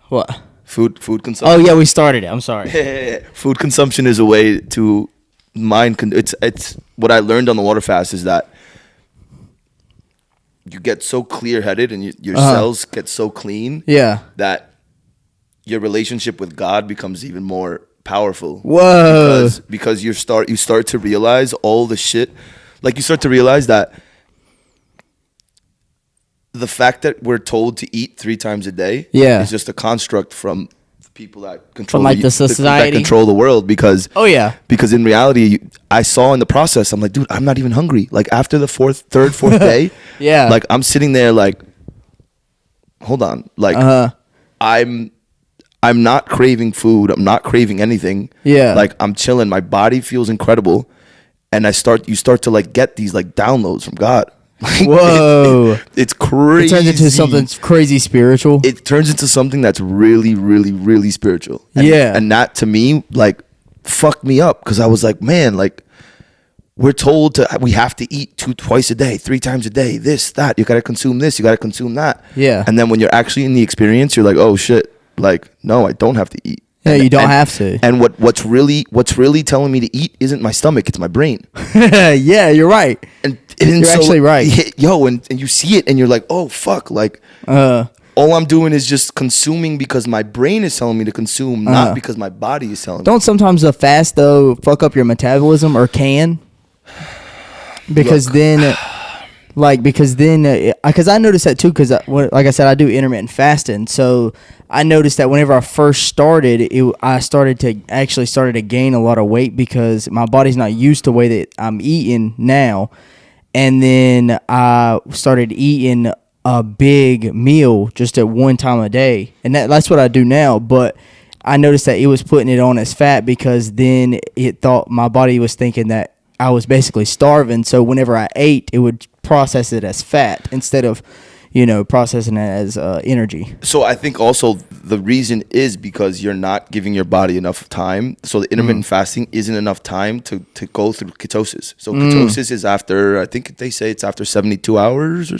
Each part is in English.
What? Food consumption. Oh yeah, we started it. I'm sorry. Food consumption is a way to it's what I learned on the water fast is that you get so clear-headed and your cells get so clean that your relationship with God becomes even more powerful. Whoa. Because you start to realize all the shit. Like, you start to realize that the fact that we're told to eat 3 times a day is just a construct from people that control the society that control the world. Because because in reality, I saw in the process, I'm like, dude, I'm not even hungry. Like, after the fourth day, like, I'm sitting there like, hold on, like, I'm not craving food. I'm not craving anything. Like, I'm chilling. My body feels incredible, and you start to like get these like downloads from God. Like, whoa, it's crazy. It turns into something crazy spiritual. It turns into something that's really, really, really spiritual. And that to me, like, fucked me up, because I was like, man, like, we're told we have to eat twice a day, 3 times a day, this, that. You got to consume this, you got to consume that. And then when you're actually in the experience, you're like, oh shit, like, no, I don't have to eat. Yeah, you don't have to. And what's really telling me to eat isn't my stomach, it's my brain. Yeah, you're right. And you're actually right. And you see it and you're like, oh fuck, like, all I'm doing is just consuming because my brain is telling me to consume, not because my body is telling me. Don't sometimes the fast though fuck up your metabolism, or can? Because because I noticed that too, because like I said, I do intermittent fasting, so I noticed that whenever I first started, I started to gain a lot of weight because my body's not used to the way that I'm eating now. And then I started eating a big meal just at one time a day, and that's what I do now. But I noticed that it was putting it on as fat, because then it thought my body was thinking that I was basically starving. So whenever I ate, it would process it as fat instead of, processing it as energy. So I think also the reason is because you're not giving your body enough time. So the intermittent fasting isn't enough time to go through ketosis. So ketosis is after, I think they say it's after 72 hours or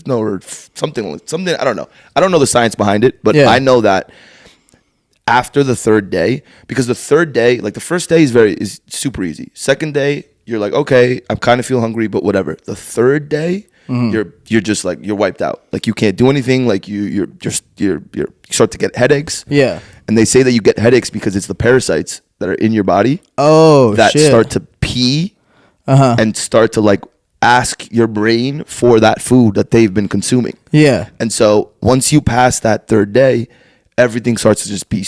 something. I don't know. I don't know the science behind it, but I know that after the 3rd day, because the 3rd day, like, the first day is super easy. 2nd day, you're like, okay, I kind of feel hungry, but whatever. The 3rd day, you're just like, you're wiped out. Like, you can't do anything. Like, you start to get headaches. Yeah. And they say that you get headaches because it's the parasites that are in your body. Oh, that shit. start to pee and start to like ask your brain for that food that they've been consuming. Yeah. And so once you pass that 3rd day, everything starts to just be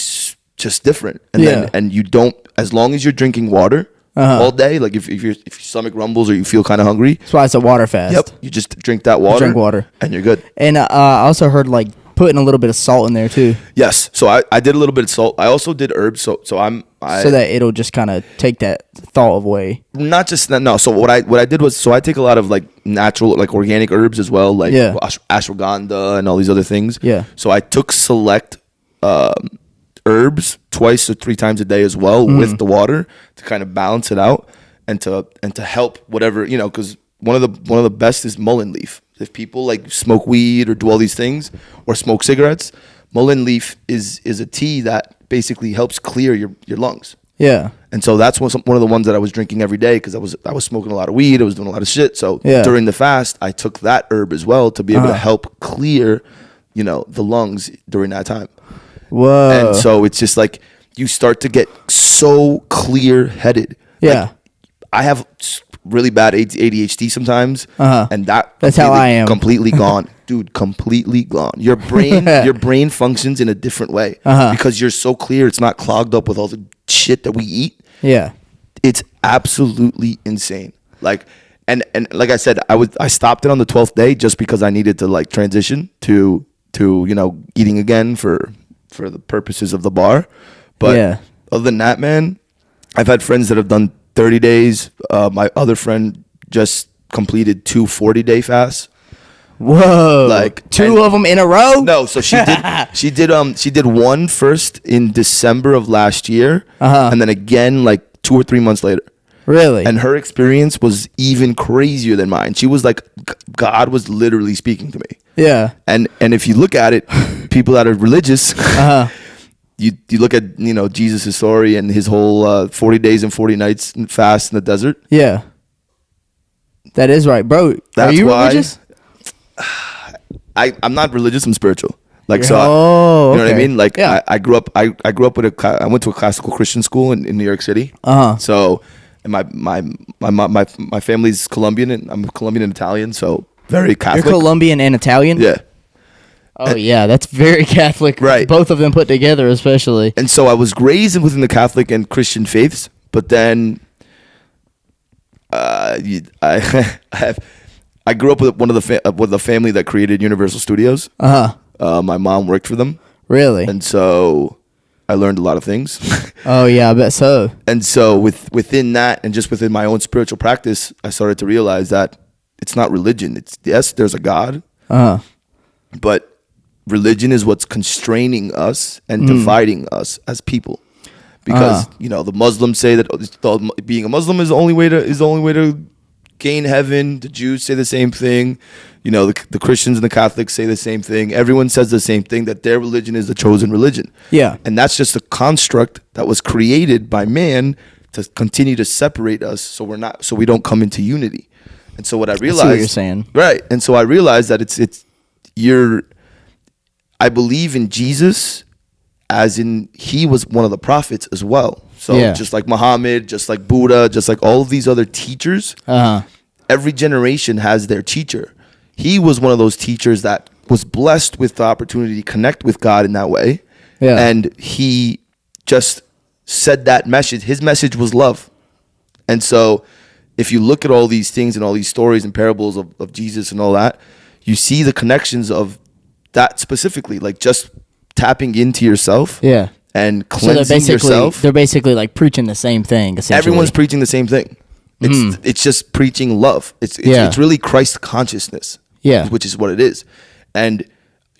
just different. And then you don't, as long as you're drinking water all day, like if your stomach rumbles or you feel kind of hungry, that's why it's a water fast. Yep, you just drink that water. Drink water, and you're good. And I also heard like putting a little bit of salt in there too. Yes, so I did a little bit of salt. I also did herbs. So that it'll just kind of take that thought away. Not just that. No. So what I did was, I take a lot of like natural, like organic herbs as well, like ashwagandha and all these other things. Yeah. So I took select herbs 2 or 3 times a day as well with the water to kind of balance it out and to help whatever, because one of the best is mullein leaf. If people like smoke weed or do all these things or smoke cigarettes, mullein leaf is a tea that basically helps clear your lungs. Yeah. And so that's one of the ones that I was drinking every day, because I was smoking a lot of weed. I was doing a lot of shit. So during the fast, I took that herb as well to be able to help clear, the lungs during that time. Whoa. And so it's just like you start to get so clear-headed. Yeah. Like, I have really bad ADHD sometimes, and that's how I am. Completely gone. Dude, completely gone. Your brain functions in a different way because you're so clear. It's not clogged up with all the shit that we eat. Yeah. It's absolutely insane. Like, and like I said, I stopped it on the 12th day just because I needed to like transition to eating again for the purposes of the bar. But other than that, man, I've had friends that have done 30 days. My other friend just completed 2 40-day fasts. Whoa! Like 2 of them in a row? No, so she did one first in December of last year, and then again like 2 or 3 months later. Really? And her experience was even crazier than mine. She was like, God was literally speaking to me. Yeah. And if you look at it, people that are religious, you look at Jesus' story and his whole 40 days and 40 nights fast in the desert. Yeah, that is right, bro. That's Are you why religious? I'm not religious. I'm spiritual. Like, so, oh, you know what I okay. mean? Like, Yeah. I grew up. I grew up with I went to a classical Christian school in New York City. So, and my family's Colombian, and I'm Colombian and Italian. So very Catholic. You're Colombian and Italian. Yeah. Oh yeah, that's very Catholic. Right. Both of them put together, especially. And so I was raised within the Catholic and Christian faiths, but then I grew up with with a family that created Universal Studios. My mom worked for them. Really? And so I learned a lot of things. Oh yeah, I bet so. And so within that, and just within my own spiritual practice, I started to realize that it's not religion. It's, yes, there's a God, but religion is what's constraining us and dividing us as people. Because the Muslims say that being a Muslim is the only way to gain heaven. The Jews say the same thing. The Christians and the Catholics say the same thing. Everyone says the same thing, that their religion is the chosen religion. Yeah. And that's just a construct that was created by man to continue to separate us, so we don't come into unity. And so what I realized, I see what you're saying. Right. And so I realized that I believe in Jesus as in he was one of the prophets as well. So just like Muhammad, just like Buddha, just like all of these other teachers, every generation has their teacher. He was one of those teachers that was blessed with the opportunity to connect with God in that way. Yeah. And he just said that message. His message was love. And so if you look at all these things and all these stories and parables of Jesus and all that, you see the connections of that specifically, like just tapping into yourself. Yeah. And cleansing yourself. They're basically like preaching the same thing, essentially. Everyone's preaching the same thing. It's just preaching love. It's really Christ consciousness. Yeah. Which is what it is. And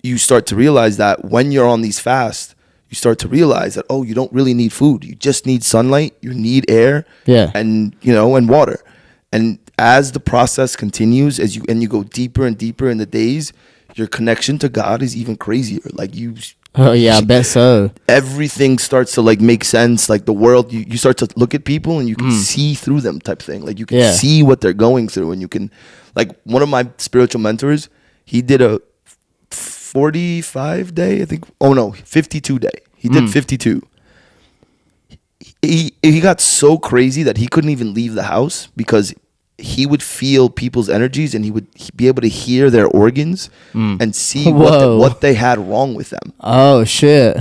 you start to realize that when you're on these fasts, you start to realize that, you don't really need food. You just need sunlight, you need air, and and water. And as the process continues, as you go deeper and deeper in the days, your connection to God is even crazier. Like oh yeah, I bet so. Everything starts to like make sense. Like the world, you start to look at people and you can see through them, type thing. Like you can see what they're going through, and you can, like, one of my spiritual mentors, he did a 45 day, I think. 52 day. He did 52. He got so crazy that he couldn't even leave the house because he would feel people's energies, and he would be able to hear their organs and see what they had wrong with them. Oh shit!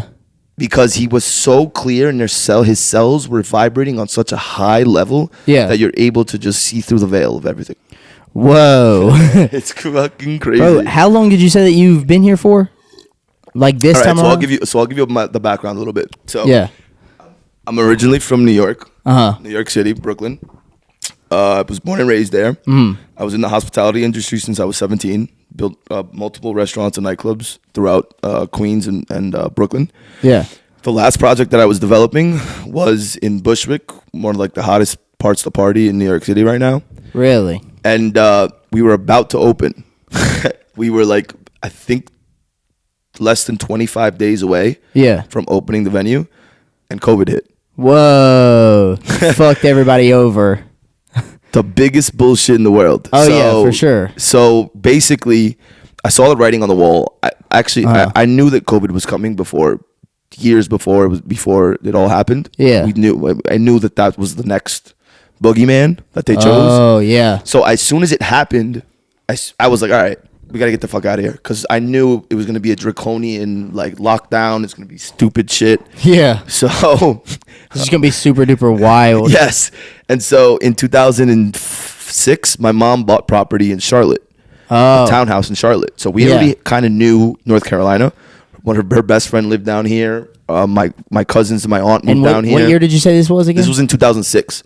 Because he was so clear, and his cells were vibrating on such a high level that you're able to just see through the veil of everything. Whoa! It's fucking crazy. Bro, how long did you say that you've been here for? Like this time around? I'll give you the background a little bit. So I'm originally from New York, New York City, Brooklyn. I was born and raised there. I was in the hospitality industry since I was 17. Built multiple restaurants and nightclubs throughout Queens and Brooklyn. Yeah. The last project that I was developing was in Bushwick, one of like the hottest parts of the party in New York City right now. Really? And we were about to open. We were like, I think, less than 25 days away from opening the venue, and COVID hit. Whoa. Fucked everybody over. The biggest bullshit in the world. Oh, yeah, for sure. So basically, I saw the writing on the wall. I knew that COVID was coming years before it all happened. Yeah. I knew that was the next boogeyman that they chose. Oh, yeah. So as soon as it happened, I was like, all right, we got to get the fuck out of here. Because I knew it was going to be a draconian like lockdown. It's going to be stupid shit. Yeah. So this is going to be super duper wild. Yes. And so in 2006, my mom bought property in Charlotte. A townhouse in Charlotte. So we already kind of knew North Carolina. Her best friend lived down here. My cousins and my aunt moved down here. What year did you say this was again? This was in 2006.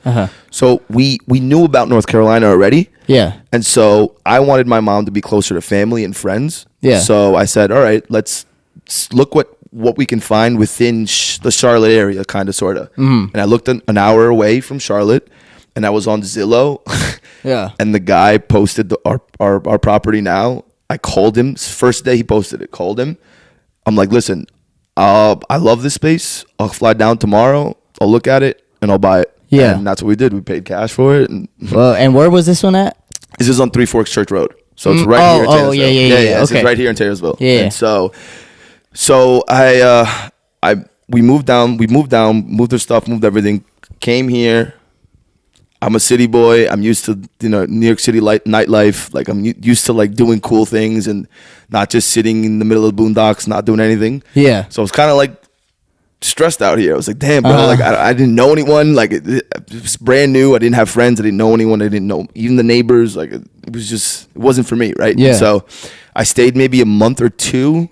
So we knew about North Carolina already. Yeah. And so I wanted my mom to be closer to family and friends. Yeah. So I said, all right, let's look what we can find within the Charlotte area, kind of, sort of. And I looked an hour away from Charlotte, and I was on Zillow. Yeah. And the guy posted our property now. I called him. First day he posted it, called him. I'm like, listen, I love this space. I'll fly down tomorrow. I'll look at it and I'll buy it. Yeah. And that's what we did. We paid cash for it. And And where was this one at? this is on Three Forks Church Road. So it's right here in Taylorsville. Yeah. It's Okay. right here in Taylorsville. Yeah. And so we moved down, moved our stuff, moved everything, came here. I'm a city boy. I'm used to, New York City nightlife. Like I'm used to like doing cool things and not just sitting in the middle of the boondocks, not doing anything. Yeah. So I was kind of like stressed out here. I was like, damn, bro. Like I didn't know anyone. Like it was brand new. I didn't have friends. I didn't know anyone. I didn't know even the neighbors. Like it wasn't for me, right? Yeah. And so I stayed maybe a month or two.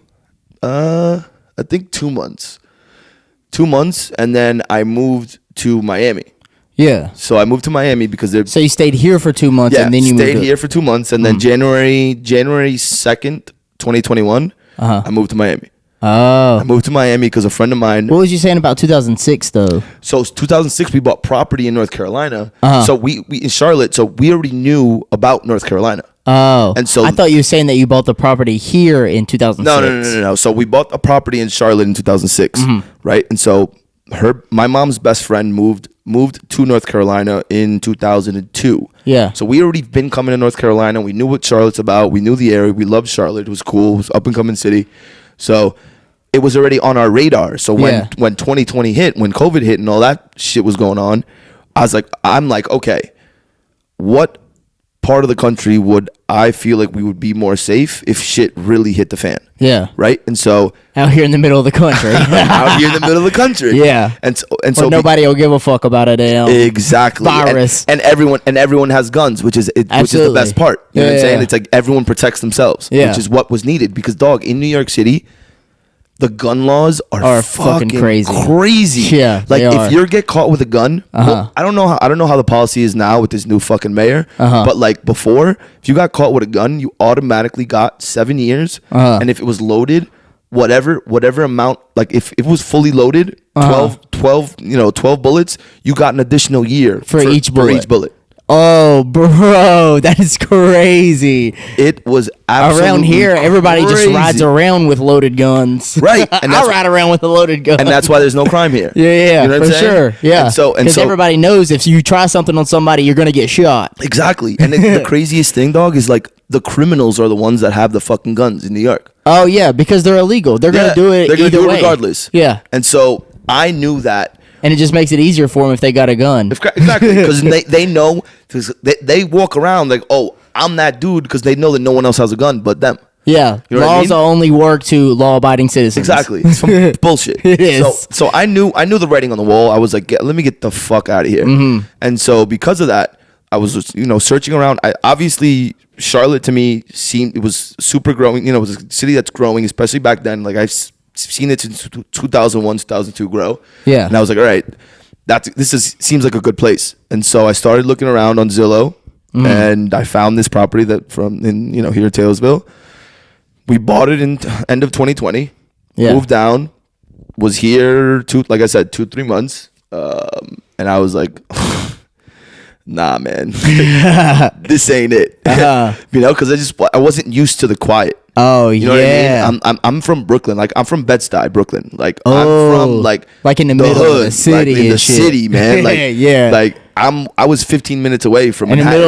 I think 2 months. 2 months, and then I moved to Miami. Yeah. So I moved to Miami because So you stayed here for 2 months, and then you stayed moved here for 2 months, and then January 2nd, 2021, I moved to Miami. Oh. I moved to Miami because a friend of mine. What was you saying about 2006 though? So 2006, we bought property in North Carolina. Uh-huh. So we in Charlotte. So we already knew about North Carolina. Oh. And so I thought you were saying that you bought the property here in 2006. No. So we bought a property in Charlotte in 2006, right? And so my mom's best friend moved to North Carolina in 2002. Yeah. So we already been coming to North Carolina. We knew what Charlotte's about. We knew the area. We loved Charlotte. It was cool. It was up and coming city. So it was already on our radar. So when 2020 hit, when COVID hit and all that shit was going on, I'm like, okay, what part of the country would I feel like we would be more safe if shit really hit the fan? Yeah. Right? And so out here in the middle of the country. out here in the middle of the country. Yeah. And so Where nobody will give a fuck about it. Exactly. Virus. And everyone has guns, which is the best part. You know what I'm saying? It's like everyone protects themselves, which is what was needed because dog, in New York City, the gun laws are fucking crazy. Yeah, like if you get caught with a gun, well, I don't know how the policy is now with this new fucking mayor. But like before, if you got caught with a gun, you automatically got 7 years. And if it was loaded, whatever amount, like if it was fully loaded, 12 bullets, you got an additional year for each bullet. Oh, bro, that is crazy. It was absolutely around here. Everybody crazy. just rides around with loaded guns, right? And I ride around with a loaded gun, and that's why there's no crime here. Yeah, you know what for I'm saying? sure. Yeah, and so everybody knows if you try something on somebody, you're gonna get shot. Exactly. And the craziest thing, dog, is like the criminals are the ones that have the fucking guns in New York. Oh yeah, because they're illegal. They're gonna do it. They're gonna do it way. regardless. Yeah, and so I knew that. And it just makes it easier for them if they got a gun. Exactly, because they know, because they walk around like, oh, I'm that dude, because they know that no one else has a gun but them. Yeah, you know laws only work to law-abiding citizens. Exactly, it's some bullshit. It is. So I knew the writing on the wall. I was like, let me get the fuck out of here. And so because of that, I was just, searching around. Obviously, Charlotte to me seemed, it was super growing. It was a city that's growing, especially back then. Like I've seen it since 2001, 2002 grow. Yeah. And I was like, all right, seems like a good place. And so I started looking around on Zillow, and I found this property here in Taylorsville. We bought it in end of 2020. Yeah. Moved down, was here 2-3 months, and I was like, nah, man, this ain't it. Because I wasn't used to the quiet. Oh, you know what I mean? I'm from Brooklyn. Like I'm from Bed-Stuy, Brooklyn. Like I'm from like in the middle hood, of the city, like in the city, man. Like yeah, like I was 15 minutes away from in Manhattan.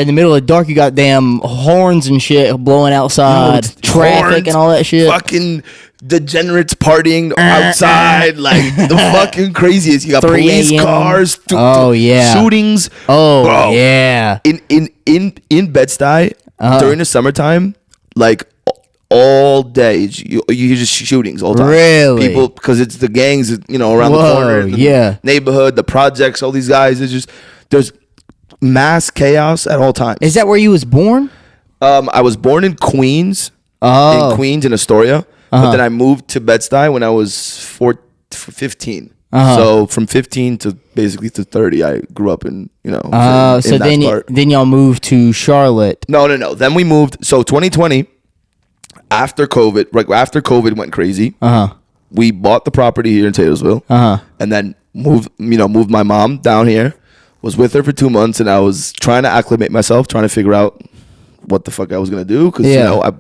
the middle of dark. You got damn horns and shit blowing outside, traffic horns, and all that shit. Fucking degenerates partying outside, like the fucking craziest. You got police cars, shootings. Oh, bro. Yeah. In Bed-Stuy during the summertime, like all day you hear just shootings all the time. Really? People, because it's the gangs, around the corner, the neighborhood, the projects, all these guys. There's mass chaos at all times. Is that where you was born? I was born in Queens. In Astoria. But then I moved to Bed-Stuy when I was 15. So from 15 to basically to 30, I grew up in, so then y'all moved to Charlotte. No. Then we moved. So 2020, after COVID, right after COVID went crazy, we bought the property here in Taylorsville, and then moved my mom down here, was with her for 2 months, and I was trying to acclimate myself, trying to figure out what the fuck I was going to do. Cause I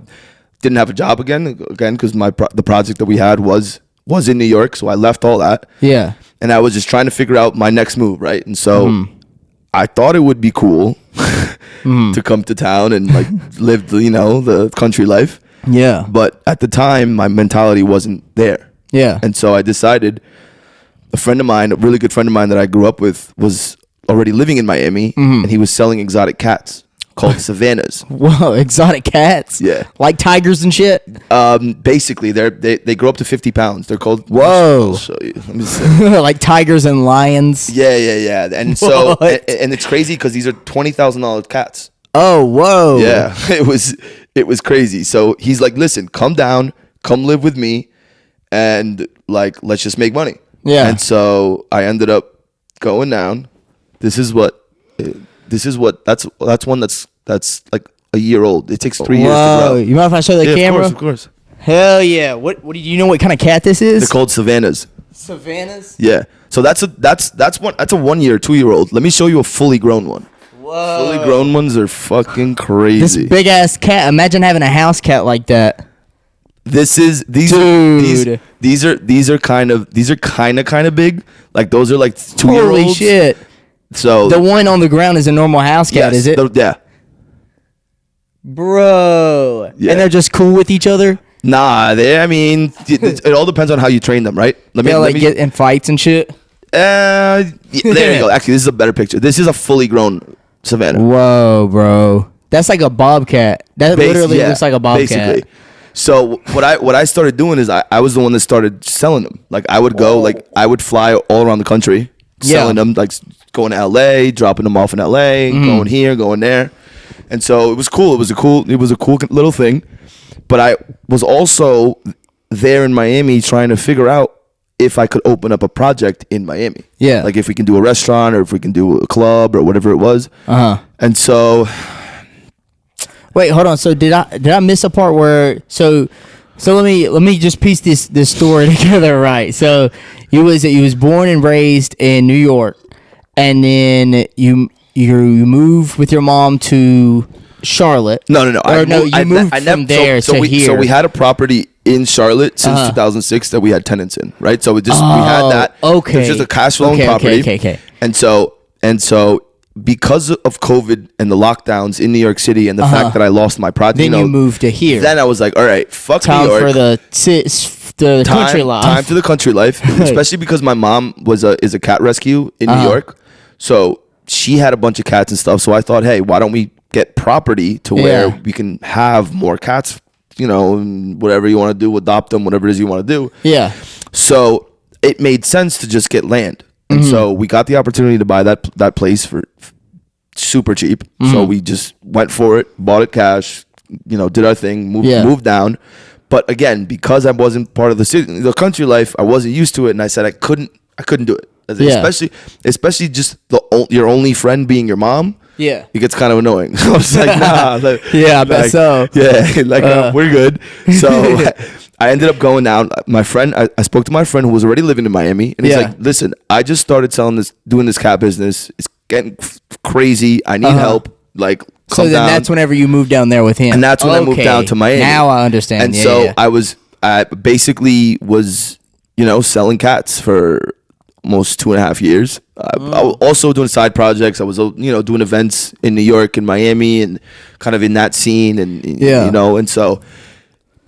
didn't have a job again, cause the project that we had was was in New York, so I left all that. Yeah. And I was just trying to figure out my next move, right? And so I thought it would be cool to come to town and like live, the country life. Yeah. But at the time, my mentality wasn't there. Yeah. And so I decided, a friend of mine, a really good friend of mine that I grew up with, was already living in Miami, and he was selling exotic cats called Savannahs. Whoa, exotic cats? Yeah. Like tigers and shit? Basically, they grow up to 50 pounds. They're called... Whoa. I'll show you. Let me see. Like tigers and lions? Yeah. And so... And it's crazy because these are $20,000 cats. Oh, whoa. Yeah. It was crazy. So he's like, listen, come down, come live with me, and like, let's just make money. Yeah. And so I ended up going down. That's one that's like a year old. It takes 3 years to grow. You mind if I show the camera? Of course. Hell yeah. What do you know what kind of cat this is? They're called Savannahs. Savannahs? Yeah. So that's a 1 year, 2 year old. Let me show you a fully grown one. Whoa. Fully grown ones are fucking crazy. This big ass cat. Imagine having a house cat like that. These are kind of big. Like those are like 2-year-olds. Holy shit. So the one on the ground is a normal house cat, is it? Yeah. Bro. Yeah. And they're just cool with each other? Nah, it all depends on how you train them, right? Let me get in fights and shit? There you go. Actually, this is a better picture. This is a fully grown Savannah. Whoa, bro. That's like a bobcat. That literally looks like a bobcat. Basically. So what I started doing is I was the one that started selling them. Like I would go, I would fly all around the country selling them, like going to LA, dropping them off in LA, going here, going there. And so it was cool. It was a cool little thing. But I was also there in Miami trying to figure out if I could open up a project in Miami. Yeah. Like if we can do a restaurant or if we can do a club or whatever it was. And so wait, hold on. So did I miss a part where so let me just piece this story together, right? So you was born and raised in New York, and then you moved with your mom to Charlotte. No. You moved from there to here. So we had a property in Charlotte since 2006 that we had tenants in, right? So we had that. Okay. It was just a cash flowing property. Okay. And so because of COVID and the lockdowns in New York City and the fact that I lost my project, then you moved to here. Then I was like, all right, fuck Time New York. for the country life. Time for the country life, especially because my mom is a cat rescue in New York, so she had a bunch of cats and stuff. So I thought, hey, why don't we get property to where we can have more cats? Whatever you want to do, adopt them, whatever it is you want to do. Yeah. So it made sense to just get land. And so we got the opportunity to buy that place for super cheap. So we just went for it, bought it cash, did our thing, moved down. But again, because I wasn't part of the country life, I wasn't used to it, and I said I couldn't do it. Especially just your only friend being your mom. Yeah, it gets kind of annoying. I was like, nah. I bet so. Yeah, we're good. So I ended up going down. My friend, I spoke to my friend who was already living in Miami, and he's like, listen, I just started doing this cat business. It's getting crazy. I need help. Like, so then that's whenever you moved down there with him. And that's when I moved down to Miami. Now I understand. And so I basically was, selling cats for almost 2.5 years. I was also doing side projects. I was, doing events in New York and Miami and kind of in that scene and, and so,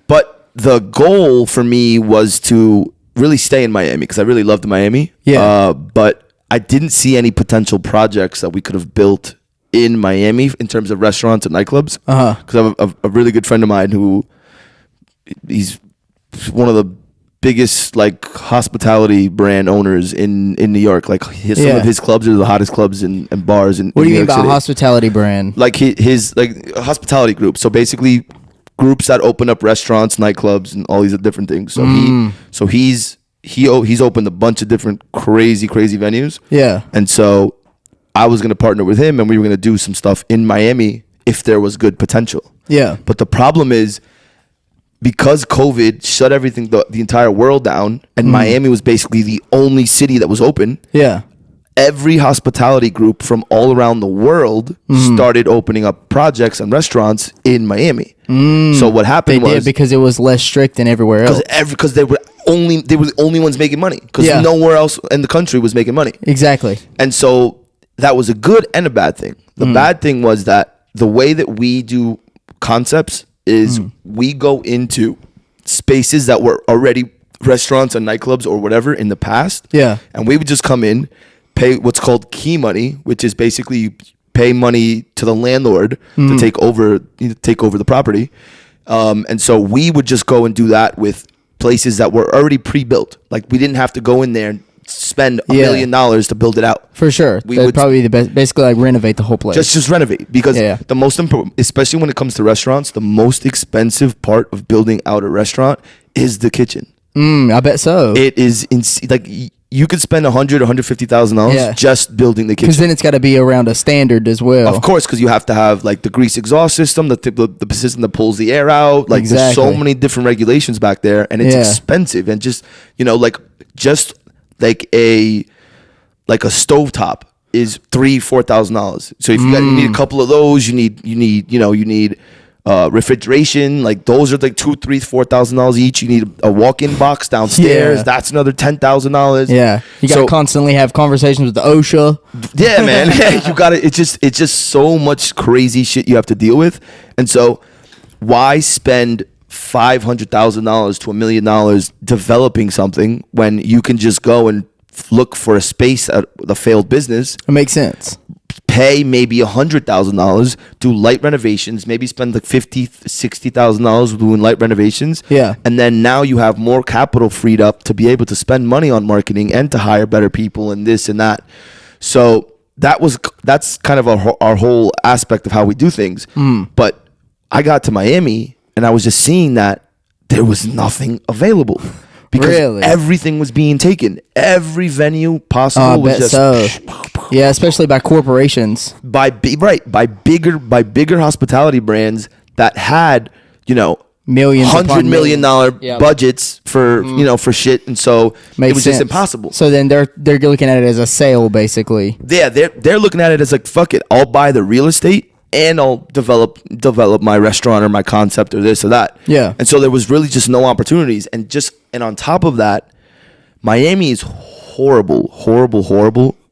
but the goal for me was to really stay in Miami because I really loved Miami. Yeah. But I didn't see any potential projects that we could have built in Miami in terms of restaurants and nightclubs. Because I have a really good friend of mine who he's one of the biggest like hospitality brand owners in New York. Like some of his clubs are the hottest clubs and bars in What do you mean by hospitality brand? Like his like a hospitality group. So basically groups that open up restaurants, nightclubs, and all these different things. So he's opened a bunch of different crazy venues. Yeah. And so I was going to partner with him and we were going to do some stuff in Miami if there was good potential. Yeah. But the problem is because COVID shut everything, the entire world down, and Miami was basically the only city that was open. Yeah. Every hospitality group from all around the world started opening up projects and restaurants in Miami. So what happened was because it was less strict than everywhere else. Because the only ones making money because nowhere else in the country was making money. Exactly. And so that was a good and a bad thing. The bad thing was that the way that we do concepts is we go into spaces that were already restaurants and nightclubs or whatever in the past. Yeah. And we would just come in, pay what's called key money, which is basically you pay money to the landlord to take over the property. And so we would just go and do that with places that were already pre-built. Like we didn't have to go in there and spend $1 million to build it out. For sure. That would probably be the best. Basically, like renovate the whole place. Just renovate because the most important, especially when it comes to restaurants, the most expensive part of building out a restaurant is the kitchen. I bet so. It is like you could spend $150,000 just building the kitchen. Because then it's got to be around a standard as well. Of course, because you have to have like the grease exhaust system, the system that pulls the air out. Like there's so many different regulations back there, and it's expensive. And just like a stovetop is $3,000-$4,000. So if you need a couple of those, you need refrigeration. Like those are like $2,000-$4,000 each. You need a walk-in box downstairs. Yeah. That's another $10,000. Yeah, you got to constantly have conversations with the OSHA. Yeah, man. You got to. It's just so much crazy shit you have to deal with. And so, why spend $500,000 to $1 million developing something when you can just go and look for a space at the failed business? It makes sense. Pay maybe $100,000, do light renovations, maybe spend like $50,000-$60,000 doing light renovations. Yeah. And then now you have more capital freed up to be able to spend money on marketing and to hire better people and this and that. So that's kind of our whole aspect of how we do things. But I got to Miami and I was just seeing that there was nothing available. Because everything was being taken. Every venue possible was just yeah, especially by corporations. By bigger hospitality brands that had, millions, $100 million budgets for for shit, and so it was just impossible. So then they're looking at it as a sale, basically. Yeah, they're looking at it as like, fuck it, I'll buy the real estate and I'll develop my restaurant or my concept or this or that. Yeah. And so there was really just no opportunities, and on top of that, Miami is horrible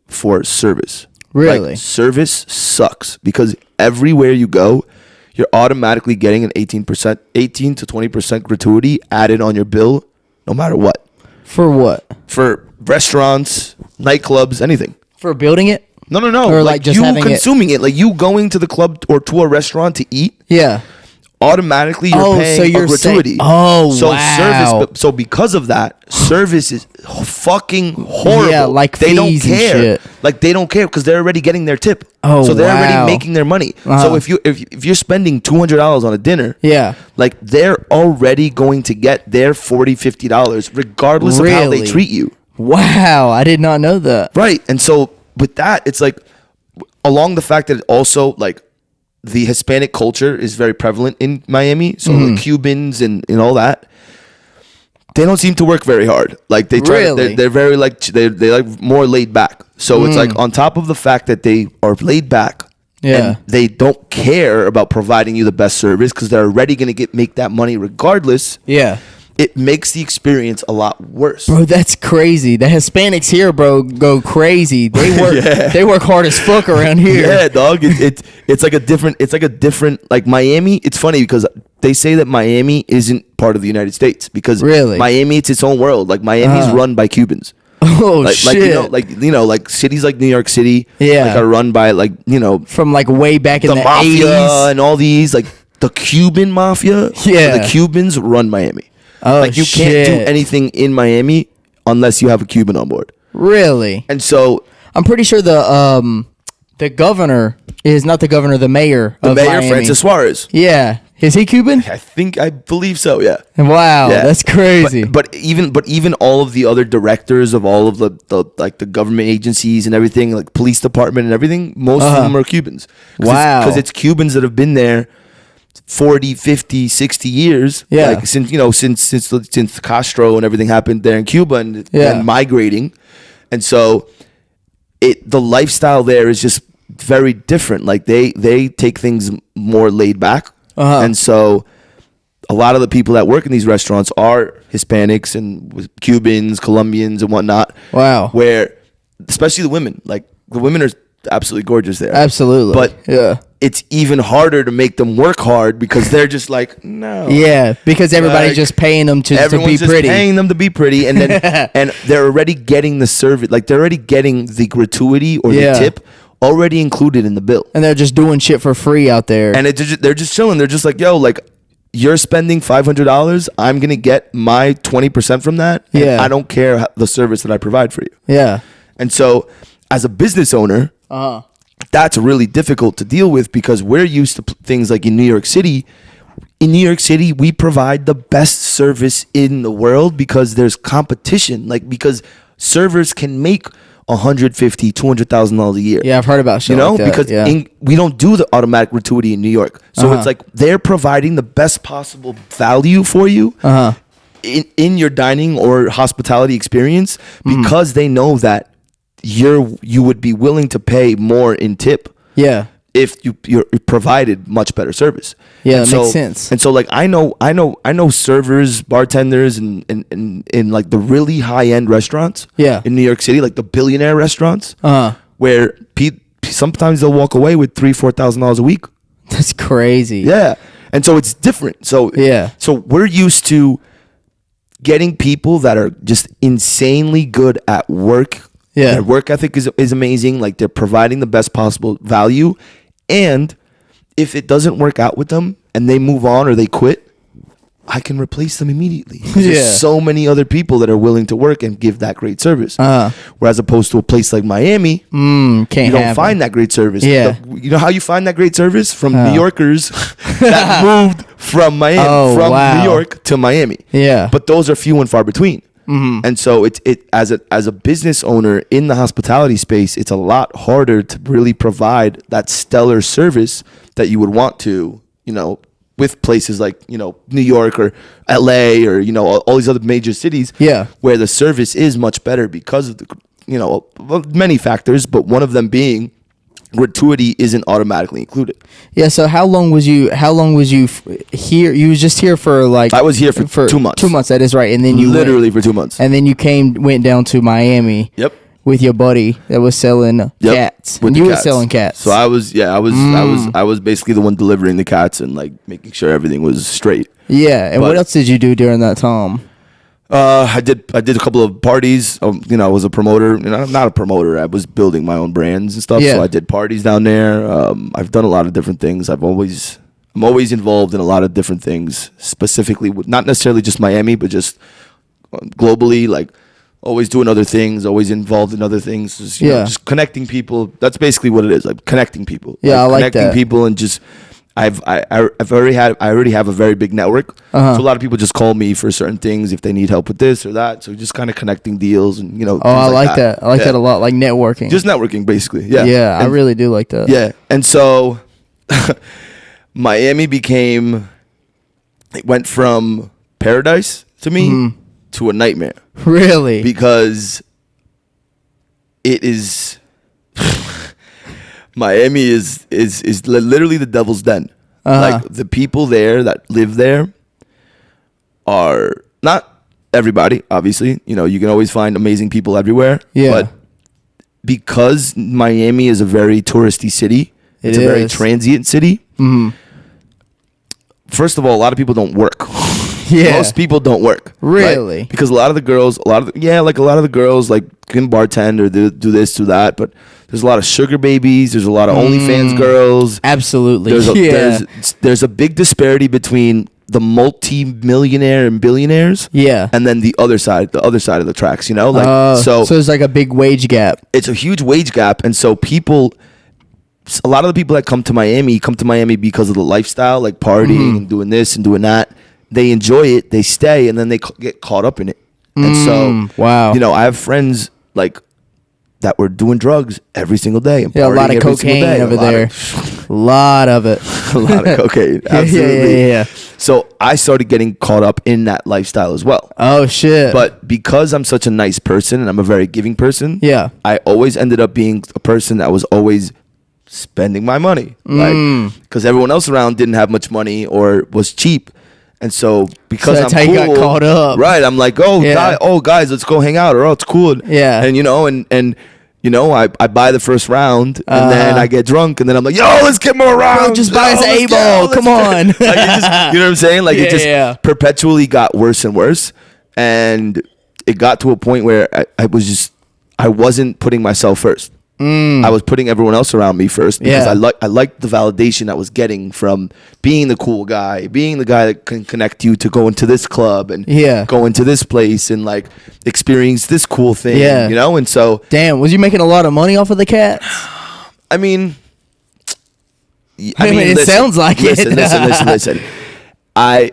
for service. Really? Like, service sucks because everywhere you go, you're automatically getting an 18 to 20% gratuity added on your bill, no matter what. For what? For restaurants, nightclubs, anything. For building it? No. Or like just you consuming it. Like you going to the club or to a restaurant to eat. Yeah. Automatically you're paying a gratuity. So because of that, service is fucking horrible. Yeah, like they don't fees care. And shit. Like they don't care because they're already getting their tip. So they're already making their money. So if you're spending $200 on a dinner, like they're already going to get their $40-$50 regardless of how they treat you. Wow, I did not know that. Right. And so with that, it's like along the fact that it also like the Hispanic culture is very prevalent in Miami. So the Cubans and all that, they don't seem to work very hard. Like they try, they're very like they like more laid back. So it's like on top of the fact that they are laid back, and they don't care about providing you the best service because they're already going to make that money regardless. Yeah. It makes the experience a lot worse. Bro, that's crazy. The Hispanics here, bro, go crazy. They work they work hard as fuck around here. Yeah, dog. It's like a different like Miami. It's funny because they say that Miami isn't part of the United States because Miami, it's its own world. Like Miami's run by Cubans. Oh shit! Like cities like New York City, like are run by from like way back in the mafia 80s and all these like the Cuban mafia. Yeah, the Cubans run Miami. Oh, like you can't do anything in Miami unless you have a Cuban on board. Really? And so I'm pretty sure the governor is not the mayor of Miami. Francis Suarez. Yeah. Is he Cuban? I believe so, yeah. Wow, that's crazy. But even all of the other directors of all of the government agencies and everything, like police department and everything, most of them are Cubans. Wow. Because it's Cubans that have been there 40, 50, 60 years. Yeah. Like since Castro and everything happened there in Cuba and migrating. And so the lifestyle there is just very different. Like they take things more laid back. And so a lot of the people that work in these restaurants are Hispanics and Cubans, Colombians, and whatnot. Wow. Where, especially the women, like the women are absolutely gorgeous there. Absolutely. But yeah, it's even harder to make them work hard because they're just like, no. Yeah, because everybody's Like, just paying them to be everyone's just pretty. paying them to be pretty, and then and they're already getting the service, like they're already getting the gratuity or Yeah. the tip already included in the bill, And they're just doing shit for free out there. and they're just chilling. They're just like, yo, like you're spending $500, I'm gonna get my 20% from that. And Yeah. I don't care the service that I provide for you. yeah. And so, as a business owner, that's really difficult to deal with because we're used to things like in New York City. In New York City, we provide the best service in the world because there's competition. Like, because servers can make $150,000, $200,000 a year. Yeah, I've heard about shit You know, like that. because yeah. we don't do the automatic gratuity in New York. So it's like they're providing the best possible value for you in your dining or hospitality experience because they know that you would be willing to pay more in tip yeah. if you're provided much better service. Yeah, And that makes sense. And so like I know servers, bartenders in like the really high end restaurants Yeah. in New York City, like the billionaire restaurants where sometimes they'll walk away with $3,000-$4,000 a week. That's crazy. Yeah. And so it's different. So Yeah. So we're used to getting people that are just insanely good at work. Yeah. Their work ethic is amazing. Like they're providing the best possible value. And if it doesn't work out with them and they move on or they quit, I can replace them immediately. Yeah. There's so many other people that are willing to work and give that great service. Whereas opposed to a place like Miami, Can't you don't have find it. that great service. Yeah. You know how you find that great service? From New Yorkers that moved from Miami, wow. New York to Miami. Yeah. But those are few and far between. And so it as a business owner in the hospitality space, it's a lot harder to really provide that stellar service that you would want to, you know, with places like, you know, New York or LA or, you know, all these other major cities. Yeah. Where the service is much better because of the, you know, many factors, but one of them being gratuity isn't automatically included. Yeah. So how long was you here? You was just here for like. I was here for 2 months. 2 months. That is right. And then you literally for 2 months. And then you went down to Miami. Yep. With your buddy that was selling cats. With And the you were cats. selling cats. So I was basically the one delivering the cats and like making sure everything was straight. Yeah. And what But- else did you do during that time? I did a couple of parties. You know, I was a promoter. You know, not a promoter. I was building my own brands and stuff. Yeah. So I did parties down there. I've done a lot of different things. I'm always involved in a lot of different things. Specifically, not necessarily just Miami, but just globally. Like always doing other things. Always involved in other things. Just, you know, just connecting people. That's basically what it is. Like connecting people. Yeah, I like connecting that. people and just. I already have a very big network. So a lot of people just call me for certain things if they need help with this or that. So just kind of connecting deals and, you know. Oh, I things like that. I like that a lot. Like networking. Just networking, basically. Yeah. Yeah, I And- really do like that. Yeah. And so Miami it went from paradise to me to a nightmare Really? because it is Miami is literally the devil's den. Like the people there that live there are not everybody, obviously. You know, you can always find amazing people everywhere. Yeah. But because Miami is a very touristy city, it's a very is. transient city. First of all, a lot of people don't work. Yeah. Most people don't work. Really? Right? Because a lot of the girls like can bartend or do this, do that, but there's a lot of sugar babies, there's a lot of OnlyFans girls. Absolutely. There's a big disparity between the multi-millionaire and billionaires. Yeah. And then the other side of the tracks, you know? Like So there's like a big wage gap. it's a huge wage gap, and so a lot of the people that come to Miami because of the lifestyle, like partying and doing this and doing that. They enjoy it, they stay, and then they get caught up in it. And so, wow. you know, I have friends like that were doing drugs every single day. And Yeah, a lot partying of every single cocaine day. over there. A lot of it. A lot of cocaine. Absolutely. Yeah. So I started getting caught up in that lifestyle as well. Oh shit. But because I'm such a nice person and I'm a very giving person, Yeah. I always ended up being a person that was always spending my money. Like, because everyone else around didn't have much money or was cheap. And so because that's I'm how cool, you got caught up. right? I'm like, guys, let's go hang out, or it's cool. Yeah. And I buy the first round, and then I get drunk, and then I'm like, yo, let's get more rounds. Bro, just buy us a ball. Come on. Like, you know what I'm saying? Like, it just perpetually got worse and worse, and it got to a point where I wasn't putting myself first. I was putting everyone else around me first because I liked the validation I was getting from being the cool guy, being the guy that can connect you to go into this club and go into this place and like experience this cool thing, you know? And so, damn, was you making a lot of money off of the cats? I mean, it sounds like it. Listen. I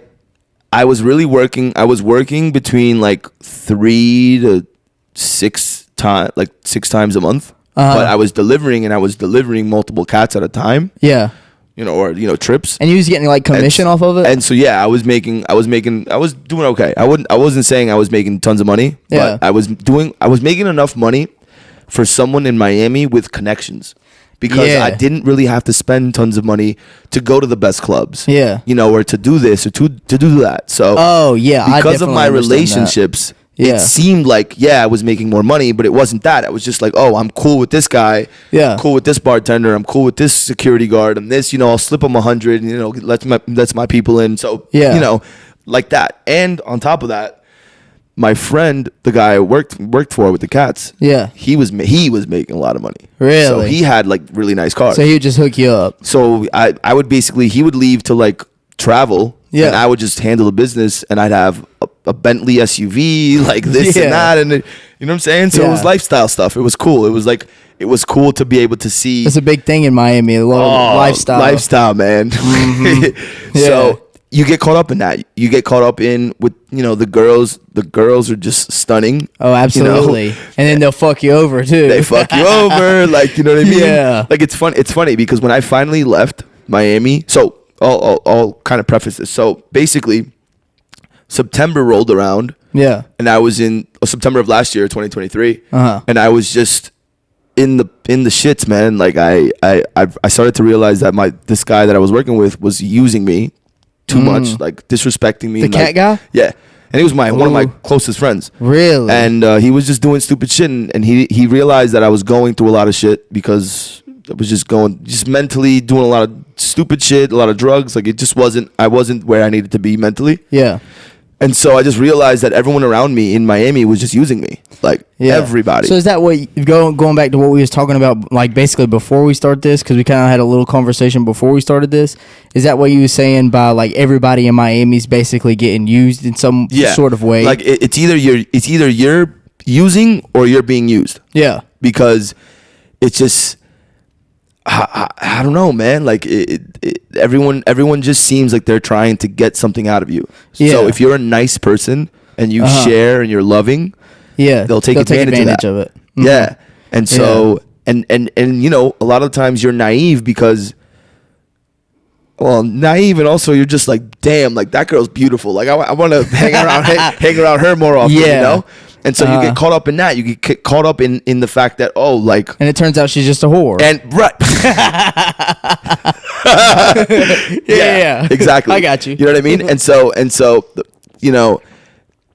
was really working. I was working between like 3 to 6 times, like 6 times a month. But I was delivering multiple cats at a time. Yeah. Or trips. And you was getting like commission off of it? And so I was doing okay. I wasn't saying I was making tons of money, but I was making enough money for someone in Miami with connections. Because I didn't really have to spend tons of money to go to the best clubs. Yeah. Or to do this or to do that. So because of my relationships, it seemed like, I was making more money, but it wasn't that. I was just like, oh, I'm cool with this guy. Yeah. I'm cool with this bartender. I'm cool with this security guard. And this, I'll slip him 100 and, let's my people in. So, like that. And on top of that, my friend, the guy I worked for with the cats, he was making a lot of money. Really? So he had like really nice cars. So he would just hook you up. So I would basically, he would leave to like travel. Yeah. And I would just handle the business, and I'd have a Bentley SUV, like this and that, and you know what I'm saying? So it was lifestyle stuff. It was cool. It was cool to be able to see. It's a big thing in Miami, a lot of lifestyle, man. Mm-hmm. So you get caught up in that. You get caught up in with the girls. The girls are just stunning. Oh, absolutely. And then they'll fuck you over too. They fuck you over, like, you know what I mean? Yeah. Like, it's fun. It's funny because when I finally left Miami, so. I'll kind of preface this. So basically, September rolled around. Yeah. And I was in September of last year, 2023. And I was just in the shits, man. Like I started to realize that this guy that I was working with was using me too much, like disrespecting me. The cat guy? Yeah. And he was one of my closest friends. Really? And he was just doing stupid shit, and he realized that I was going through a lot of shit because I was just mentally doing a lot of stupid shit, a lot of drugs. Like, I wasn't where I needed to be mentally. Yeah. And so I just realized that everyone around me in Miami was just using me. Like, everybody. So is that what, going back to what we was talking about, like, basically before we start this, because we kind of had a little conversation before we started this, is that what you were saying by, like, everybody in Miami's basically getting used in some sort of way? Like, it's either you're using or you're being used. Yeah. Because it's just... I don't know, man. Like everyone just seems like they're trying to get something out of you. Yeah. So if you're a nice person and you share and you're loving, they'll take advantage of it. Mm-hmm. Yeah. And so and a lot of times you're naive because naive, and also you're just like, damn, like that girl's beautiful. Like I want to hang around her more often, And so you get caught up in that. You get caught up in the fact that, and it turns out she's just a whore. And right. yeah, exactly. I got you. You know what I mean? And so,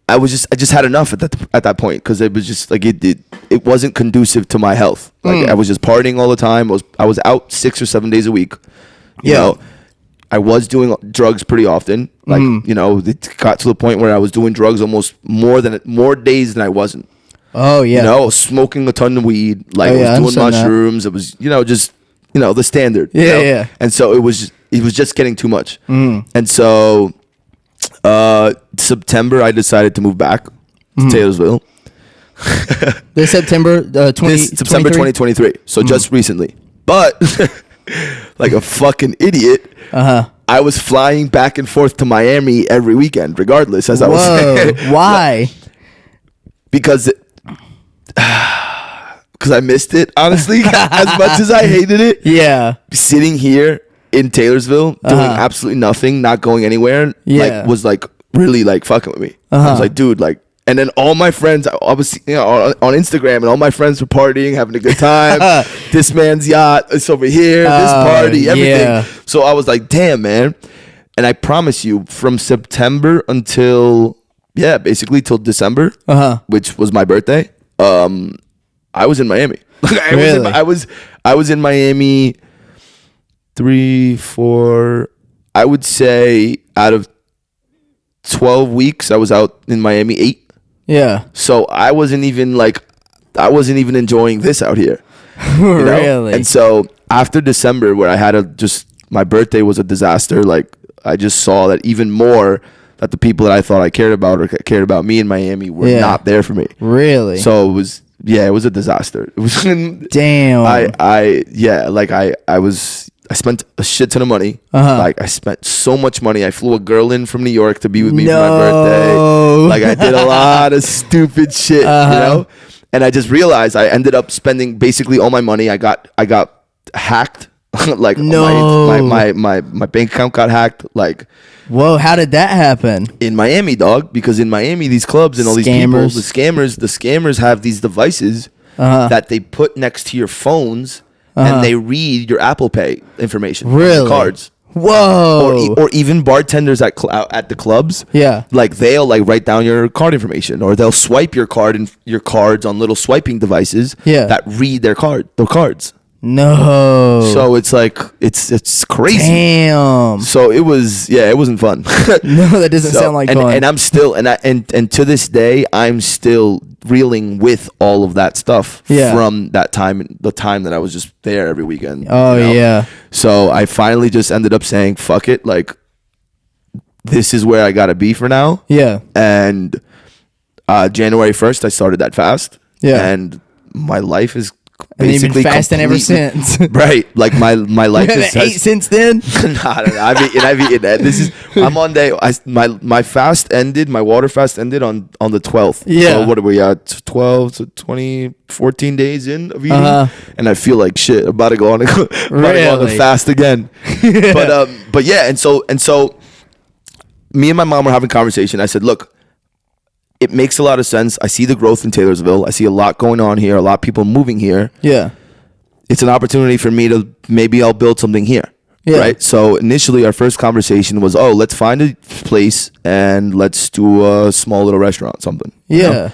I just had enough at that point, because it was just like it wasn't conducive to my health. Like I was just partying all the time. I was out 6 or 7 days a week. You know, I was doing drugs pretty often. Like, it got to the point where I was doing drugs almost more days than I wasn't. Oh, yeah. Smoking a ton of weed. Like, I was doing mushrooms. That. It was, just, the standard. Yeah, yeah. And so it was just getting too much. And so, September, I decided to move back to Taylorsville. This September, September 2023. So just recently. But... like a fucking idiot. I was flying back and forth to Miami every weekend, regardless, as I was saying. Why? Because I missed it, honestly. As much as I hated it. Yeah. Sitting here in Taylorsville, doing absolutely nothing, not going anywhere, was like really like fucking with me. I was like, dude, like. And then all my friends, I was on Instagram, and all my friends were partying, having a good time. This man's yacht is over here, this party, everything. Yeah. So I was like, damn, man. And I promise you, from September until basically till December, which was my birthday, I was in Miami. I was in Miami 3, 4. I would say out of 12 weeks, I was out in Miami 8. Yeah. So I wasn't even enjoying this out here. You know? Really? And so after December, where I had my birthday was a disaster. Like, I just saw that even more that the people that I thought I cared about or cared about me in Miami were not there for me. Really? So it was a disaster. It was damn. I spent a shit ton of money. Like, I spent so much money. I flew a girl in from New York to be with me for my birthday. Like, I did a lot of stupid shit, you know? And I just realized I ended up spending basically all my money. I got hacked. Like, my bank account got hacked. Like, whoa, how did that happen? In Miami, dog. Because in Miami, these clubs and all these people, the scammers have these devices that they put next to your phones. And they read your Apple Pay information. Really? Cards. Whoa. Or even bartenders at the clubs. Yeah. Like, they'll like write down your card information, or they'll swipe your card and your cards on little swiping devices that read their cards. No. So it's like it's crazy. Damn. So it wasn't fun. No, that doesn't sound like fun. And I'm still and to this day I'm still reeling with all of that stuff from that time, the time that I was just there every weekend. Oh, you know? Yeah. So I finally just ended up saying, fuck it, like, this is where I gotta be for now. Yeah. And January 1st I started that fast. Yeah. And my life is and you've been fasting ever since. Right. Like, my life is ate since then. I've eaten that. I'm on day. My fast ended. My water fast ended on the 12th. Yeah. So what are we at? 12 to 20, 14 days in of eating, and I feel like shit. I'm about to go on the fast again. Yeah. But yeah, and so me and my mom were having a conversation. I said, look, it makes a lot of sense. I see the growth in Taylorsville. I see a lot going on here. A lot of people moving here. Yeah. It's an opportunity for me to, maybe I'll build something here. Yeah. Right. So initially our first conversation was, let's find a place and let's do a small little restaurant, something. Yeah. You know?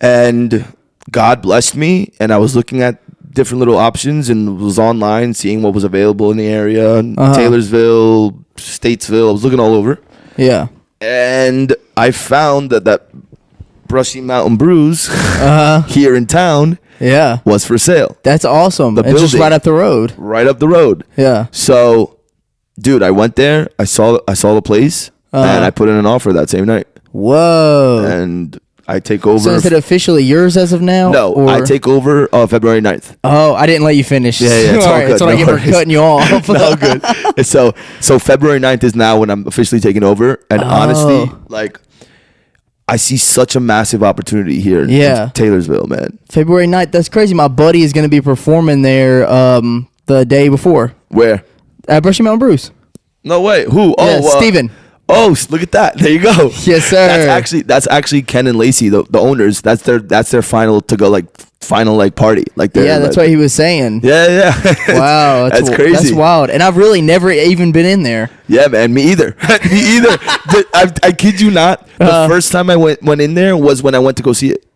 And God blessed me, and I was looking at different little options and was online seeing what was available in the area. And Taylorsville, Statesville. I was looking all over. Yeah. And I found that Brushy Mountain Brews here in town was for sale. That's awesome. It's just right up the road. Right up the road. Yeah. So, dude, I went there. I saw the place, and I put in an offer that same night. Whoa. And I take over. So is it officially yours as of now? No, I take over February 9th. Oh, I didn't let you finish. Yeah, it's all good. That's what I get for cutting you off. No, good. And so February 9th is now when I'm officially taking over. And honestly, like, I see such a massive opportunity here in Taylorsville, man. February 9th, that's crazy. My buddy is going to be performing there the day before. Where? At Brushy Mountain Brews. No way. Who? Yeah, Steven. Oh, look at that! There you go. Yes, sir. That's actually Ken and Lacey, the owners. That's their final party. Like, that's what he was saying. Yeah. Wow, that's crazy. That's wild. And I've really never even been in there. Yeah, man. Me either. I kid you not. The first time I went in there was when I went to go see it.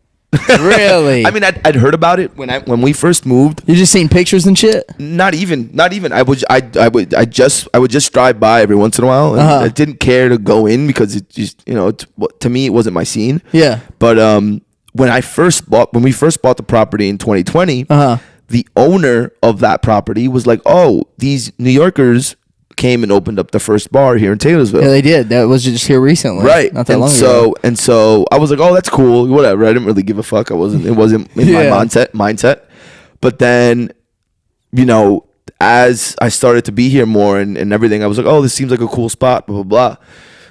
Really? I mean, I'd heard about it when we first moved. You just seen pictures and shit? Not even. I would just drive by every once in a while, and I didn't care to go in because it just, to me, it wasn't my scene. Yeah. But when we first bought the property in 2020, the owner of that property was like, "Oh, these New Yorkers came and opened up the first bar here in Taylorsville." Yeah, they did. That was just here recently, right? Not that long ago. And so I was like, "Oh, that's cool. Whatever." I didn't really give a fuck. It wasn't in my mindset. But then, as I started to be here more and everything, I was like, "Oh, this seems like a cool spot." Blah blah blah.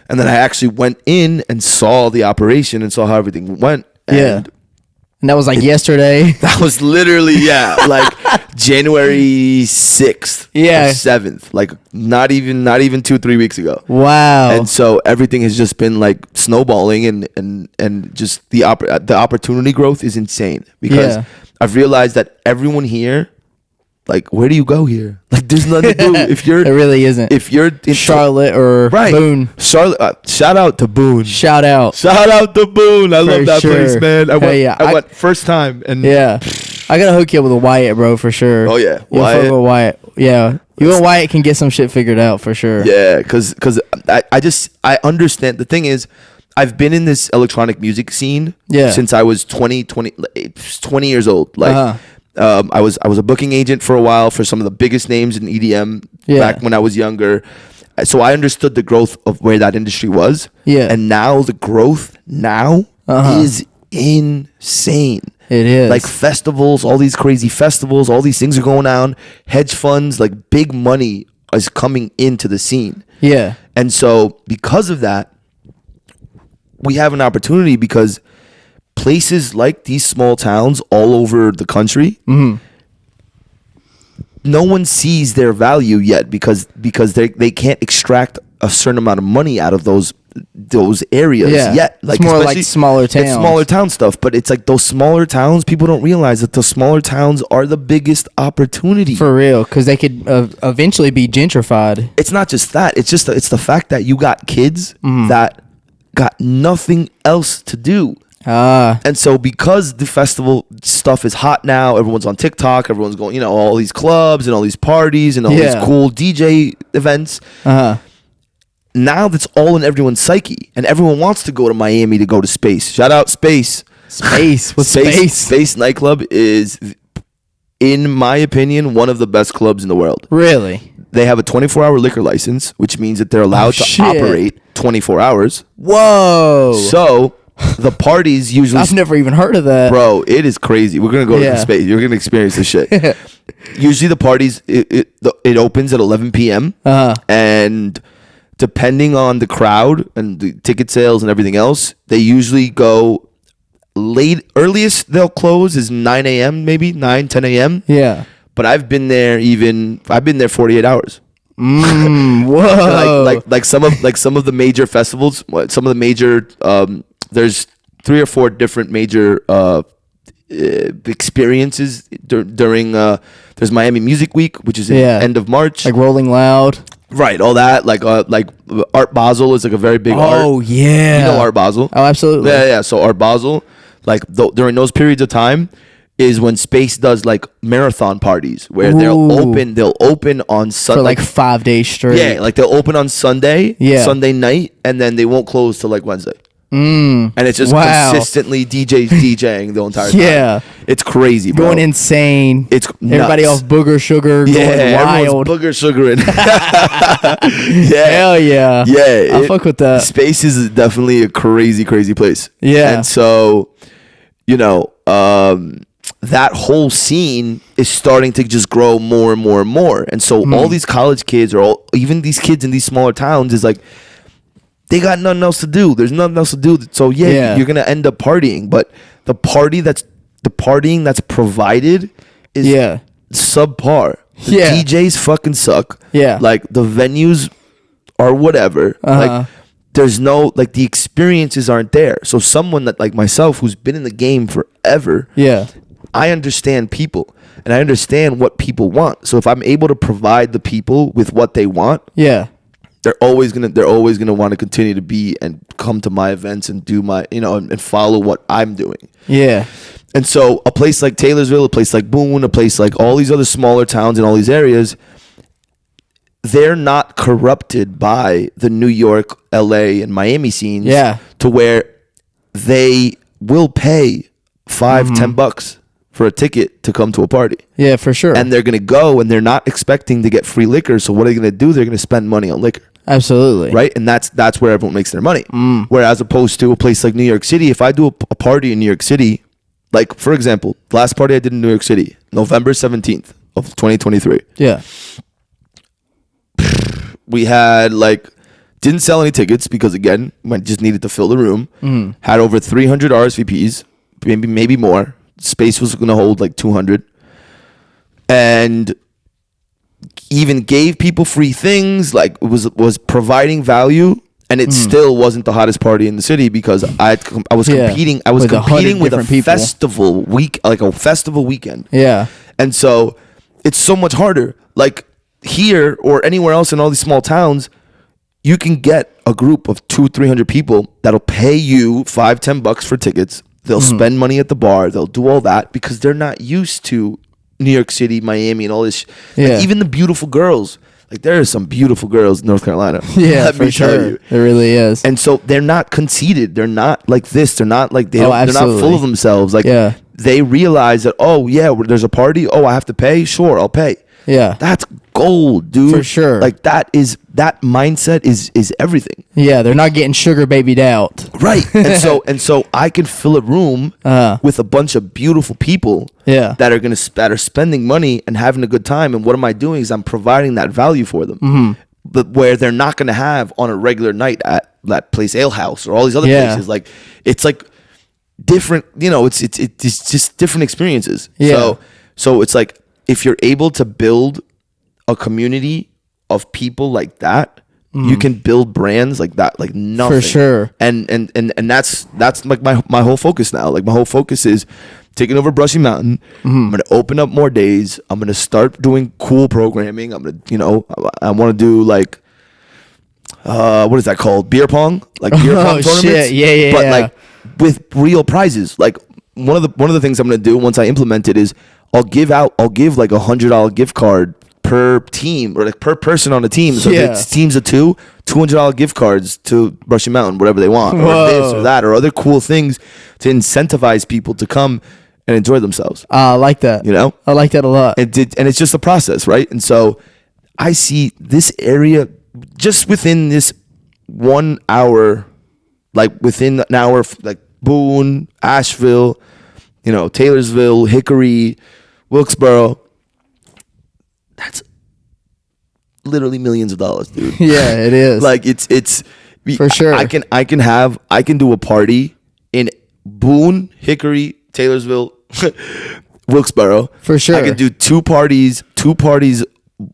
And then I actually went in and saw the operation and saw how everything went. And that was like yesterday. That was literally, like January 6th or 7th. Like not even 2-3 weeks ago. Wow. And so everything has just been like snowballing and just the opportunity growth is insane because I've realized that everyone here, Like, where do you go here? Like, there's nothing to do. If you're, It really isn't. if you're in Charlotte or Boone. Charlotte, shout out to Boone. Shout out to Boone. I love that sure. place, man. I went, yeah, I went first time, and yeah, I gotta hook you up with a Wyatt, bro, for sure. Oh yeah, Wyatt. Yeah, you and Wyatt can get some shit figured out for sure. Yeah, because I understand. The thing is, I've been in this electronic music scene since I was 20 years old. Like, I was a booking agent for a while for some of the biggest names in EDM back when I was younger. So I understood the growth of where that industry was. Yeah. And now the growth is insane. It is. Like festivals, all these crazy festivals, all these things are going on. Hedge funds, like big money is coming into the scene. Yeah. And so because of that, we have an opportunity because places like these small towns all over the country, no one sees their value yet because they can't extract a certain amount of money out of those areas yet. Like, it's more like smaller towns. It's smaller town stuff, but it's like those smaller towns, people don't realize that the smaller towns are the biggest opportunity. For real, because they could eventually be gentrified. It's not just that. It's the fact that you got kids that got nothing else to do. And so because the festival stuff is hot now, everyone's on TikTok, everyone's going, all these clubs and all these parties and all these cool DJ events. Now that's all in everyone's psyche, and everyone wants to go to Miami to go to Space. Shout out Space. What's Space? Space nightclub is, in my opinion, one of the best clubs in the world. Really? They have a 24-hour liquor license, which means that they're allowed to operate 24 hours. Whoa. So the parties usually... I've never even heard of that. Bro, it is crazy. We're going to go to Space. You're going to experience this shit. Usually the parties, it opens at 11 p.m. And depending on the crowd and the ticket sales and everything else, they usually go late. Earliest they'll close is 9 a.m. maybe, 10 a.m. Yeah. But I've been there 48 hours. Whoa. like some of the major festivals, some of the major there's 3 or 4 different major experiences during there's Miami Music Week, which is end of March, like Rolling Loud, right? All that, like Art Basel is like a very big yeah, you know Art Basel. Oh, absolutely. Yeah. So Art Basel, like during those periods of time is when Space does like marathon parties where they'll open on Sunday for like 5 days straight. Yeah, like they'll open on Sunday night, and then they won't close till like Wednesday. And it's just consistently DJing the entire time. Yeah, it's crazy, bro. Going insane. It's everybody nuts. off booger sugar. Going wild. Booger sugaring. Hell yeah. Yeah, I fuck with that. Space is definitely a crazy place. Yeah, and so that whole scene is starting to just grow more and more and more. And so all these college kids, or even these kids in these smaller towns, is like, they got nothing else to do. There's nothing else to do. So you're gonna end up partying. But the partying that's provided is subpar. The DJs fucking suck. Yeah. Like the venues are whatever. Like there's no, like, the experiences aren't there. So someone that like myself, who's been in the game forever, I understand people and I understand what people want. So if I'm able to provide the people with what they want, they're always gonna want to continue to be and come to my events and do my, and follow what I'm doing. Yeah. And so a place like Taylorsville, a place like Boone, a place like all these other smaller towns in all these areas, they're not corrupted by the New York, LA, and Miami scenes to where they will pay $5-10 for a ticket to come to a party. Yeah, for sure. And they're going to go and they're not expecting to get free liquor. So what are they going to do? They're going to spend money on liquor. Absolutely. Right? And that's where everyone makes their money. Whereas opposed to a place like New York City, if I do a party in New York City, like, for example, the last party I did in New York City, November 17th of 2023. Yeah. We had, like, didn't sell any tickets because, again, I just needed to fill the room. Had over 300 RSVPs, maybe more. Space was going to hold like 200. And even gave people free things, like was providing value, and it still wasn't the hottest party in the city because I was competing with a festival week, like a festival weekend. Yeah. And so it's so much harder. Like here or anywhere else in all these small towns, you can get a group of 200-300 people that'll pay you $5-10 for tickets. They'll spend money at the bar. They'll do all that because they're not used to New York City, Miami, and all this. Like, even the beautiful girls. Like, there are some beautiful girls in North Carolina. Yeah, let me tell you. There really is. And so they're not conceited. They're not like this. They're not like they're not full of themselves. Like they realize that, oh yeah, there's a party. Oh, I have to pay. Sure, I'll pay. Yeah, that's gold, dude. For sure. Like that mindset is everything. Yeah, they're not getting sugar babied out. Right. And so I can fill a room with a bunch of beautiful people that are spending money and having a good time. And what am I doing is I'm providing that value for them. But where they're not going to have on a regular night at that place Ale House or all these other places. Like it's like different, it's just different experiences. Yeah. So it's like if you're able to build a community of people like that, you can build brands like that, like nothing. For sure. And that's like my whole focus now. Like my whole focus is taking over Brushy Mountain. I'm going to open up more days. I'm going to start doing cool programming. I'm going to, I want to do like, what is that called? Beer pong? Like beer pong tournaments? Shit. Yeah. But like with real prizes. Like one of the things I'm going to do once I implement it is I'll give like $100 gift card per team or like per person on the team. So if it's teams of $200 gift cards to Brushy Mountain, whatever they want, or this or that, or other cool things to incentivize people to come and enjoy themselves. I like that. I like that a lot. And it's just a process, right? And so I see this area just within this 1 hour, like within an hour, like Boone, Asheville, Taylorsville, Hickory, Wilkesboro. That's literally millions of dollars, dude. Yeah, it is. Like it's for sure. I can do a party in Boone, Hickory, Taylorsville, Wilkesboro. For sure. I can do two parties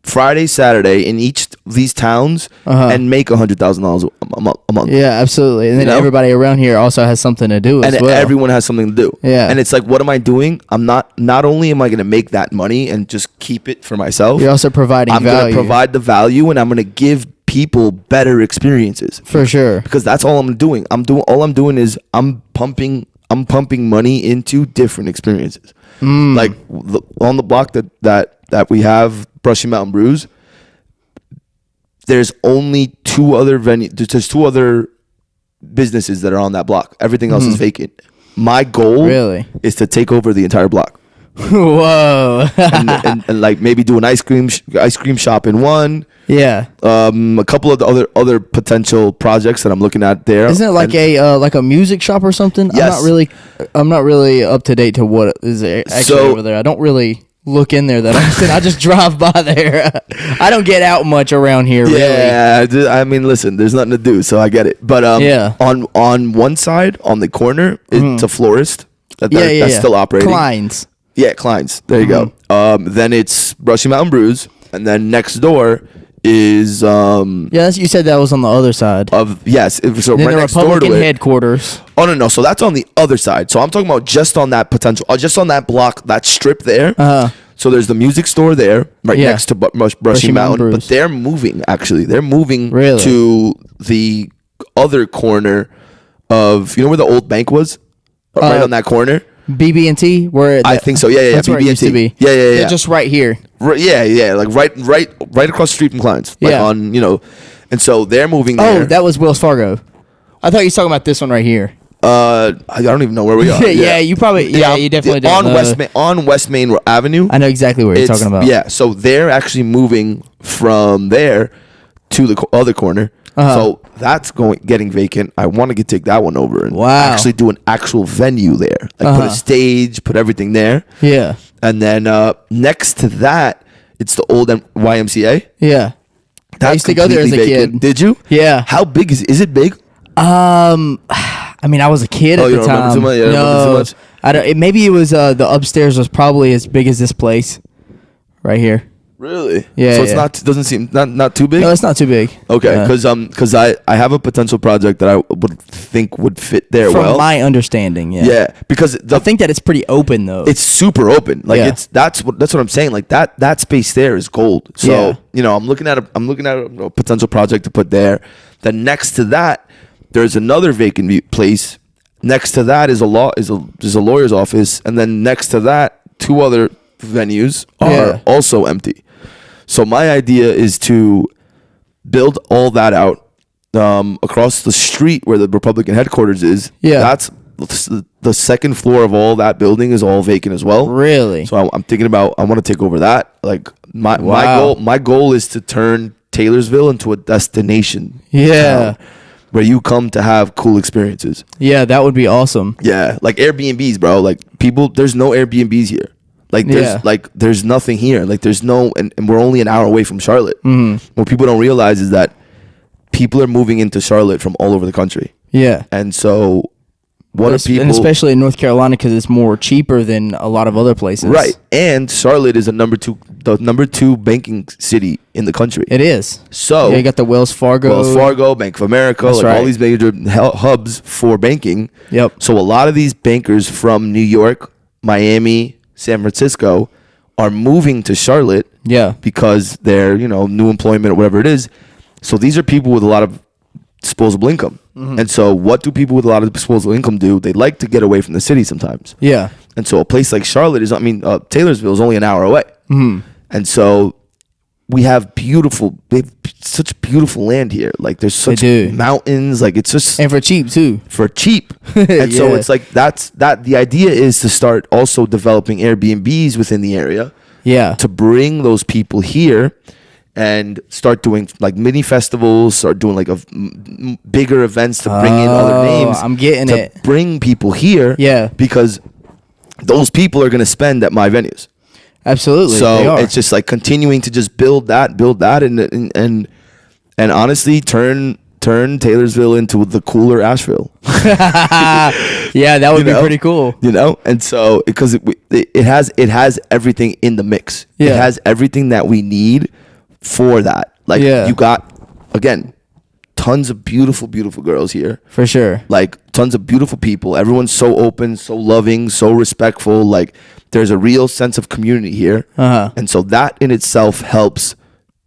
Friday, Saturday in each of these towns and make $100,000 a month. Yeah, absolutely. And then everybody around here also has something to do as well. And everyone has something to do. Yeah. And it's like, what am I doing? Not only am I going to make that money and just keep it for myself. You're also providing value. I'm going to provide the value and I'm going to give people better experiences. For sure. Because that's all I'm doing. All I'm doing is I'm pumping money into different experiences. Like on the block that we have Brushy Mountain Brews, there's only two other there's two other businesses that are on that block. Everything else is vacant. My goal is to take over the entire block. Whoa. and like maybe do an ice cream shop in one. Yeah. A couple of the other potential projects that I'm looking at there. Isn't it like a music shop or something? Yes. I'm not really up to date to what is actually over there. I don't really look in there that often. I just drive by there. I don't get out much around here, really. Yeah, I mean, listen, there's nothing to do, so I get it. But on one side, on the corner, it's a florist that's still operating. Klein's. Yeah, Klein's. There you go. Then it's Brushy Mountain Brews, and then next door is you said that was on the other side. So then right the next door Republican to it. headquarters. Oh no, so that's on the other side. So I'm talking about just on that potential, just on that block, that strip there. So there's the music store there, next to Brushy Mountain. But they're moving. Actually, they're moving to the other corner of where the old bank was, right on that corner. BB&T, where I think so. Yeah. That's where it used to be. Yeah. Just right here. Yeah. Like right across the street from Klein's. Like on and so they're moving there. Oh, that was Wells Fargo. I thought you were talking about this one right here. I don't even know where we are. Yeah, you probably. Yeah, you definitely do. On West Main Avenue. I know exactly what you're talking about. Yeah, so they're actually moving from there to the other corner. So that's getting vacant. I want to take that one over and actually do an actual venue there. Like put a stage, put everything there. Yeah. And then next to that, it's the old YMCA. Yeah. That's I used to go there as a kid. Did you? Yeah. How big is it? Is it big? I mean, I was a kid at the time. No, I don't. Maybe it was the upstairs was probably as big as this place, right here. Really? Yeah. So it's doesn't seem not too big. No, it's not too big. Okay, because I have a potential project that I would think would fit there From well. my understanding, yeah. Yeah, because I think that it's pretty open though. it's super open. Like that's what I'm saying. Like that space there is gold. So I'm looking at a potential project to put there. Then next to that, there's another vacant place. Next to that is a lawyer's office, and then next to that, 2 other venues are also empty. So my idea is to build all that out across the street where the Republican headquarters is. Yeah. That's the second floor of all that building is all vacant as well. Really? So I'm thinking about I want to take over that. Like my goal is to turn Taylorsville into a destination. Yeah. Town where you come to have cool experiences. Yeah, that would be awesome. Yeah, like Airbnbs, bro. Like there's no Airbnbs here. Like there's nothing here. Like there's no, and we're only an hour away from Charlotte. Mm-hmm. What people don't realize is that people are moving into Charlotte from all over the country. Yeah, and so what are people, and especially in North Carolina because it's more cheaper than a lot of other places. Right, and Charlotte is the number two banking city in the country. It is. So you got the Wells Fargo, Bank of America, That's right. all these major hubs for banking. Yep. So a lot of these bankers from New York, Miami, San Francisco are moving to Charlotte. Yeah. Because they're, new employment or whatever it is. So these are people with a lot of disposable income. Mm-hmm. And so what do people with a lot of disposable income do? They like to get away from the city sometimes. Yeah. And so a place like Charlotte Taylorsville is only an hour away. Mm-hmm. And so we have such beautiful land here. Like there's such mountains. Like it's just, and for cheap too. For cheap. And so it's like the idea is to start also developing Airbnbs within the area. Yeah. To bring those people here and start doing like mini festivals, start doing like bigger events to bring in other names. I'm getting it. To bring people here. Yeah. Because those people are going to spend at my venues. Absolutely. So it's just like continuing to just build that, and honestly turn Taylorsville into the cooler Asheville. Yeah, that would be pretty cool. And so because it has everything in the mix. Yeah. It has everything that we need for that. Like you got, again, tons of beautiful girls here. For sure. Like tons of beautiful people. Everyone's so open, so loving, so respectful. Like there's a real sense of community here. Uh-huh. And so that in itself helps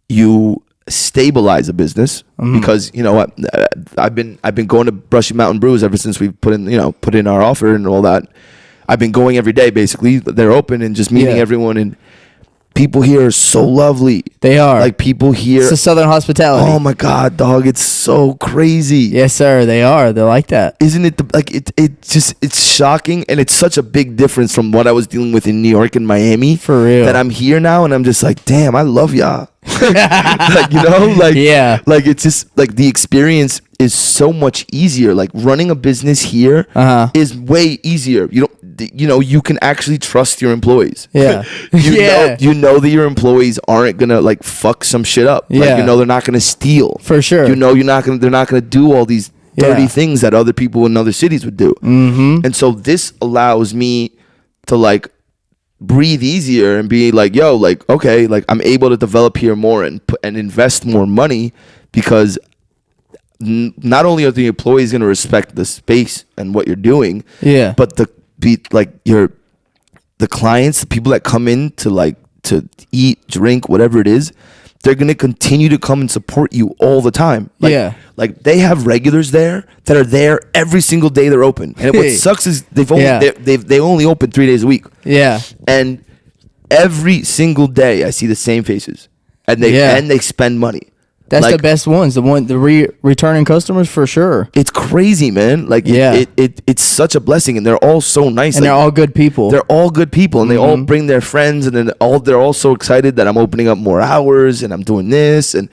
you stabilize a business. Mm-hmm. Because I've been going to Brushy Mountain Brews ever since we put in our offer and all that. I've been going every day basically. They're open and just meeting everyone, and people here are so lovely. They are. Like people here. It's a Southern hospitality. Oh my God, dog. It's so crazy. Yes, sir. They are. They're like that. Isn't it? It's shocking. And it's such a big difference from what I was dealing with in New York and Miami. For real. That I'm here now and I'm just like, damn, I love y'all. Like it's just like the experience is so much easier. Like running a business here is way easier. You can actually trust your employees. Yeah. You know that your employees aren't gonna like fuck some shit up. Yeah. Like they're not gonna steal. For sure. They're not gonna do all these dirty things that other people in other cities would do. Mm-hmm. And so this allows me to like breathe easier and be like, yo, like, okay, like I'm able to develop here more and invest more money because not only are the employees going to respect the space and what you're doing, but the clients, the people that come in to eat, drink, whatever it is, they're going to continue to come and support you all the time. Like they have regulars there that are there every single day they're open. And what sucks is they only open 3 days a week. Yeah. And every single day I see the same faces and they spend money. That's like, the best ones. The returning customers for sure. It's crazy, man. Like it's such a blessing, and they're all so nice. And they're all good people. They're all good people, and they all bring their friends, and then they're all so excited that I'm opening up more hours and I'm doing this, and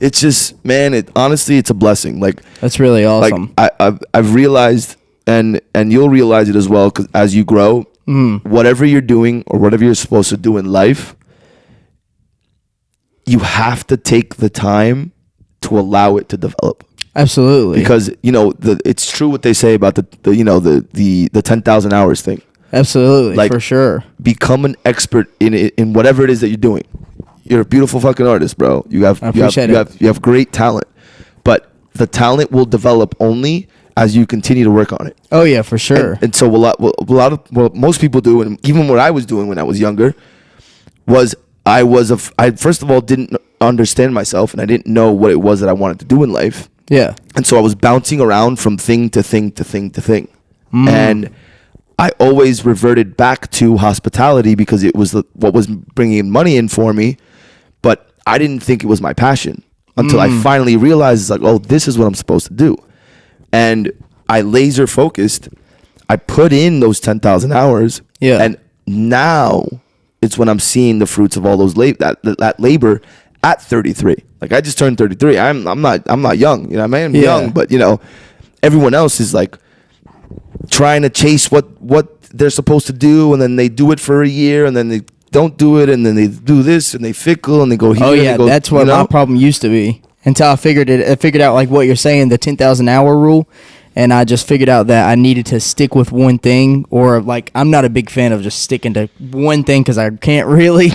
it's just, man. Honestly, it's a blessing. Like that's really awesome. Like I've realized, and you'll realize it as well, because as you grow, whatever you're doing or whatever you're supposed to do in life, you have to take the time to allow it to develop. Absolutely. Because, it's true what they say about the 10,000 hours thing. Absolutely. Like, for sure. Become an expert in whatever it is that you're doing. you're a beautiful fucking artist, bro. You have great talent, but the talent will develop only as you continue to work on it. Oh yeah, for sure. And so what most people do, and even what I was doing when I was younger, was I first of all didn't understand myself, and I didn't know what it was that I wanted to do in life. Yeah. And so I was bouncing around from thing to thing to thing to thing. And I always reverted back to hospitality because it was what was bringing money in for me, but I didn't think it was my passion until I finally realized, it's like, oh, this is what I'm supposed to do. And I laser focused. I put in those 10,000 hours. Yeah. And now it's when I'm seeing the fruits of all those that labor at 33. Like, I just turned 33. I'm not young. You know, I am young, but you know, everyone else is like trying to chase what they're supposed to do, and then they do it for a year, and then they don't do it, and then they do this, and they fickle, and they go here. Oh yeah, that's what my problem used to be until I figured out like what you're saying, the 10,000 hour rule, and I just figured out that I needed to stick with one thing, or like I'm not a big fan of just sticking to one thing because I can't really,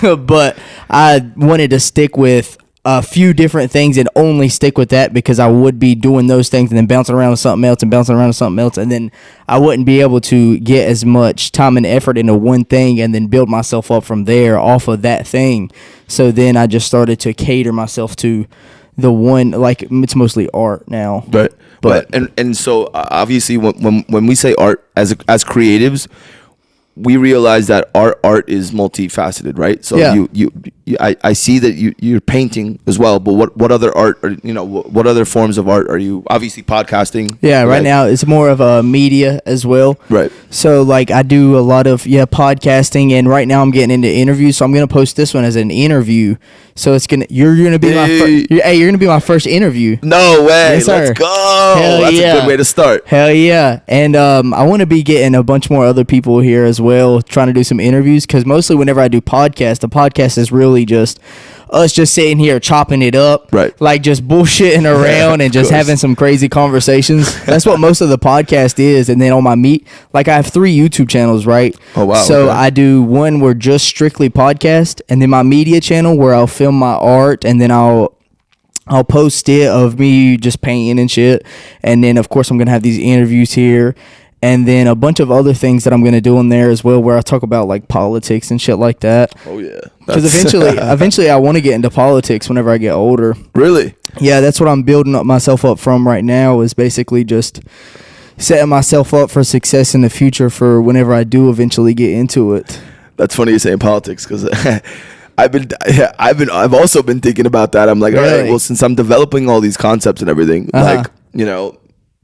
but I wanted to stick with a few different things and only stick with that because I would be doing those things and then bouncing around with something else and bouncing around with something else, and then I wouldn't be able to get as much time and effort into one thing and then build myself up from there off of that thing. So then I just started to cater myself to the one, like it's mostly art now. Right. But and so obviously when we say art as creatives, we realize that art is multifaceted, right? So I see that you're painting as well, but what other art, or what other forms of art are you? Obviously podcasting. Yeah, right now it's more of a media as well. Right. So like I do a lot of podcasting, and right now I'm getting into interviews, so I'm gonna post this one as an interview. So you're gonna be you're gonna be my first interview. No way. Yes, sir. Let's go. That's a good way to start. Hell yeah. And I want to be getting a bunch more other people here as well, trying to do some interviews, because mostly whenever I do podcast, the podcast is really just us just sitting here chopping it up, right? Like just bullshitting around and just having some crazy conversations. That's what most of the podcast is. And then on my I have 3 YouTube channels, right? Oh wow. So I do one where just strictly podcast, and then my media channel where I'll film my art, and then I'll post it of me just painting and shit. And then of course I'm gonna have these interviews here, and then a bunch of other things that I'm going to do in there as well, where I talk about like politics and shit like that. Oh yeah. Because eventually I want to get into politics whenever I get older. Really? Yeah, that's what I'm building up myself up from right now, is basically just setting myself up for success in the future for whenever I do eventually get into it. That's funny you're saying politics, because I've also been thinking about that. I'm like, all right, well, since I'm developing all these concepts and everything, like,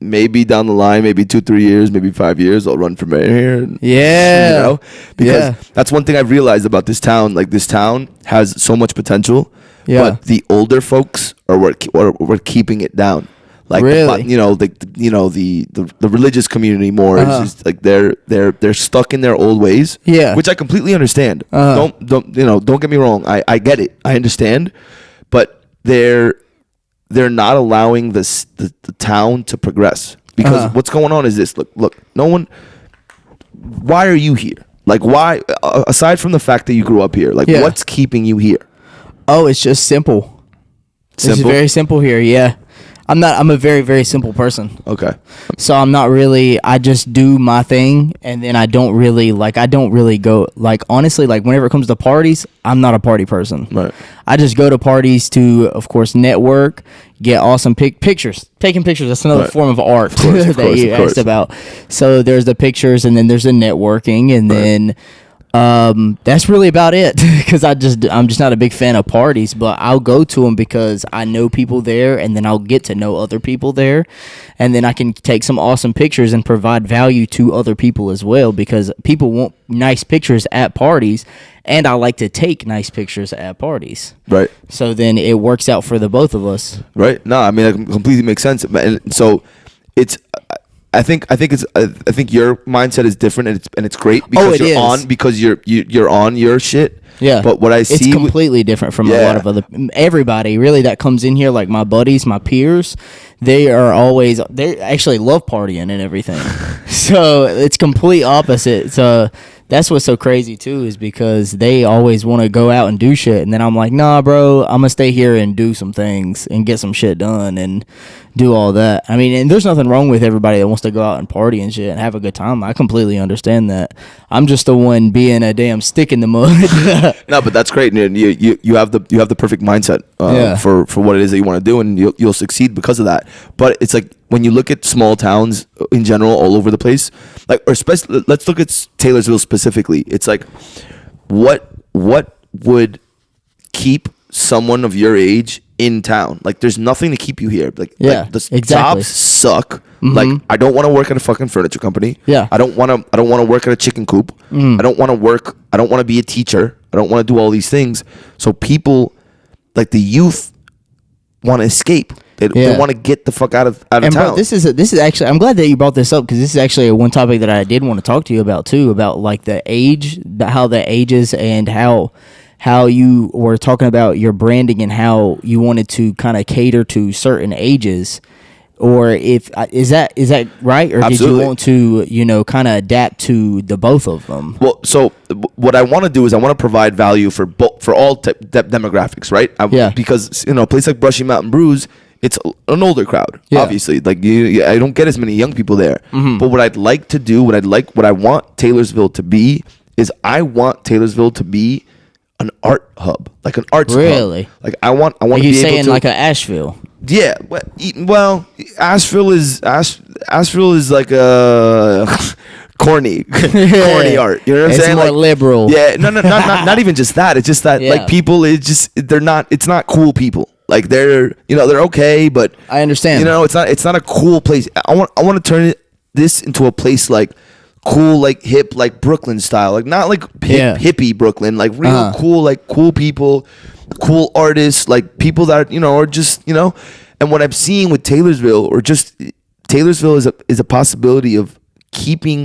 maybe down the line, maybe 2-3 years, maybe 5 years, I'll run for mayor here. Yeah. Because that's one thing I've realized about this town. Like, this town has so much potential, but the older folks are keeping it down. Like, really? The religious community more is just like they're stuck in their old ways. Yeah. Which I completely understand. Don't get me wrong. I get it. I understand, but they're not allowing the town to progress, because what's going on is this. Look, no one. Why are you here? Like, why? Aside from the fact that you grew up here, like, what's keeping you here? Oh, it's just simple. It's very simple here. Yeah. I'm a very, very simple person. Okay. So I'm not really, I just do my thing, and then I don't really go, like, honestly, like, whenever it comes to parties, I'm not a party person. Right. I just go to parties to, of course, network, get awesome pictures. Taking pictures, that's another form of art that you asked about. So there's the pictures, and then there's the networking, and then that's really about it, because I'm just not a big fan of parties, but I'll go to them because I know people there, and then I'll get to know other people there, and then I can take some awesome pictures and provide value to other people as well, because people want nice pictures at parties, and I like to take nice pictures at parties. Right. So then it works out for the both of us. Right. No, I mean, it completely makes sense. And so it's, I think your mindset is different, and it's great because you're on your shit. Yeah. But what I see, it's completely different from a lot of everybody really that comes in here, like my buddies, my peers. They actually love partying and everything. So it's complete opposite. So that's what's so crazy too, is because they always want to go out and do shit, and then I'm like, nah, bro, I'm gonna stay here and do some things and get some shit done and do all that. I mean, and there's nothing wrong with everybody that wants to go out and party and shit and have a good time. I completely understand that. I'm just the one being a damn stick in the mud. No, but that's great. And you have the perfect mindset for what it is that you want to do, and you'll succeed because of that. But it's like when you look at small towns in general all over the place, like, or especially, let's look at Taylorsville specifically. It's like, what would keep someone of your age in town? Like, there's nothing to keep you here. Like the jobs suck. Like, I don't want to work at a fucking furniture company. I don't want to work at a chicken coop. I don't want to be a teacher. I don't want to do all these things. So people, like the youth, want to escape. They want to get the fuck out of town. Bro, this is actually, I'm glad that you brought this up, because this is actually one topic that I did want to talk to you about too, about like the age, how the ages, and how you were talking about your branding and how you wanted to kind of cater to certain ages. Or is that right? Or Absolutely. Did you want to, kind of adapt to the both of them? Well, so what I want to do is I want to provide value for all demographics, right? Because a place like Brushy Mountain Brews, it's an older crowd, obviously. Like I don't get as many young people there. But what I'd like to do, what I want Taylorsville to be, is I want Taylorsville to be an art hub, like an arts hub. Really? Like I want to be able to. You're saying like an Asheville? Yeah, well, Asheville is like a corny art. You know what I'm saying? It's more like, liberal. Yeah, no, not even just that. It's just that like people, it's not cool people. Like they're okay, but I understand. It's not a cool place. I want to turn this into a place like cool, like hip, like Brooklyn style, like not like hippie Brooklyn, like real cool, like cool people, cool artists, like people that are just And what I'm seeing with Taylorsville is a possibility of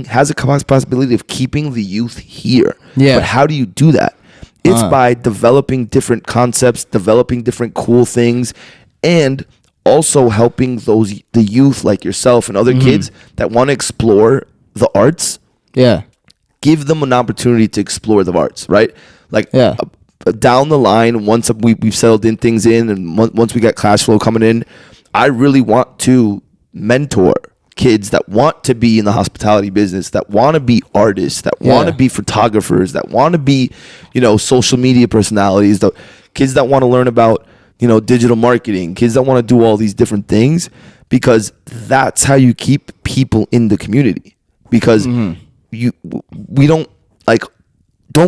has a possibility of keeping the youth here. Yeah. But how do you do that? It's by developing different concepts, developing different cool things, and also helping the youth like yourself and other kids that want to explore the arts. Yeah. Give them an opportunity to explore the arts, right? Like down the line, once we've settled things in, and once we got cash flow coming in, I really want to mentor kids that want to be in the hospitality business, that want to be artists, that want to be photographers, that want to be, social media personalities, the kids that want to learn about, digital marketing, kids that want to do all these different things, because that's how you keep people in the community. Because we don't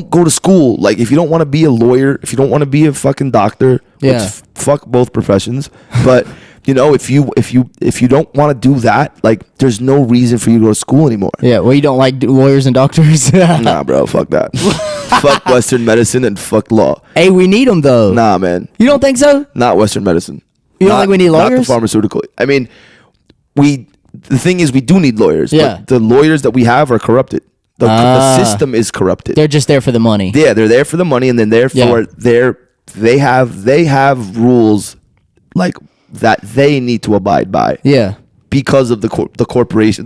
go to school. Like, if you don't want to be a lawyer, if you don't want to be a fucking doctor, which fuck both professions, but if you don't want to do that, like, there's no reason for you to go to school anymore. Yeah, well, you don't like lawyers and doctors? Nah, bro, fuck that. Fuck Western medicine and fuck law. Hey, we need them though. Nah, man. You don't think so? Not Western medicine. You don't think we need lawyers? Not the pharmaceutical. I mean, the thing is, we do need lawyers. Yeah. But the lawyers that we have are corrupted. The system is corrupted. They're just there for the money. Yeah, they're there for the money, and then therefore they have rules like that they need to abide by. Yeah. Because of the corporation.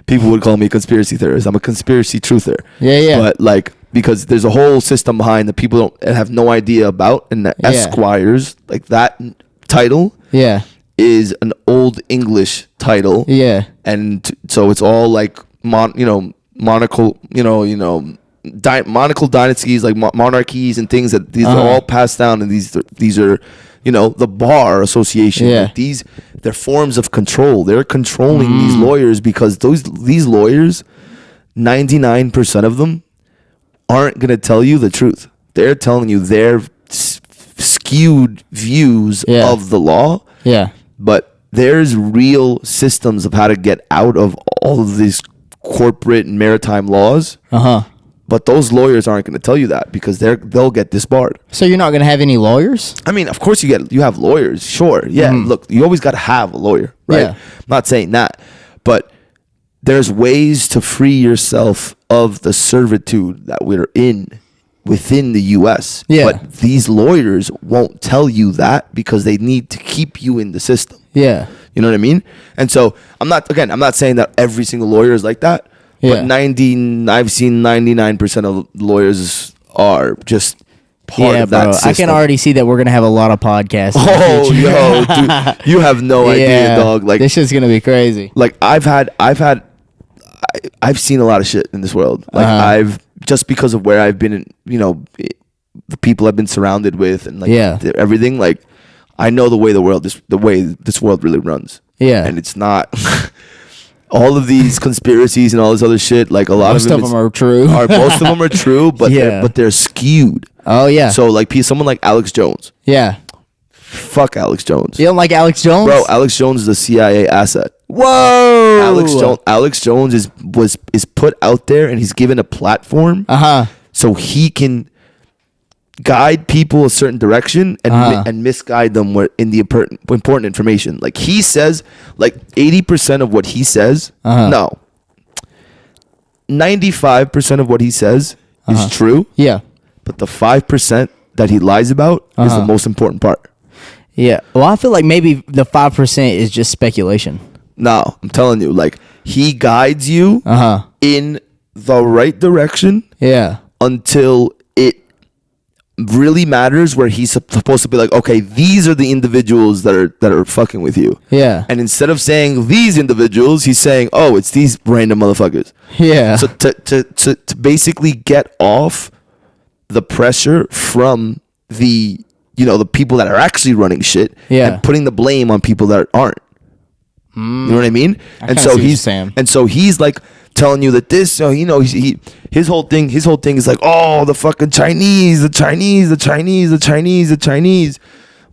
People would call me a conspiracy theorist. I'm a conspiracy truther. Yeah. But like, because there's a whole system behind that people have no idea about, and the Esquires, like that title. Yeah. Is an old English title. Yeah. And so it's all like monarchical dynasties, like monarchies and things that these are all passed down, and these are the bar association. Yeah. Like they're forms of control. They're controlling these lawyers, because these lawyers, 99% of them aren't going to tell you the truth. They're telling you their skewed views of the law. Yeah. But there's real systems of how to get out of all of these corporate and maritime laws. But those lawyers aren't going to tell you that, because they'll get disbarred. So you're not going to have any lawyers? I mean, of course you have lawyers, sure. Yeah, look, you always got to have a lawyer, right? Yeah. I'm not saying that. But there's ways to free yourself of the servitude that we're in within the U.S. Yeah. But these lawyers won't tell you that, because they need to keep you in the system. Yeah. You know what I mean? And so I'm not saying that every single lawyer is like that, But I've seen 99% of lawyers are just part of that bro. system. I can already see that we're gonna have a lot of podcasts. Oh, yo, dude, you have no idea, dog. Like, this shit's gonna be crazy. Like, I've seen a lot of shit in this world. Like, I've just because of where I've been, in, you know, the people I've been surrounded with, and like everything. Like, I know the way the way this world really runs. Yeah, and it's not. All of these conspiracies and all this other shit, like most of them are true. Most of them are true, but they're skewed. Oh yeah. So like someone like Alex Jones. Yeah. Fuck Alex Jones. You don't like Alex Jones? Bro, Alex Jones is a CIA asset. Whoa. Alex Jones is put out there, and he's given a platform. So he can guide people a certain direction and misguide them in the important information. Like, he says, like 80% of what he says, no, 95% of what he says is true. Yeah, but the 5% that he lies about is the most important part. Yeah. Well, I feel like maybe the 5% is just speculation. No, I'm telling you, like, he guides you in the right direction. Yeah, until it really matters, where he's supposed to be like, okay, these are the individuals that are fucking with you. Yeah. And instead of saying these individuals, he's saying, oh, it's these random motherfuckers. Yeah. So to basically get off the pressure from the people that are actually running shit, and putting the blame on people that aren't. You know what I mean? And so he's like telling you that this, his whole thing is like, oh, the fucking Chinese,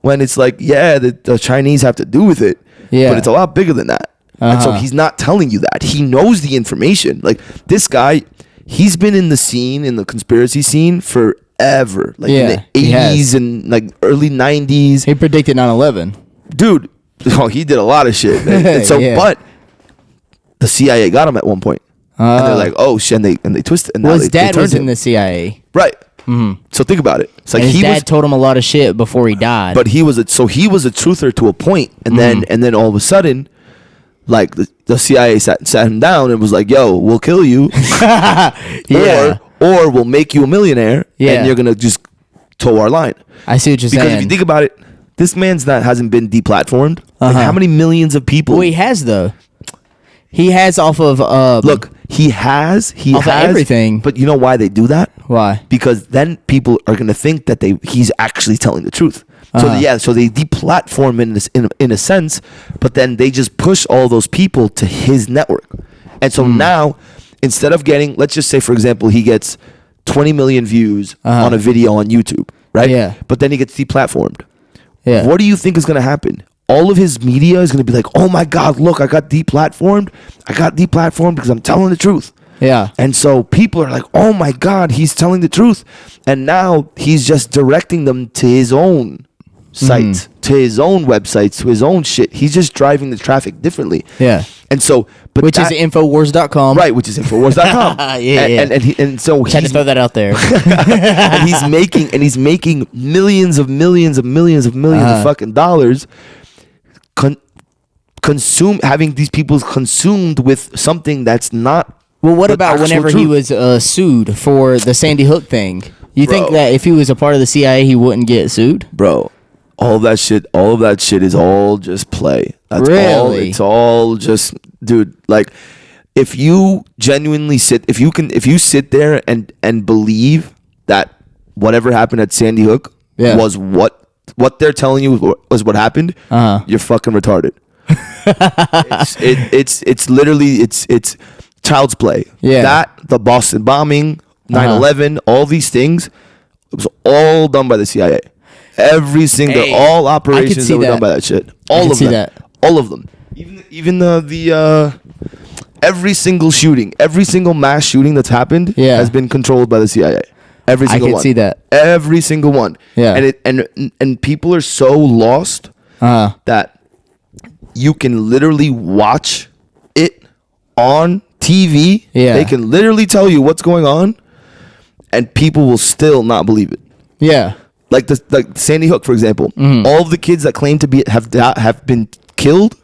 when it's like, yeah, the Chinese have to do with it, but it's a lot bigger than that. And so he's not telling you that. He knows the information. Like, this guy, he's been in the conspiracy scene forever, like in the 80s and like early 90s. He predicted 9/11. Dude, he did a lot of shit, man. And so, but the CIA got him at one point. And they're like, oh shit, and they twisted. And his dad was in the CIA, right? Mm-hmm. So think about it. It's like, his dad told him a lot of shit before he died. But he was a truther to a point, and then all of a sudden, like the CIA sat him down and was like, yo, we'll kill you, or we'll make you a millionaire, and you're gonna just toe our line. I see what you're saying. Because if you think about it, this man's hasn't been deplatformed. Like, how many millions of people? Well, he has though. He has off of look. He has everything. But you know why they do that? Why? Because then people are gonna think that he's actually telling the truth. So they deplatform in a sense, but then they just push all those people to his network. And so now, instead of getting, let's just say, for example, he gets 20 million views on a video on YouTube, right? Yeah. But then he gets deplatformed. Yeah. What do you think is going to happen? All of his media is going to be like, oh my God, look, I got deplatformed because I'm telling the truth. Yeah. And so people are like, oh my God, he's telling the truth. And now he's just directing them to his own sites, to his own websites, to his own shit. He's just driving the traffic differently. Yeah. And so, which is Infowars.com. Right, which is Infowars.com. And so had to throw that out there. And he's making millions of fucking dollars having these people consumed with something that's not. Well, what about whenever he was sued for the Sandy Hook thing? You think that if he was a part of the CIA, he wouldn't get sued? Bro, all of that shit is all just play. That's really? It's all just, dude, like, if you genuinely sit there and believe that whatever happened at Sandy Hook was what they're telling you was what happened, you're fucking retarded. It's literally child's play. Yeah. That, the Boston bombing, 9/11, all these things, it was all done by the CIA. All operations that were done by that shit. All of them. Even the every single shooting, every single mass shooting that's happened has been controlled by the CIA. Every single one. I can see that. Every single one. Yeah. And people are so lost that you can literally watch it on TV. Yeah. They can literally tell you what's going on, and people will still not believe it. Yeah. Like Sandy Hook, for example. All of the kids that claim to have been killed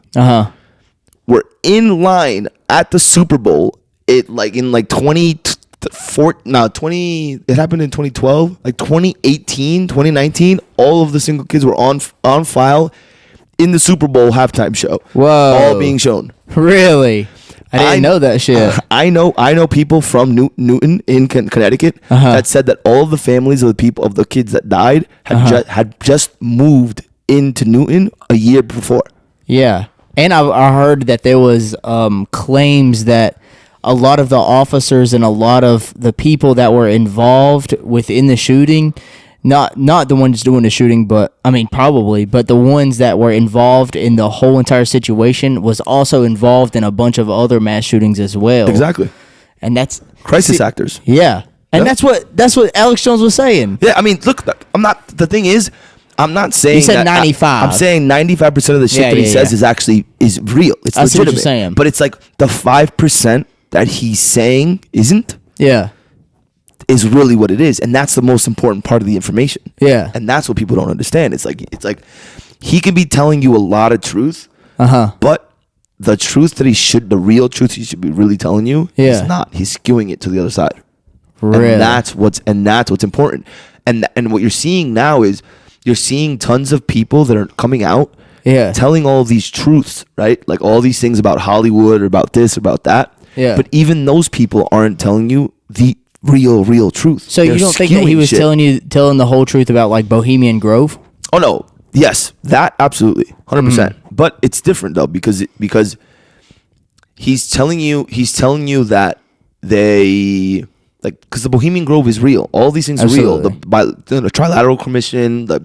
were in line at the Super Bowl it like in like 20 it happened in 2012, like 2018, 2019, all of the single kids were on file in the Super Bowl halftime show. Whoa. All being shown. Really? I didn't know that shit. I know people from Newton in Connecticut that said that all of the families of the kids that died had just moved into Newton a year before. Yeah. And I heard that there was claims that a lot of the officers and a lot of the people that were involved within the shooting, not the ones doing the shooting, but I mean probably, but the ones that were involved in the whole entire situation was also involved in a bunch of other mass shootings as well. Exactly. And that's crisis actors. Yeah. And that's what Alex Jones was saying. Yeah, I mean, look, I'm not saying he said 95. I'm saying 95% of the shit that he says is real. It's that's legitimate. What you're saying. But it's like the 5% that he's saying isn't. Yeah. Is really what it is, and that's the most important part of the information. Yeah. And that's what people don't understand. It's like he can be telling you a lot of truth, but the truth that the real truth he should be really telling you is not. He's skewing it to the other side. Really? And that's what's important. And what you're seeing now is you're seeing tons of people that are coming out telling all of these truths, right? Like all these things about Hollywood or about this or about that. Yeah. But even those people aren't telling you the real truth. So you don't think that he was telling the whole truth about like Bohemian Grove? Oh no. Yes, that absolutely 100%. But it's different though because he's telling you that they like because the Bohemian Grove is real. All these things are real. The Trilateral Commission, the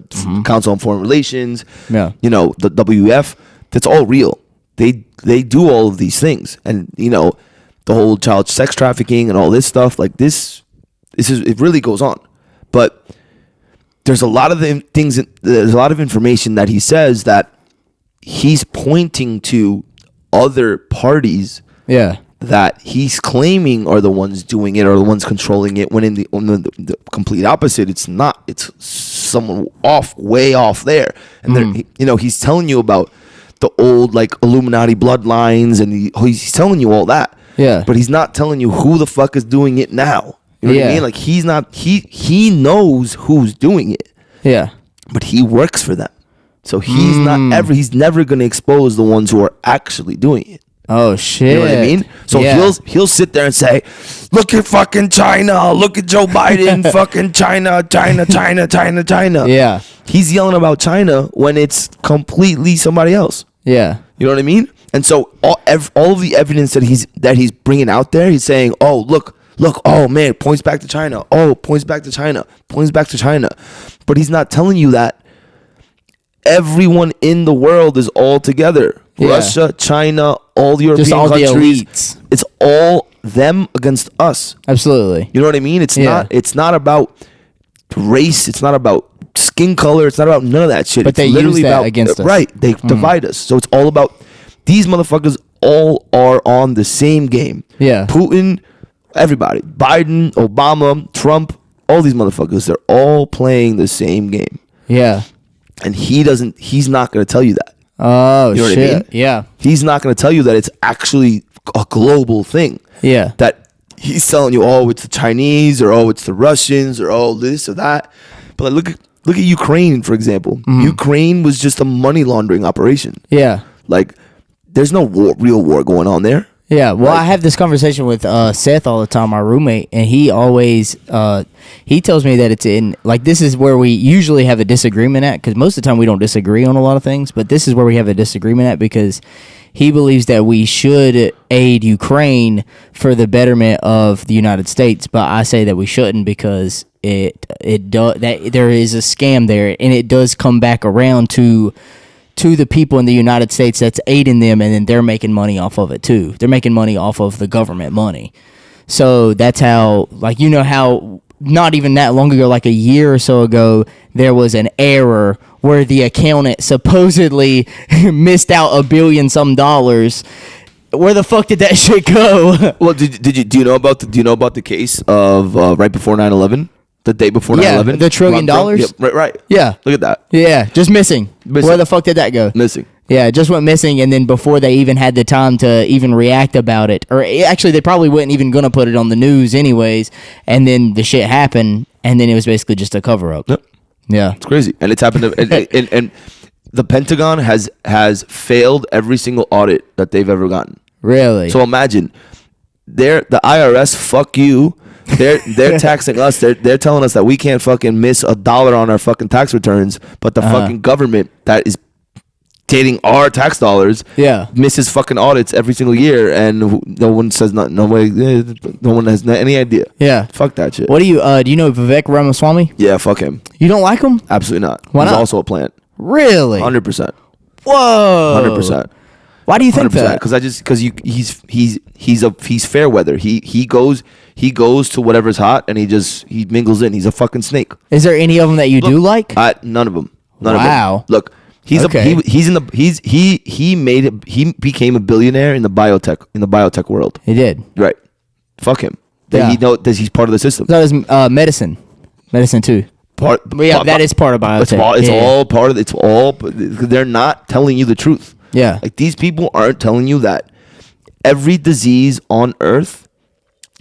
Council on Foreign Relations, the WF, that's all real. They do all of these things, and the whole child sex trafficking and all this stuff, like this is it really goes on. But there's a lot of there's a lot of information that he says that he's pointing to other parties that he's claiming are the ones doing it or the ones controlling it, when in the complete opposite, it's not. It's someone way off there. And he's telling you about the old like Illuminati bloodlines, and he's telling you all that. Yeah. But he's not telling you who the fuck is doing it now. You know what I mean? Like he's not he knows who's doing it. Yeah. But he works for them. So he's he's never going to expose the ones who are actually doing it. Oh shit. You know what I mean? So he'll sit there and say, "Look at fucking China. Look at Joe Biden. Fucking China. Yeah. He's yelling about China when it's completely somebody else. Yeah. You know what I mean? And so all of the evidence that he's bringing out there, he's saying, "Oh, look, oh man, points back to China. Oh, points back to China. But he's not telling you that everyone in the world is all together. Yeah. Russia, China, all the European countries. The elites. It's all them against us. Absolutely. You know what I mean? It's not about race. It's not about skin color. It's not about none of that shit. But it's they literally use that against us. Right. They divide us. So it's all about these motherfuckers all are on the same game. Yeah. Putin, everybody. Biden, Obama, Trump, all these motherfuckers, they're all playing the same game. Yeah. And he's not going to tell you that. Oh, you know shit. What I mean? Yeah. He's not going to tell you that it's actually a global thing. Yeah. That he's telling you, oh, it's the Chinese, or oh, it's the Russians, or oh, this or that. But like, look at Ukraine, for example. Ukraine was just a money laundering operation. Yeah. Like, there's no real war going on there. Yeah, well, I have this conversation with Seth all the time, my roommate, and he always he tells me that it's in, like, this is where we usually have a disagreement at, because most of the time we don't disagree on a lot of things, but this is where we have a disagreement at, because he believes that we should aid Ukraine for the betterment of the United States, but I say that we shouldn't, because it does, that there is a scam there, and it does come back around to the people in the United States that's aiding them, and then they're making money off of it too. They're making money off of the government money. So that's how, like, you know how not even that long ago, like a year or so ago, there was an error where the accountant supposedly missed out $1 billion some. Where the fuck did that shit go? Well, do you know about the case of right before 9/11? The day before 9/11? The $1 trillion? Yeah, right. Yeah. Look at that. Yeah, just missing. Where the fuck did that go? Missing. Yeah, it just went missing, and then before they even had the time to even react about it, or actually they probably weren't even going to put it on the news anyways, and then the shit happened, and then it was basically just a cover-up. Yep. Yeah. It's crazy. And it's happened to, and the Pentagon has failed every single audit that they've ever gotten. Really? So imagine, the IRS, fuck you. They're taxing us. They're telling us that we can't fucking miss $1 on our fucking tax returns, but the fucking government that is taking our tax dollars misses fucking audits every single year, and no one says nothing. No one has any idea. Yeah. Fuck that shit. What do you know Vivek Ramaswamy? Yeah, fuck him. You don't like him? Absolutely not. Why He's not? also a plant. Really? 100%. Whoa. 100%. Why do you think that? Because he's fair weather. He goes to whatever's hot, and he mingles in. He's a fucking snake. Is there any of them that you do like? None of them. None Wow. of them. Look, he became a billionaire in the biotech world. He did. Right. Fuck him. Yeah. He's part of the system. That is medicine too. That is part of biotech. It's all part of. It's all. They're not telling you the truth. Yeah. Like, these people aren't telling you that every disease on earth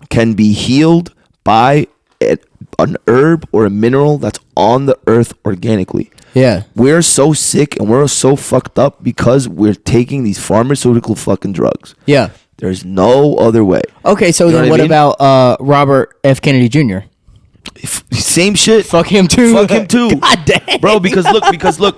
can be healed by an herb or a mineral that's on the earth organically. Yeah. We're so sick and we're so fucked up because we're taking these pharmaceutical fucking drugs. Yeah. There's no other way. Okay, so then what about Robert F. Kennedy Jr.? Same shit. Fuck him too. Fuck him too. God damn. Bro, because look.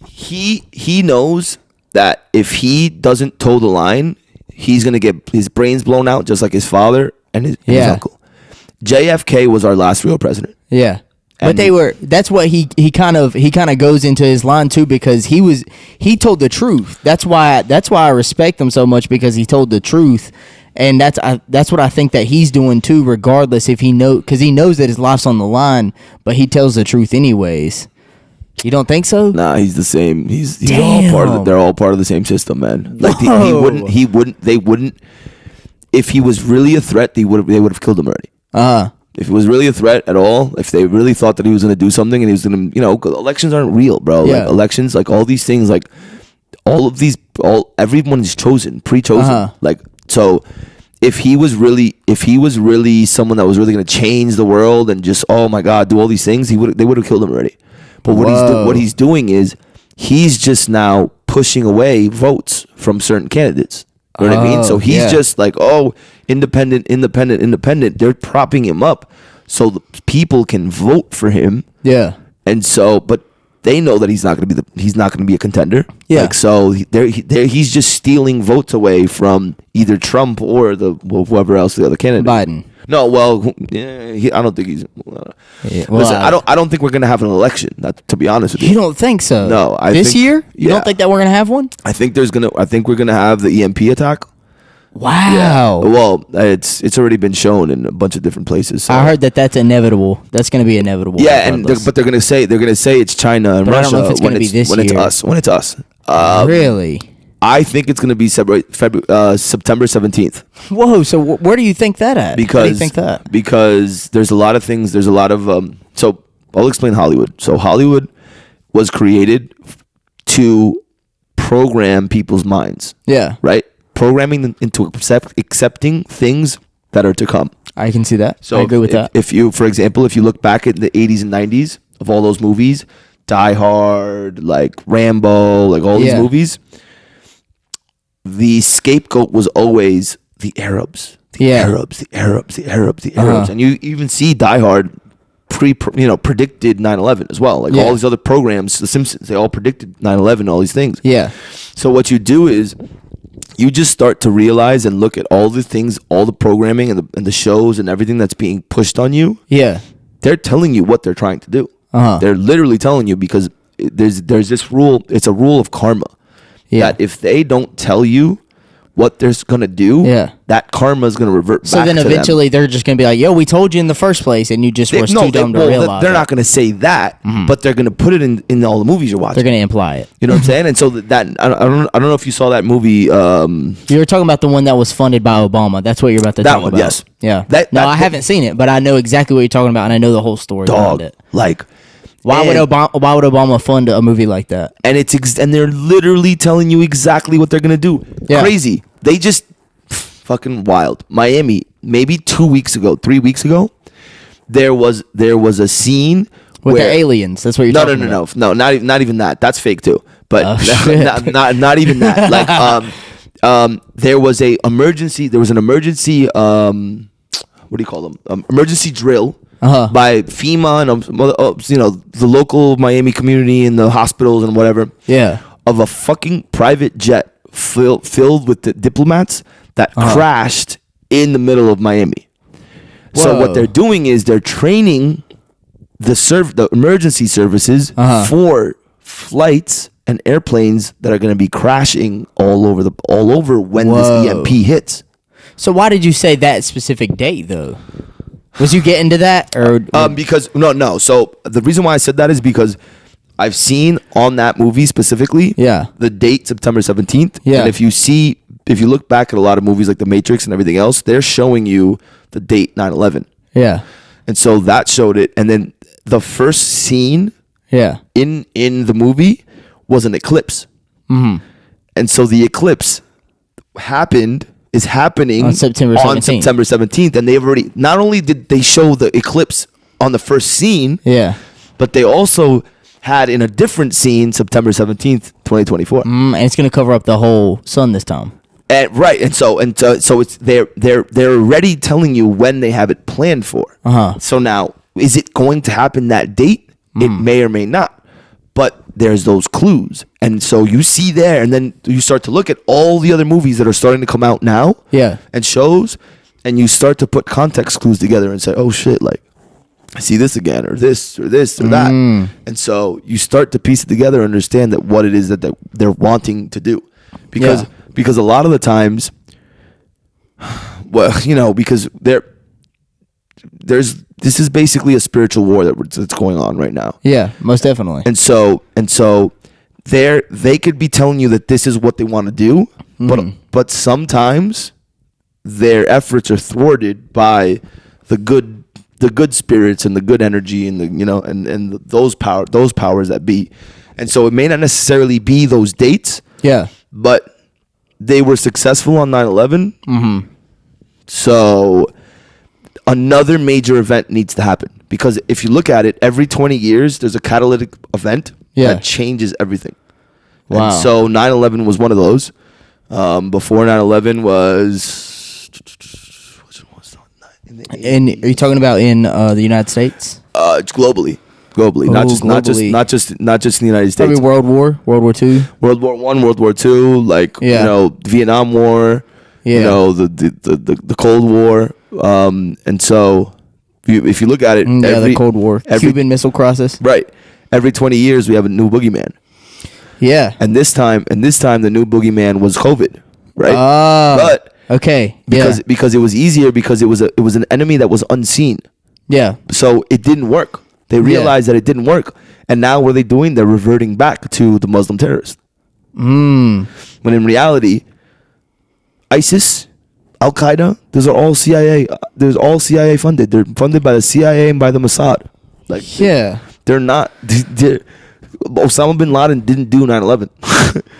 He knows that if he doesn't toe the line, he's gonna get his brains blown out just like his father and his uncle. JFK was our last real president. Yeah. But that's what he kind of goes into his line too, because he told the truth. That's why I respect him so much, because he told the truth. And that's what I think that he's doing too, regardless if because he knows that his life's on the line, but he tells the truth anyways. You don't think so? Nah, he's the same. He's all part of they're all part of the same system, man. Like they wouldn't if he was really a threat, they would have killed him already. If it was really a threat at all, if they really thought that he was going to do something and he was going to, elections aren't real, bro. Yeah. Like, elections, like all these things, like everyone is chosen, pre-chosen. Like, so if he was really someone that was really going to change the world and just, oh my God, do all these things, they would have killed him already. But what he's doing is he's just now pushing away votes from certain candidates. You know what I mean? So he's just like, independent. They're propping him up so the people can vote for him. Yeah. And so, but they know that he's not going to be a contender. Yeah. Like, so he's just stealing votes away from either Trump or whoever else the other candidate. Biden. No, well, I don't think he's. Listen, I don't think we're gonna have an election. To be honest with you, you don't think so? No, this year. You don't think that we're gonna have one? I think we're gonna have the EMP attack. Wow. Yeah. Well, it's already been shown in a bunch of different places. So. I heard that's inevitable. That's gonna be inevitable. Yeah, but they're gonna say it's China and Russia. I don't know if it's gonna be this year. When it's us. Really. I think it's going to be September 17th. Whoa! So where do you think that at? Why do you think that? Because there's a lot of things. There's a lot of so I'll explain Hollywood. So Hollywood was created to program people's minds. Yeah. Right. Programming them into accepting things that are to come. I can see that. So I agree with that. If you, for example, if you look back at the 80s and 90s of all those movies, Die Hard, like Rambo, like all these movies. The scapegoat was always the Arabs. The Arabs. And you even see Die Hard predicted 9/11 as well. Like all these other programs, The Simpsons, they all predicted 9/11, all these things. Yeah. So what you do is you just start to realize and look at all the things, all the programming and the shows and everything that's being pushed on you. Yeah. They're telling you what they're trying to do. They're literally telling you, because there's this rule, it's a rule of karma. Yeah. That if they don't tell you what they're gonna do, that karma is gonna revert back to them. So then eventually they're just gonna be like, "Yo, we told you in the first place, and you just were too dumb to realize." They're not gonna say that, but they're gonna put it in all the movies you're watching. They're gonna imply it. You know what I'm saying? And so that I don't know if you saw that movie. You were talking about the one that was funded by Obama. That's what you're about to talk about. That one, yes. Yeah. I haven't seen it, but I know exactly what you're talking about, and I know the whole story behind it. Like, Why would Obama fund a movie like that? And and they're literally telling you exactly what they're gonna do. Yeah. Crazy. They just fucking wild. Miami, maybe 3 weeks ago, there was a scene with where, the aliens. That's what you're talking about. No, not even that. That's fake too. But not even that. Like there was an emergency. What do you call them? Emergency drill. By FEMA and the local Miami community and the hospitals and whatever. Yeah. Of a fucking private jet filled with the diplomats that crashed in the middle of Miami. Whoa. So what they're doing is they're training the emergency services for flights and airplanes that are going to be crashing all over when this EMP hits. So why did you say that specific date though? Was you getting to that or because no. So the reason why I said that is because I've seen on that movie specifically, the date September 17th. Yeah. And if you look back at a lot of movies like The Matrix and everything else, they're showing you the date 9/11. Yeah. And so that showed it, and then the first scene, in the movie was an eclipse. Mm-hmm. And so the eclipse is happening on September 17th. And they've already, not only did they show the eclipse on the first scene, but they also had in a different scene September 17th, 2024. And it's going to cover up the whole sun this time. Right. And so it's they're already telling you when they have it planned for. So now, is it going to happen that date? It may or may not. But there's those clues. And so you see there, and then you start to look at all the other movies that are starting to come out now. Yeah. And shows, and you start to put context clues together and say, oh shit, like, I see this again, or this or that. And so you start to piece it together and understand that what it is that they're wanting to do. Because a lot of the times, well, because this is basically a spiritual war that's going on right now. Yeah, most definitely. And so they could be telling you that this is what they want to do, but sometimes their efforts are thwarted by the good spirits and the good energy and and those powers that be. And so it may not necessarily be those dates. Yeah. But they were successful on 9/11. Mm-hmm. So another major event needs to happen, because if you look at it, every 20 years there's a catalytic event that changes everything. Wow. And so 9/11 was one of those. Before 9/11 was, and are you talking about in the United States? It's globally, not just in the United States. Probably World War II, World War I, World War II, like Vietnam War, the Cold War. And so if you look at it, the Cold War, Cuban Missile Crisis, right? Every 20 years we have a new boogeyman. Yeah. And this time the new boogeyman was COVID, right? But okay, because it was easier, because it was an enemy that was unseen. Yeah. So it didn't work. They realized that it didn't work, and now what are they doing? They're reverting back to the Muslim terrorists. When in reality, ISIS, Al Qaeda, those are all CIA. There's all CIA funded. They're funded by the CIA and by the Mossad. Like, they're not. Osama bin Laden didn't do 9/11.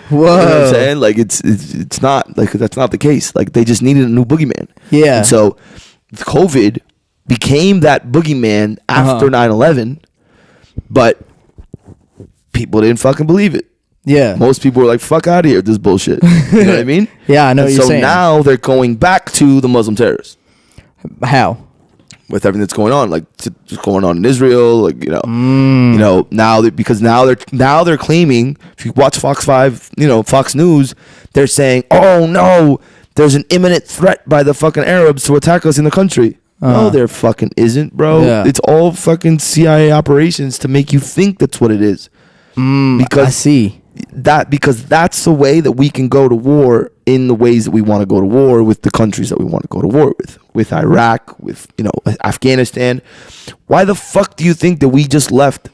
Whoa. You know what I'm saying? Like, it's not, like, that's not the case. Like, they just needed a new boogeyman. Yeah. And so COVID became that boogeyman after 9/11, but people didn't fucking believe it. Yeah. Most people were like, fuck out of here with this bullshit. You know what I mean? Yeah, I know what you're saying. So now they're going back to the Muslim terrorists. How? With everything that's going on, like just going on in Israel, like now because they're claiming, if you watch Fox 5, Fox News, they're saying, oh no, there's an imminent threat by the fucking Arabs to attack us in the country. No, there fucking isn't, bro. Yeah. It's all fucking CIA operations to make you think that's what it is. Because I see that, because that's the way that we can go to war in the ways that we want to go to war with the countries that we want to go to war with Iraq, with Afghanistan. Why the fuck do you think that we just left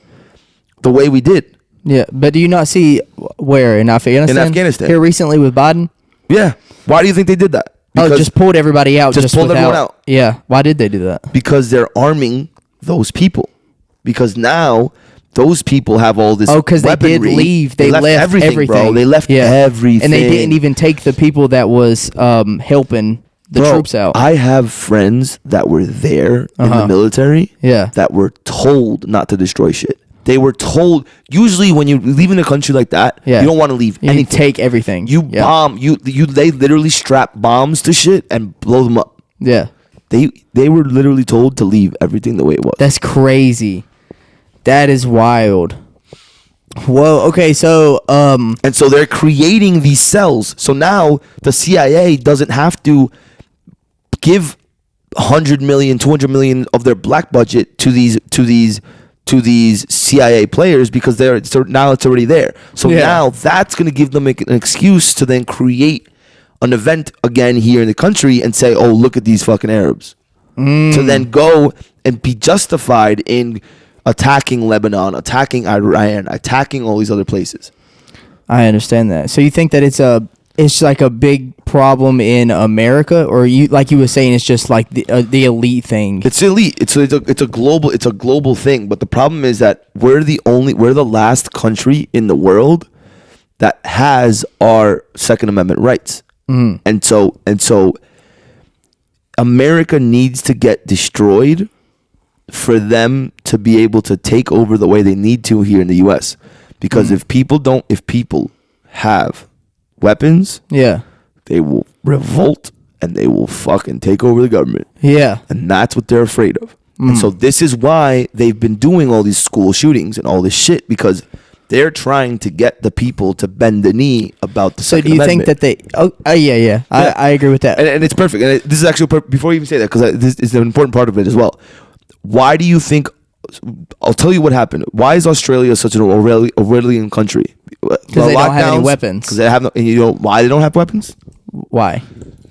the way we did? Yeah, but do you not see where in Afghanistan? In Afghanistan here recently with Biden. Yeah, why do you think they did that? Because just pulled everybody out. Just pulled everyone out. Yeah, why did they do that? Because they're arming those people. Because now those people have all this. Oh, because they did weaponry. leave. They left everything, bro. They left everything, and they didn't even take the people that was helping the troops out. I have friends that were there in the military. Yeah. That were told not to destroy shit. They were told. Usually, when you leave in a country like that, you don't want to leave anything. You take everything. You bomb. They literally strap bombs to shit and blow them up. Yeah. They were literally told to leave everything the way it was. That's crazy. That is wild. Whoa. Okay. So and so they're creating these cells. So now the CIA doesn't have to give 100 million, 200 million of their black budget to these CIA players because now it's already there. So now that's going to give them an excuse to then create an event again here in the country and say, oh, look at these fucking Arabs. To then go and be justified in attacking Lebanon, attacking Iran, attacking all these other places. I understand that. So you think that it's like a big problem in America, or you like you were saying it's just like the elite thing? It's elite. It's a global thing. But the problem is that we're the last country in the world that has our Second Amendment rights. And so America needs to get destroyed for them to be able to take over the way they need to here in the US. Because if people have weapons, they will revolt and they will fucking take over the government. Yeah. And that's what they're afraid of. And so this is why they've been doing all these school shootings and all this shit, because they're trying to get the people to bend the knee about the Second Amendment. So do you think that they... Yeah. I agree with that. And it's perfect. And this is actually... Before you even say that, because this is an important part of it as well. Why do you think... I'll tell you what happened. Why is Australia such an Orwellian country? Because they don't have any weapons. Because they have no... And you know why they don't have weapons? Why?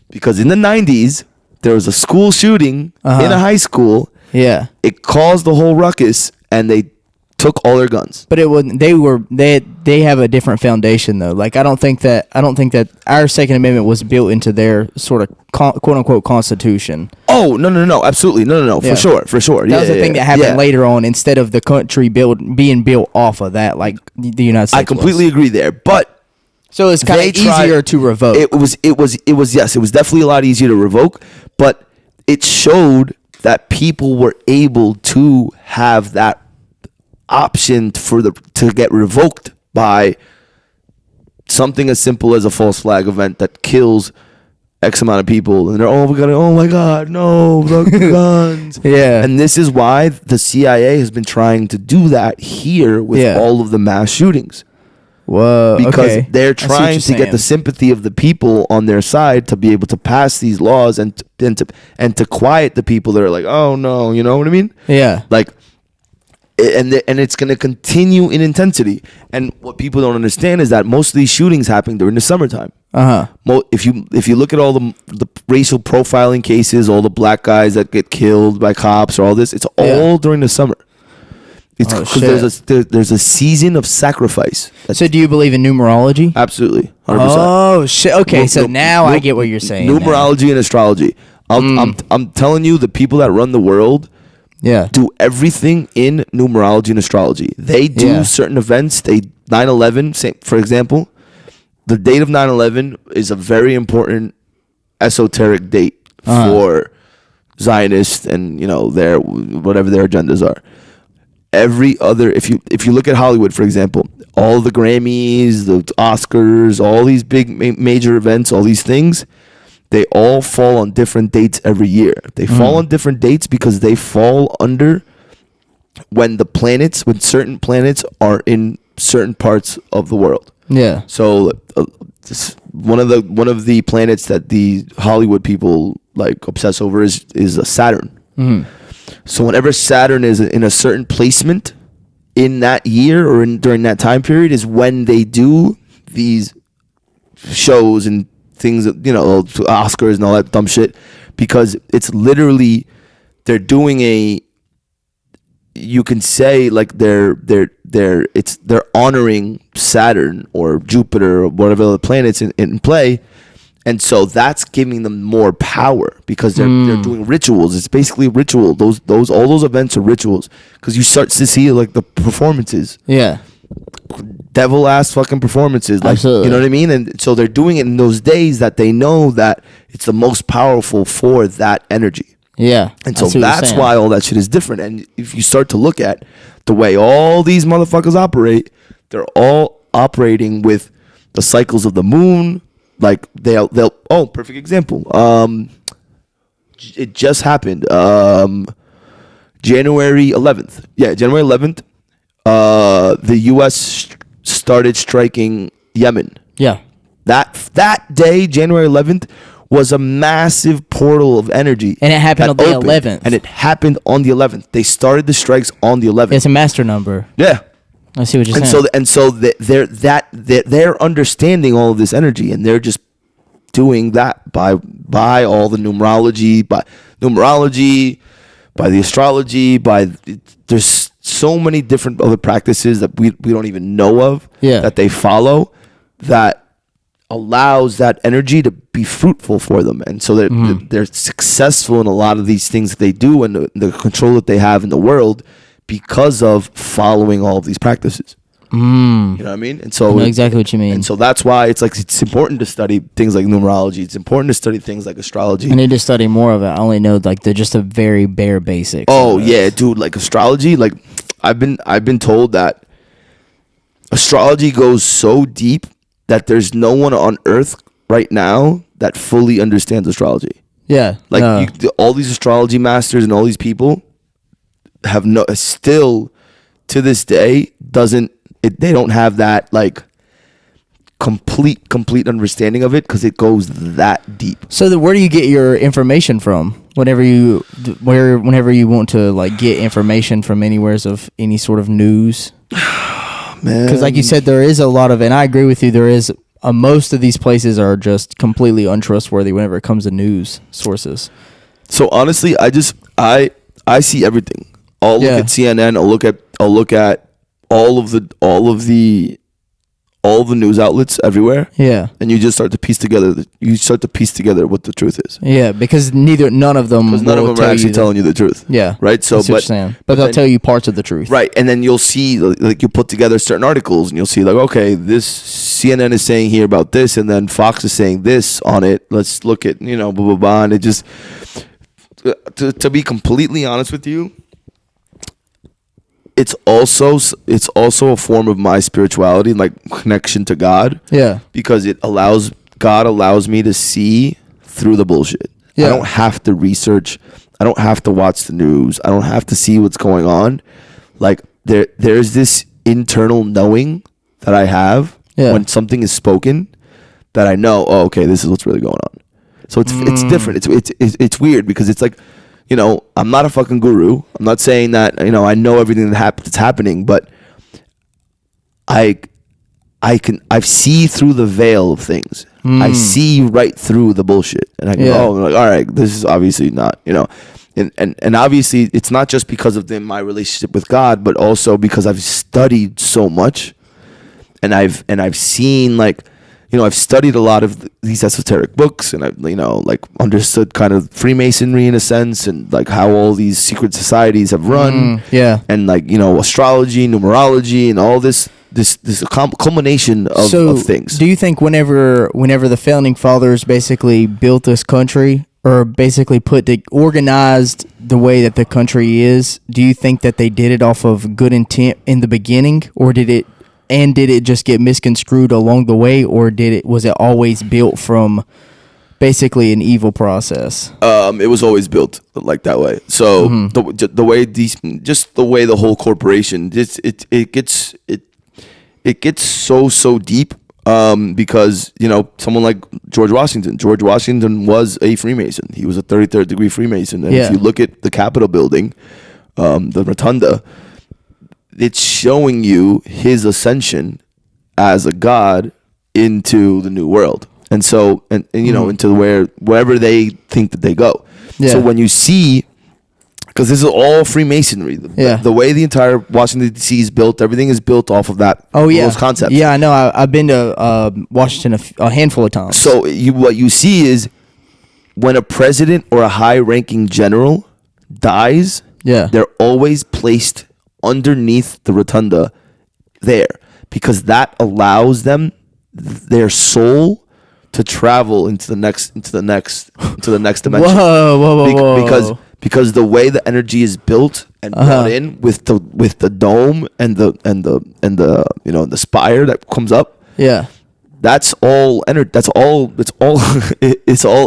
Because in the 90s, there was a school shooting in a high school. Yeah. It caused the whole ruckus, and they took all their guns. But it wasn't. They have a different foundation though. Like I don't think that our Second Amendment was built into their sort of quote unquote constitution. Oh no, absolutely no, yeah. for sure. That was the thing that happened later on, instead of the country being built off of that, like the United States. I completely agree there, but so it's kind of easier to revoke. It was yes, it was definitely a lot easier to revoke, but it showed that people were able to have that option to get revoked by something as simple as a false flag event that kills X amount of people, and they're oh my god, no, the guns. Yeah. And this is why the CIA has been trying to do that here with all of the mass shootings. Whoa. Because they're trying to get the sympathy of the people on their side to be able to pass these laws and to quiet the people that are like, oh no, you know what I mean? Yeah. Like, and it's going to continue in intensity. And what people don't understand is that most of these shootings happen during the summertime. If you look at all the racial profiling cases, all the black guys that get killed by cops or all this, it's all during the summer. It's because there's a season of sacrifice. So do you believe in numerology? Absolutely, 100%. Oh shit! Okay, so now I get what you're saying. Numerology and astrology. I'm telling you, the people that run the world, do everything in numerology and astrology. They do certain events. 9/11, for example, the date of 9/11 is a very important esoteric date for Zionists and their whatever their agendas are. Every other, if you look at Hollywood, for example, all the Grammys, the Oscars, all these big major events, all these things, they all fall on different dates every year. They fall on different dates because they fall under when certain planets are in certain parts of the world. Yeah. So one of the planets that the Hollywood people like obsess over is Saturn. So whenever Saturn is in a certain placement in that year or during that time period is when they do these shows and things, Oscars and all that dumb shit, because it's literally they're doing you can say like they're honoring Saturn or Jupiter or whatever the planets in play And so that's giving them more power because they're doing rituals. It's basically a ritual. All those events are rituals because you start to see like the performances. Yeah. Devil ass fucking performances. Like, Absolutely. you know what I mean? And so they're doing it in those days that they know that it's the most powerful for that energy. Yeah. And so that's why all that shit is different. And if you start to look at the way all these motherfuckers operate, they're all operating with the cycles of the moon. Like they'll perfect example. It just happened. January 11th. Yeah, January 11th. The U.S. started striking Yemen. Yeah. That day, January 11th, was a massive portal of energy. And it happened on the 11th. And it happened on the 11th. They started the strikes on the 11th. It's a master number. Yeah. I see what you're saying. So they're understanding all of this energy, and they're just doing that by all the numerology, by the astrology, there's so many different other practices that we don't even know of that they follow that allows that energy to be fruitful for them. And so they're successful in a lot of these things that they do and the control that they have in the world because of following all of these practices. You know what I mean? And so I know exactly what you mean. And so that's why it's important to study things like numerology. It's important to study things like astrology. I need to study more of it. I only know like just a very bare basics. Oh yeah, dude, like astrology, like I've been told that astrology goes so deep that there's no one on earth right now that fully understands astrology. Yeah. Like all these astrology masters and all these people have still to this day they don't have that like complete understanding of it because it goes that deep. So where do you get your information from? Whenever you want to like get information from anywheres of any sort of news, man. Because like you said, there is a lot of, and I agree with you. There is most of these places are just completely untrustworthy whenever it comes to news sources. So honestly, I see everything. I'll look at CNN. I'll look at all of the news outlets everywhere. Yeah. And you just start to piece together what the truth is. Yeah, because none of them are actually telling you the truth. Yeah. Right? So but they'll tell you parts of the truth. Right. And then you'll see like you put together certain articles and you'll see like, okay, this CNN is saying here about this and then Fox is saying this on it. Let's look at, blah blah blah. And it just to be completely honest with you, it's also a form of my spirituality, like connection to God. Yeah. Because God allows me to see through the bullshit. Yeah. I don't have to research. I don't have to watch the news. I don't have to see what's going on. Like there's this internal knowing that I have when something is spoken that I know, oh, okay, this is what's really going on. So it's different. It's weird because it's like, I'm not a fucking guru. I'm not saying that, I know everything that's happening, but I see through the veil of things. I see right through the bullshit. And I go, all right, this is obviously not, and obviously it's not just because of my relationship with God, but also because I've studied so much and I've seen like, I've studied a lot of these esoteric books and I've, like understood kind of Freemasonry in a sense and like how all these secret societies have run. And like, astrology, numerology and all this culmination of things. Do you think whenever the founding fathers basically built this country or basically organized the way that the country is, do you think that they did it off of good intent in the beginning or did it just get misconstrued along the way, or was it always built from basically an evil process? It was always built like that way. So the way the way the whole corporation, it gets so deep. Because someone like George Washington was a Freemason. He was a 33rd degree Freemason, and if you look at the Capitol building, the rotunda, it's showing you his ascension as a god into the new world. And so, into wherever they think that they go. So when you see, because this is all Freemasonry. The way the entire Washington D.C. is built, everything is built off of that. Those concepts. Yeah, I know. I've been to Washington a handful of times. So what you see is when a president or a high-ranking general dies, they're always placed underneath the rotunda there, because that allows them their soul to travel into the next dimension. Whoa. Because the way the energy is built and brought in with the dome and the spire that comes up. Yeah. That's all energy. It's all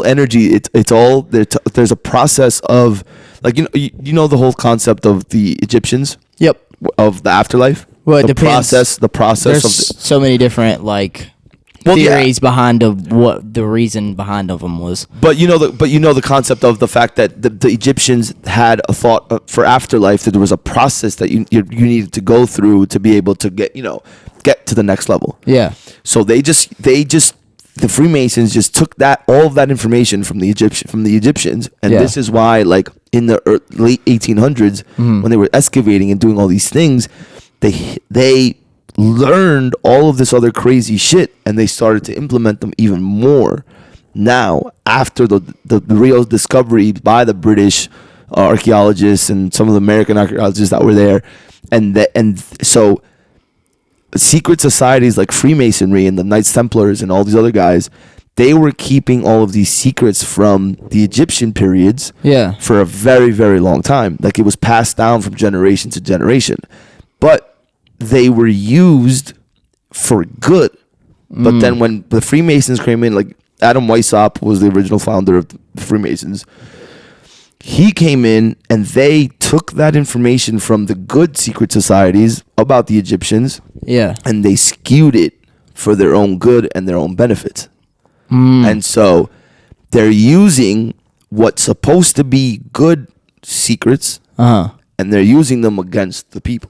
energy. It's all there's a process of, like, you know the whole concept of the Egyptians. Yep. Of the afterlife. Well, it depends. The process. There's so many different theories behind what the reason behind of them was. But you know the concept of the fact that the Egyptians had a thought for afterlife, that there was a process that you needed to go through to be able to get to the next level. Yeah. So the Freemasons just took all of that information from the Egyptians, and this is why, like, in the late 1800s, when they were excavating and doing all these things, they learned all of this other crazy shit, and they started to implement them even more now after the real discovery by the British archaeologists and some of the American archaeologists that were there, and so secret societies like Freemasonry and the Knights Templars and all these other guys, they were keeping all of these secrets from the Egyptian periods for a very, very long time. Like, it was passed down from generation to generation. But they were used for good. But then when the Freemasons came in, like Adam Weishaupt was the original founder of the Freemasons, he came in and they took that information from the good secret societies about the Egyptians, and they skewed it for their own good and their own benefits. And so they're using what's supposed to be good secrets, and they're using them against the people.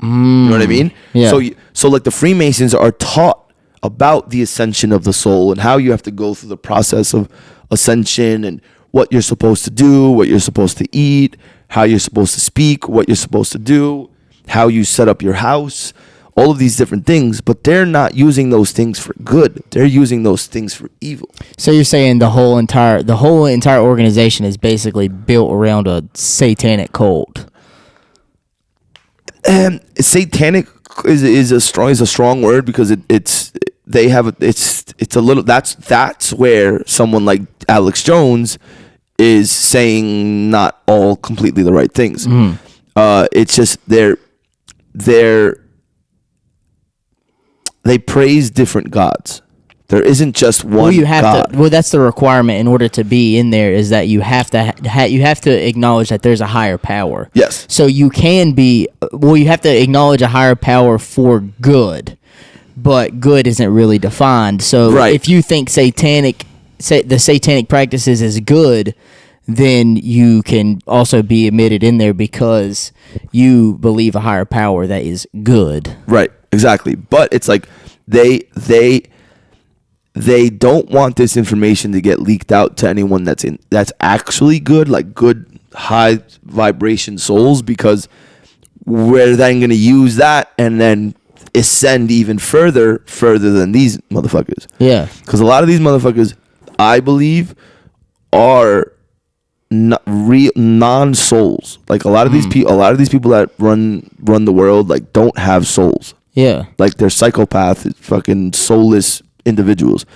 You know what I mean? Yeah. So like the Freemasons are taught about the ascension of the soul and how you have to go through the process of ascension and what you're supposed to do, what you're supposed to eat, how you're supposed to speak, what you're supposed to do, how you set up your house, all of these different things. But they're not using those things for good. They're using those things for evil. So you're saying the whole entire organization is basically built around a satanic cult. Satanic is a strong word, because it's a little, that's where someone like Alex Jones is saying not all completely the right things. It's just they praise different gods. There isn't just one God. That's the requirement in order to be in there, is that you have to acknowledge that there's a higher power. Yes. So you can be, you have to acknowledge a higher power for good, but good isn't really defined. So if you think the satanic practices is good, then you can also be admitted in there because you believe a higher power that is good. Right. Exactly. But it's like they don't want this information to get leaked out to anyone that's actually good, like good high vibration souls, because we're then going to use that and then ascend even further than these motherfuckers. Yeah. Because a lot of these motherfuckers, I believe, are not real non-souls. Like a lot of these people that run the world, like, don't have souls. Yeah. Like, they're psychopath, fucking soulless individuals.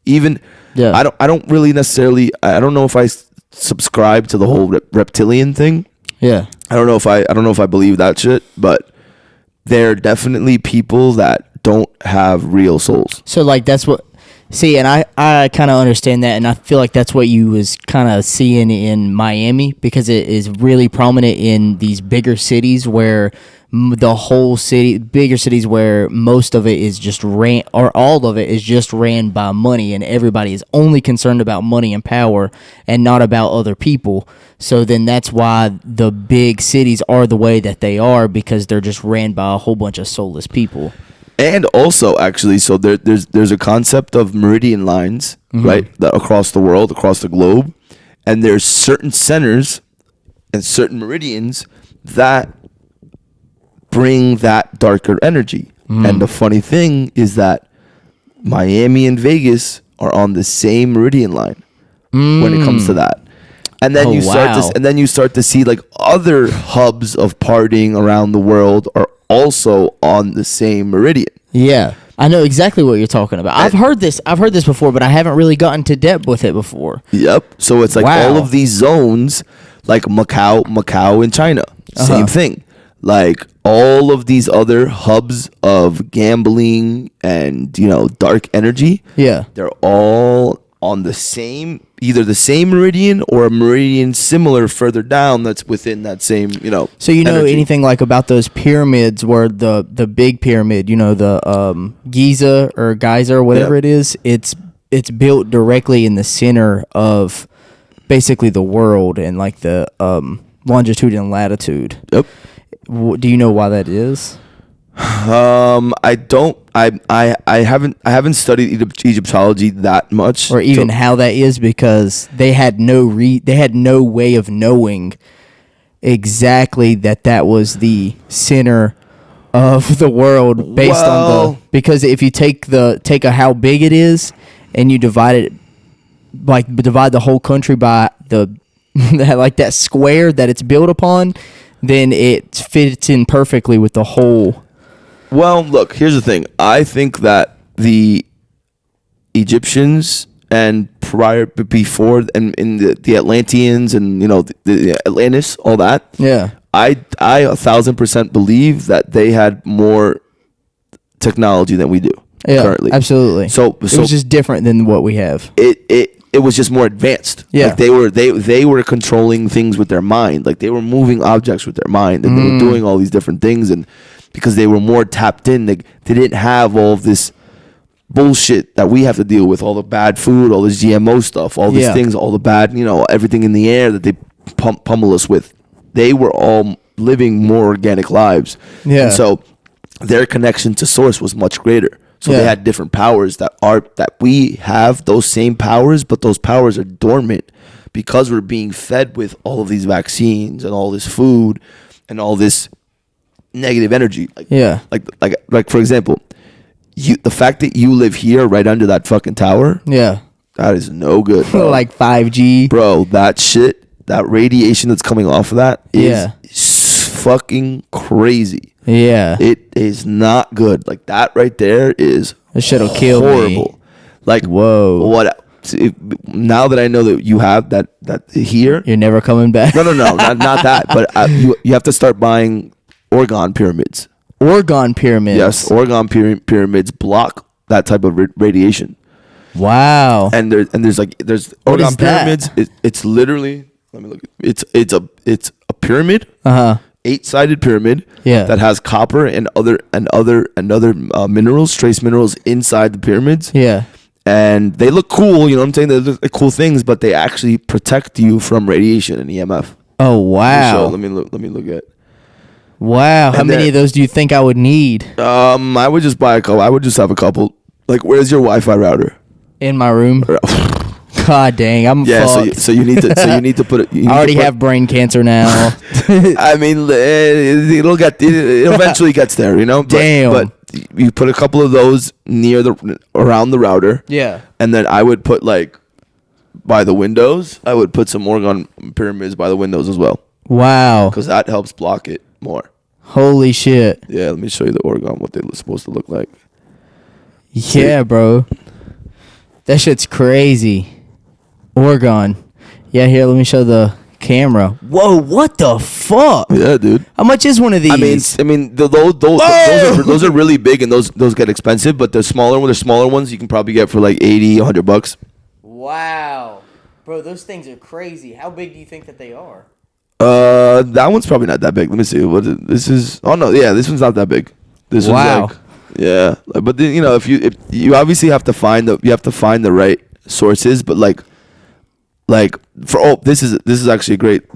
Even I don't really necessarily, I don't know if I subscribe to the whole reptilian thing. Yeah. I don't know if I believe that shit, but they're definitely people that don't have real souls. So like that's what and I kind of understand that, and I feel like that's what you was kind of seeing in Miami, because it is really prominent in these bigger cities where bigger cities where most of it is just all of it is just ran by money, and everybody is only concerned about money and power and not about other people. So then that's why the big cities are the way that they are, because they're just ran by a whole bunch of soulless people. And also, actually, so there's a concept of meridian lines, right, that across the world, across the globe, and there's certain centers and certain meridians that bring that darker energy. And the funny thing is that Miami and Vegas are on the same meridian line when it comes to that. And then you start to see like other hubs of partying around the world are also on the same meridian. Yeah. I know exactly what you're talking about. I've heard this before, but I haven't really gotten to depth with it before. Yep. So it's like all of these zones, like Macau in China, same thing. Like all of these other hubs of gambling and, you know, dark energy. Yeah. They're all on the same, either the same meridian or a meridian similar further down that's within that same, you know. So you know energy. anything like about those pyramids where the big pyramid, you know, the Giza or Geyser, whatever it is, it's built directly in the center of basically the world and like the longitude and latitude. Yep. Do you know why that is? I don't. I haven't studied Egyptology that much, or even how that is, because they had no way of knowing exactly that was the center of the world based on because if you take how big it is and you divide the whole country by the like that square that it's built upon, then it fits in perfectly with the whole. Well, look, here's the thing. I think that the Egyptians and before and in the Atlanteans and, you know, the Atlantis, all that. Yeah. I 1,000% believe that they had more technology than we do currently. Absolutely. So it was just different than what we have. It was just more advanced. Yeah. Like they were controlling things with their mind. Like they were moving objects with their mind, and they were doing all these different things, and because they were more tapped in, they didn't have all of this bullshit that we have to deal with, all the bad food, all this GMO stuff, all these things, all the bad, you know, everything in the air that they pummel us with. They were all living more organic lives. Yeah. And so their connection to source was much greater. So they had different powers that we have those same powers, but those powers are dormant because we're being fed with all of these vaccines and all this food and all this negative energy. Like for example, the fact that you live here right under that fucking tower. Yeah. That is no good, bro. Like 5G. Bro, that shit, that radiation that's coming off of that is fucking crazy. Yeah. It is not good. Like that right there is that shit'll kill me. Horrible. Like, whoa. What? Now that I know that you have that here, you're never coming back. No, not that. But you have to start buying orgone pyramids. Orgone pyramids. Yes, orgone pyramids block that type of radiation. Wow. And there's orgone pyramids. It's literally, let me look. It's a pyramid. 8-sided pyramid. Yeah. That has copper and other minerals, trace minerals inside the pyramids. Yeah. And they look cool, you know what I'm saying? They look like cool things, but they actually protect you from radiation and EMF. Oh wow. Let me look at. Wow. How many of those do you think I would need? I would just buy a couple. I would just have a couple. Like, where's your Wi-Fi router? In my room. God dang, I'm fucked. So you need to put it. I already have brain cancer now. I mean, it eventually gets there, you know. Damn. But you put a couple of those around the router. Yeah. And then I would put like by the windows. I would put some orgone pyramids by the windows as well. Wow. Because that helps block it more. Holy shit. Yeah. Let me show you the orgone, what they're supposed to look like. Yeah, bro. That shit's crazy. Orgone. Yeah, here, let me show the camera. Whoa, what the fuck? Yeah, dude. How much is one of these? I mean, those are really big, and those get expensive. But the smaller ones, you can probably get for like $80, $100. Wow, bro, those things are crazy. How big do you think that they are? That one's probably not that big. Let me see. This is? Oh no, yeah, this one's not that big. This one's like, yeah, but then, you know, if you obviously have to find the right sources, but like this is actually a great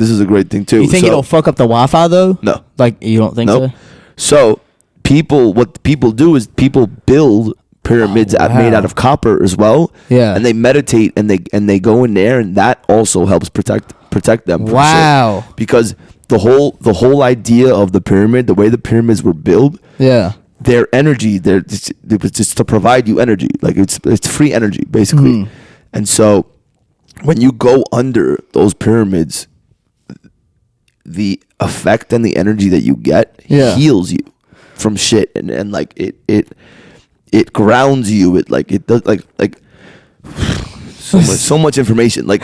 thing too. You think it'll fuck up the Wi-Fi though? No. Like, you don't think so? So what people do is people build pyramids made out of copper as well. Yeah. And they meditate and they go in there, and that also helps protect protect them. From Wow. shit. Because the whole idea of the pyramid, the way the pyramids were built, their energy, it was just to provide you energy. Like it's free energy basically. And so when you go under those pyramids, the effect and the energy that you get heals you from shit, and like it grounds you. It like it does like so much information. Like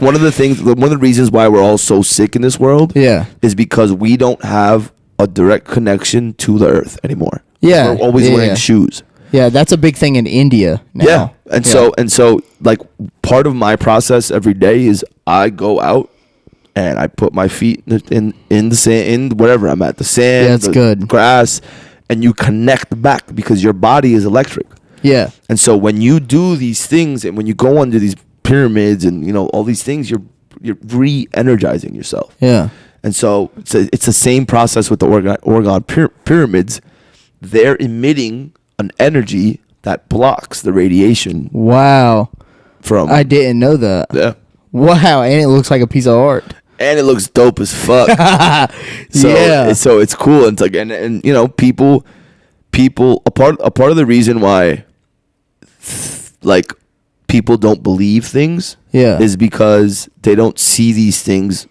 one of the reasons why we're all so sick in this world is because we don't have a direct connection to the earth anymore. We're always wearing shoes. Yeah, that's a big thing in India now. Yeah. And so like part of my process every day is I go out and I put my feet in the sand, in wherever I'm at, the sand, the grass, and you connect back because your body is electric. Yeah. And so when you do these things and when you go under these pyramids and, you know, all these things, you're re-energizing yourself. Yeah. And so it's the same process with the Orgone pyramids. They're emitting an energy that blocks the radiation. Wow. I didn't know that. Yeah. Wow, and it looks like a piece of art. And it looks dope as fuck. So it's cool. And it's like, and you know, people, a part of the reason why, like, people don't believe things, is because they don't see these things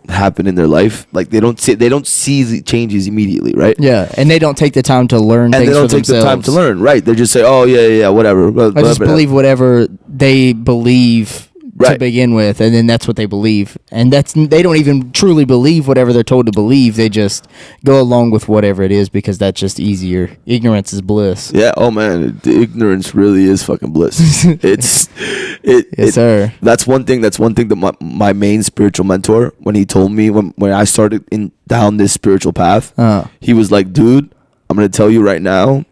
happen in their life. Like they don't see the changes immediately, right? Yeah, and they don't take the time to learn. And they don't take the time to learn, right? They just say, "Oh yeah, whatever." I just believe whatever they believe. To begin with, and then that's what they believe, and they don't even truly believe whatever they're told to believe. They just go along with whatever it is because that's just easier. Ignorance is bliss. Yeah. Oh man, ignorance really is fucking bliss. Yes, sir. That's one thing that my main spiritual mentor, when he told me when I started down this spiritual path, he was like, "Dude, I'm gonna tell you right now,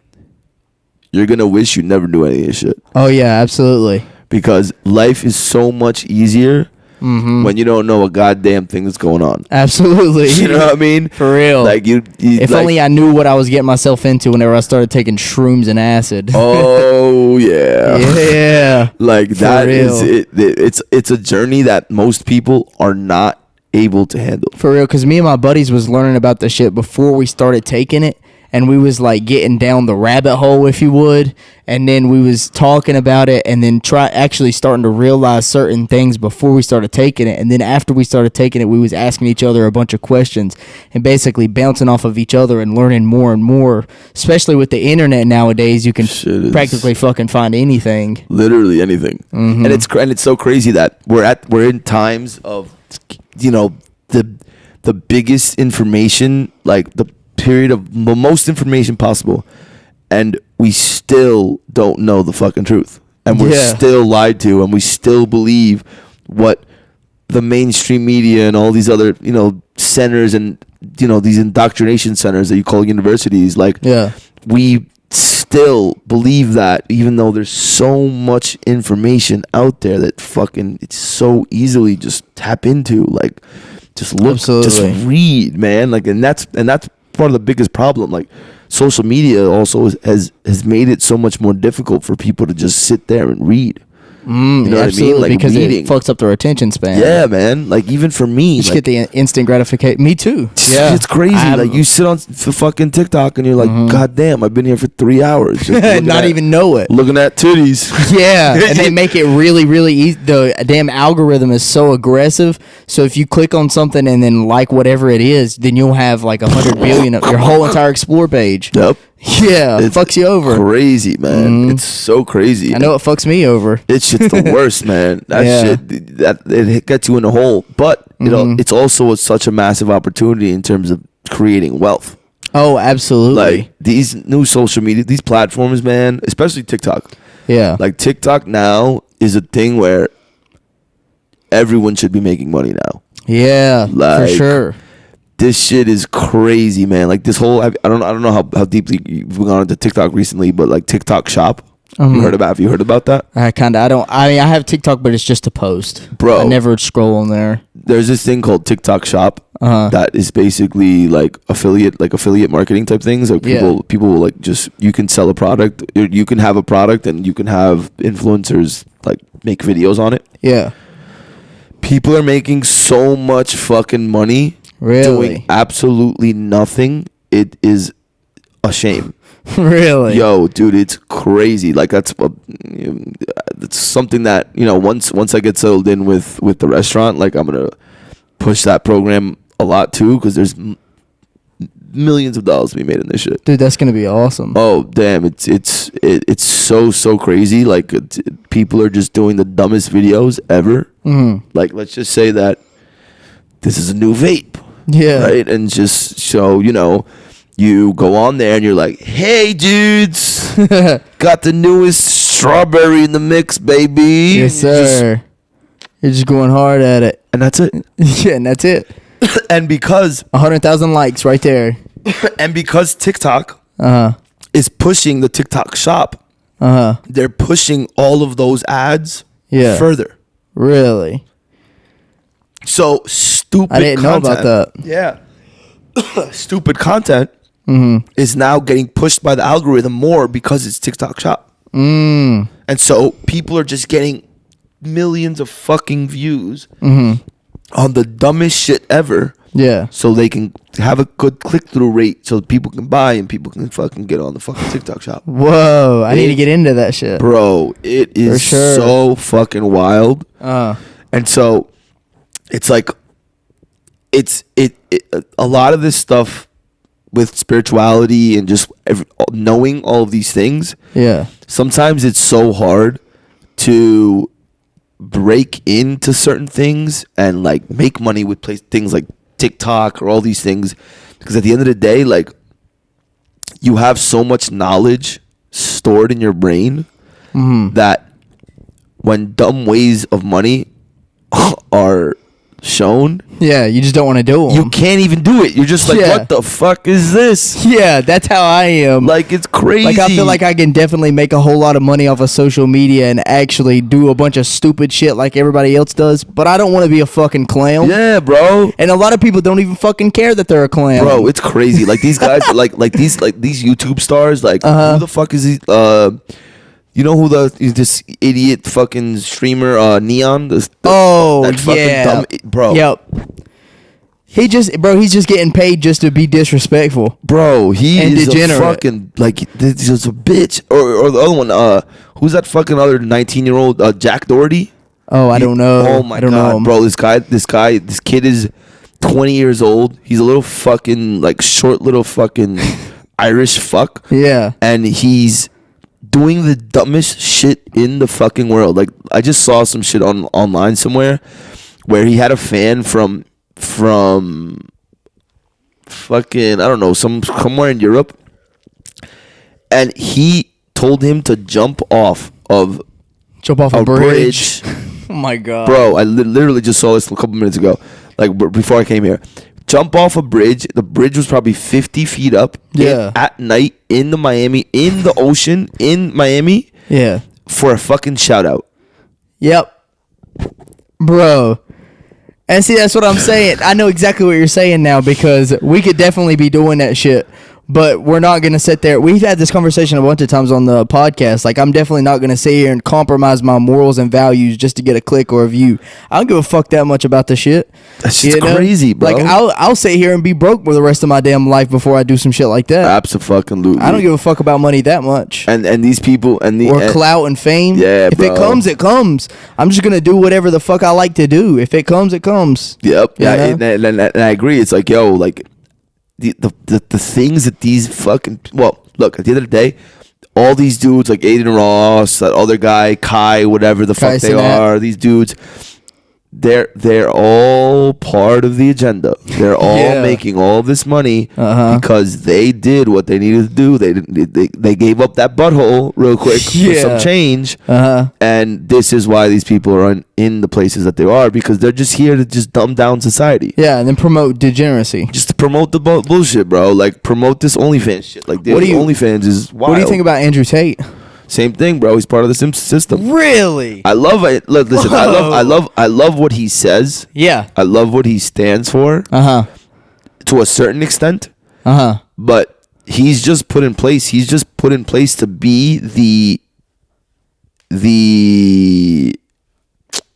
you're gonna wish you never knew any of this shit." Oh yeah, absolutely. Because life is so much easier when you don't know a goddamn thing that's going on. Absolutely. You know what I mean? For real. Like if like, only I knew what I was getting myself into whenever I started taking shrooms and acid. Oh yeah. Yeah. Like that is it. It's a journey that most people are not able to handle. For real, because me and my buddies was learning about the shit before we started taking it. And we was like getting down the rabbit hole, if you would, and then we was talking about it, and then actually starting to realize certain things before we started taking it, and then after we started taking it, we was asking each other a bunch of questions and basically bouncing off of each other and learning more and more. Especially with the internet nowadays, you can practically fucking find anything, literally anything, and it's so crazy that we're in times of, you know, the biggest information, like the period of the most information possible, and we still don't know the fucking truth, and we're still lied to, and we still believe what the mainstream media and all these other, you know, centers and, you know, these indoctrination centers that you call universities, like we still believe that, even though there's so much information out there that fucking it's so easily just tap into, like just look, just read, man, like, and that's part of the biggest problem. Like social media also has made it so much more difficult for people to just sit there and read. You know what I mean? Like because reading. It fucks up their attention span. Yeah, man. Like even for me, you just get the instant gratification. Me too. Yeah, it's crazy. Like you sit on fucking TikTok and you're like, God damn, I've been here for 3 hours, just not even know it. Looking at titties. Yeah, and they make it really, really easy. The damn algorithm is so aggressive. So if you click on something and then like whatever it is, then you'll have like 100 billion of your whole entire explore page. Yep. Yeah, it fucks you over. Crazy, man. It's so crazy. I know it fucks me over. It's just the worst, man. That shit, that it gets you in a hole. But it's also such a massive opportunity in terms of creating wealth. Oh, absolutely. Like these new social media, these platforms, man, especially TikTok. Yeah. Like TikTok now is a thing where everyone should be making money now. Yeah, like, for sure. This shit is crazy, man. Like this whole, I don't know how deeply you've gone into TikTok recently, but like TikTok Shop, have you heard about that? I have TikTok, but it's just a post. Bro, I never scroll on there. There's this thing called TikTok Shop that is basically like affiliate marketing type things. Like people will like just, you can sell a product, you can have a product, and you can have influencers like make videos on it. Yeah. People are making so much fucking money doing absolutely nothing. It is a shame. Really? Yo, dude, it's crazy. Like that's something that, you know, once I get settled in with the restaurant, like I'm gonna push that program a lot too, because there's millions of dollars to be made in this shit. Dude, that's gonna be awesome. Oh damn, it's so crazy. Like people are just doing the dumbest videos ever. Mm-hmm. Like let's just say that this is a new vape, Yeah, right? And just so you know, you go on there and you're like, hey dudes, got the newest strawberry in the mix, baby. yes sir. You're just going hard at it, And that's it. yeah, and that's it. And because 100,000 likes right there. and because TikTok is pushing the TikTok shop, they're pushing all of those ads further. Really? So stupid. I didn't know about that. Yeah. Stupid content is now getting pushed by the algorithm more because it's TikTok shop. And so people are just getting millions of fucking views on the dumbest shit ever. Yeah. So they can have a good click-through rate so people can buy and people can fucking get on the fucking TikTok shop. Whoa. I need to get into that shit. Bro, it is so fucking wild. And so it's like it's a lot of this stuff with spirituality and just knowing all of these things. Yeah. Sometimes it's so hard to break into certain things and like make money with things like TikTok or all these things, because at the end of the day, like, you have so much knowledge stored in your brain that when dumb ways of money are shown, you just don't want to do them. you can't even do it. You're just like, what the fuck is this? Yeah, that's how I am. Like, it's crazy. Like, I feel like I can definitely make a whole lot of money off of social media and actually do a bunch of stupid shit like everybody else does, but I don't want to be a fucking clown. Yeah, bro. And a lot of people don't even fucking care that they're a clown. Bro, it's crazy. Like, these guys, like these YouTube stars, like, who the fuck is he? You know who this idiot fucking streamer, Neon? That fucking dumb, bro. Yep. He's just getting paid just to be disrespectful. Bro, he is degenerate. a fucking, like, this is a bitch. Or the other one, who's that fucking other 19-year-old, Jack Doherty? Oh, I don't know. Oh my God, bro, this kid is 20 years old. He's a little fucking, like, short little fucking Irish fuck. Yeah. And he's doing the dumbest shit in the fucking world. Like, I just saw some shit online somewhere where he had a fan from fucking, I don't know, somewhere in Europe, and he told him to jump off a bridge. Oh my God, bro! I literally just saw this a couple minutes ago, like before I came here. Jump off a bridge. The bridge was probably 50 feet up. Yeah. At night in the ocean in Miami. Yeah. For a fucking shout out. Yep. Bro. And see, that's what I'm saying. I know exactly what you're saying now, because we could definitely be doing that shit, but we're not going to sit there. We've had this conversation a bunch of times on the podcast. Like, I'm definitely not going to sit here and compromise my morals and values just to get a click or a view. I don't give a fuck that much about the shit. That's just crazy, bro. Like, I'll sit here and be broke for the rest of my damn life before I do some shit like that. Absolutely. I don't give a fuck about money that much. And these people or clout and fame. Yeah, if it comes, it comes. I'm just gonna do whatever the fuck I like to do. If it comes, it comes. Yep. Yeah. And I agree. It's like, yo, like the things that these fucking, well, look, at the end of the day, all these dudes like Aiden Ross, that other guy Kai, whatever the fuck they are, these dudes, they're all part of the agenda. They're all making all this money because they did what they needed to do. They gave up that butthole real quick for some change, and this is why these people are in the places that they are, because they're just here to just dumb down society. Yeah, and then promote degeneracy. Just to promote the bullshit, bro. Like, promote this OnlyFans shit. Like, OnlyFans is wild. What do you think about Andrew Tate? Same thing, bro. He's part of the system. Really? I love it. Look, listen, I love what he says. Yeah. I love what he stands for. To a certain extent. But he's just put in place. He's just put in place to be the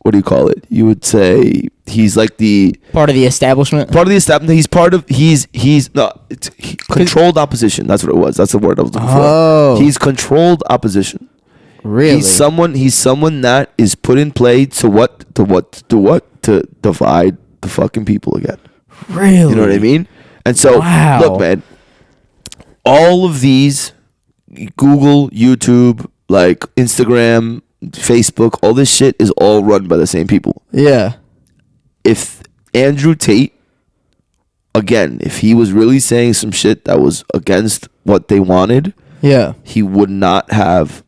what do you call it? You would say he's like the Part of the establishment. He's part of controlled opposition. That's what it was. That's the word I was looking for. He's controlled opposition. Really? He's someone that is put in play to divide the fucking people again. Really? You know what I mean? And so look, man, all of these, Google, YouTube, like Instagram, Facebook, all this shit is all run by the same people. Yeah. If Andrew Tate, again, if he was really saying some shit that was against what they wanted, he would not have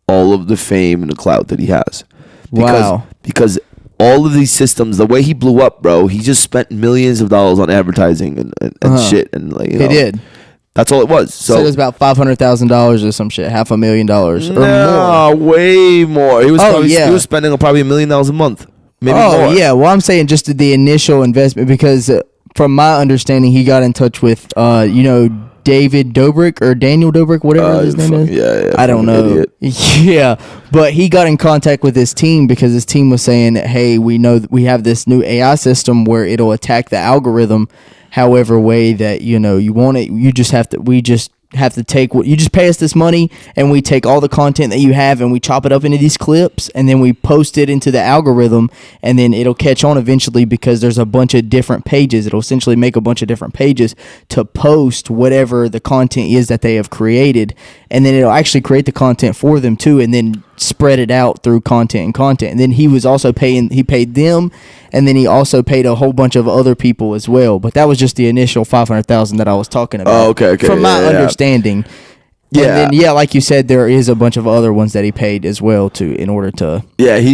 all of the fame and the clout that he has. Because all of these systems, the way he blew up, bro, he just spent millions of dollars on advertising and shit, and like, you know, he did. That's all it was. So it was about $500,000 or some shit, $500,000 or more. Way more. He was he was spending probably $1 million a month, maybe more. Yeah. Well, I'm saying just the initial investment, because from my understanding, he got in touch with David Dobrik or Daniel Dobrik, whatever his name is. Yeah. I don't know. Idiot. Yeah, but he got in contact with his team because his team was saying, "Hey, we know we have this new AI system where it'll attack the algorithm however way that you want it. We just have to take what you just pay us this money, and we take all the content that you have and we chop it up into these clips, and then we post it into the algorithm, and then it'll catch on eventually because there's a bunch of different pages. It'll essentially make a bunch of different pages to post whatever the content is that they have created, and then it'll actually create the content for them too, and then spread it out through content. And then he was also he paid them, and then he also paid a whole bunch of other people as well. But that was just the initial $500,000 that I was talking about. Oh, okay. From my understanding. Yeah. And then, like you said, there is a bunch of other ones that he paid as well in order to. Yeah, he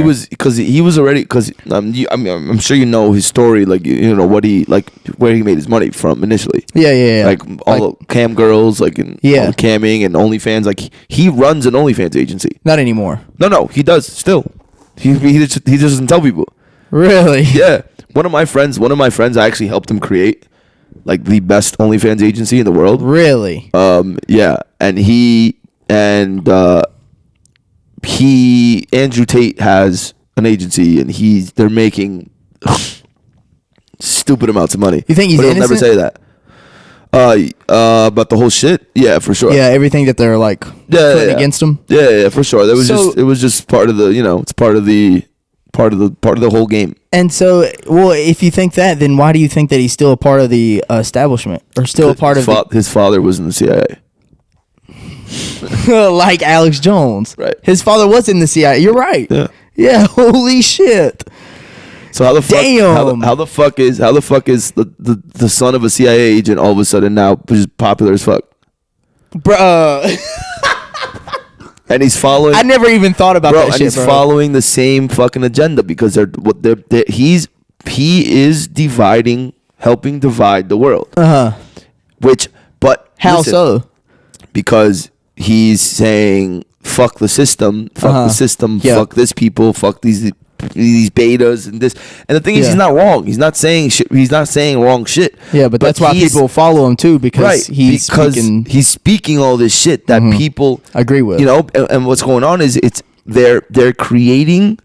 was already, because I'm sure you know his story, like what he, like where he made his money from initially. Yeah. Like all the cam girls, like all the camming and OnlyFans. Like he runs an OnlyFans agency. Not anymore. No, he does still. He just doesn't tell people. Really? Yeah. One of my friends, I actually helped him create like the best OnlyFans agency in the world. Really? Yeah, and Andrew Tate has an agency, and they're making stupid amounts of money. You think he's innocent? He'll never say that. About the whole shit, yeah, for sure. Yeah, everything that they're like putting against him. Yeah, for sure. It was just part of the, it's part of the whole game. And so, well, if you think that, then why do you think that he's still a part of the establishment, or still a part of his father was in the CIA? Like Alex Jones, right? His father was in the CIA. You're right. Yeah. Holy shit. So how the fuck is the son of a CIA agent all of a sudden now just popular as fuck, bruh? And he's following. I never even thought about that shit, he's following the same fucking agenda, because he is helping divide the world. But how so? Because he's saying fuck the system, fuck this people, fuck these betas and this. And the thing is, he's not wrong. He's not saying shit. He's not saying wrong shit. Yeah, but that's why people follow him too, because he's speaking all this shit that people agree with. And what's going on is they're creating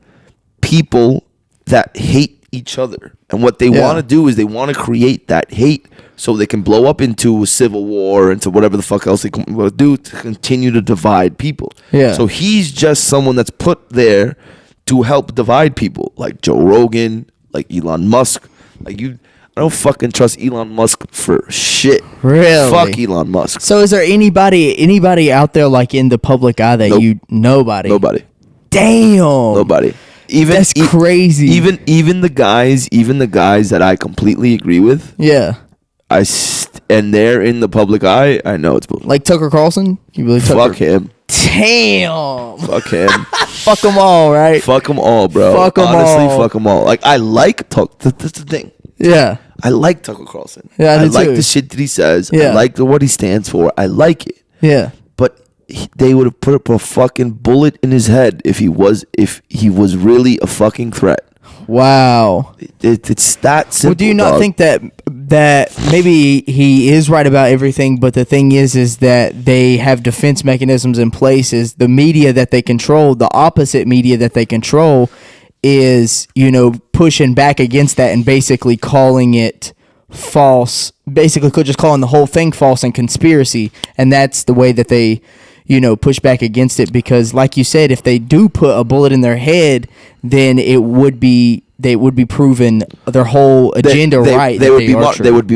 people that hate each other, and what they want to do is they want to create that hate so they can blow up into a civil war, into whatever the fuck else they want to do to continue to divide people. Yeah. So he's just someone that's put there to help divide people, like Joe Rogan, like Elon Musk. I don't fucking trust Elon Musk for shit. Really? Fuck Elon Musk. So is there anybody out there like in the public eye that nobody? Damn. Nobody. That's crazy. Even the guys that I completely agree with. Yeah. And they're in the public eye. I know it's bullshit. Like Tucker Carlson? You really fuck him. Damn. Fuck him. Fuck them all, right? Fuck them all, bro. Honestly, fuck them all. Like, I like Tucker. That's the thing. Yeah. I like Tucker Carlson. Yeah, I like the shit that he says. Yeah. I like what he stands for. I like it. Yeah. But they would have put up a fucking bullet in his head if he was really a fucking threat. Wow. It's that simple. Well, do you not think that maybe he is right about everything, but the thing is that they have defense mechanisms in place? Is the media that they control, the opposite media that they control, is, pushing back against that and basically calling it false, basically just calling the whole thing false and conspiracy. And that's the way that they, push back against it, because like you said, if they do put a bullet in their head, then they would be proving their whole agenda right. They would be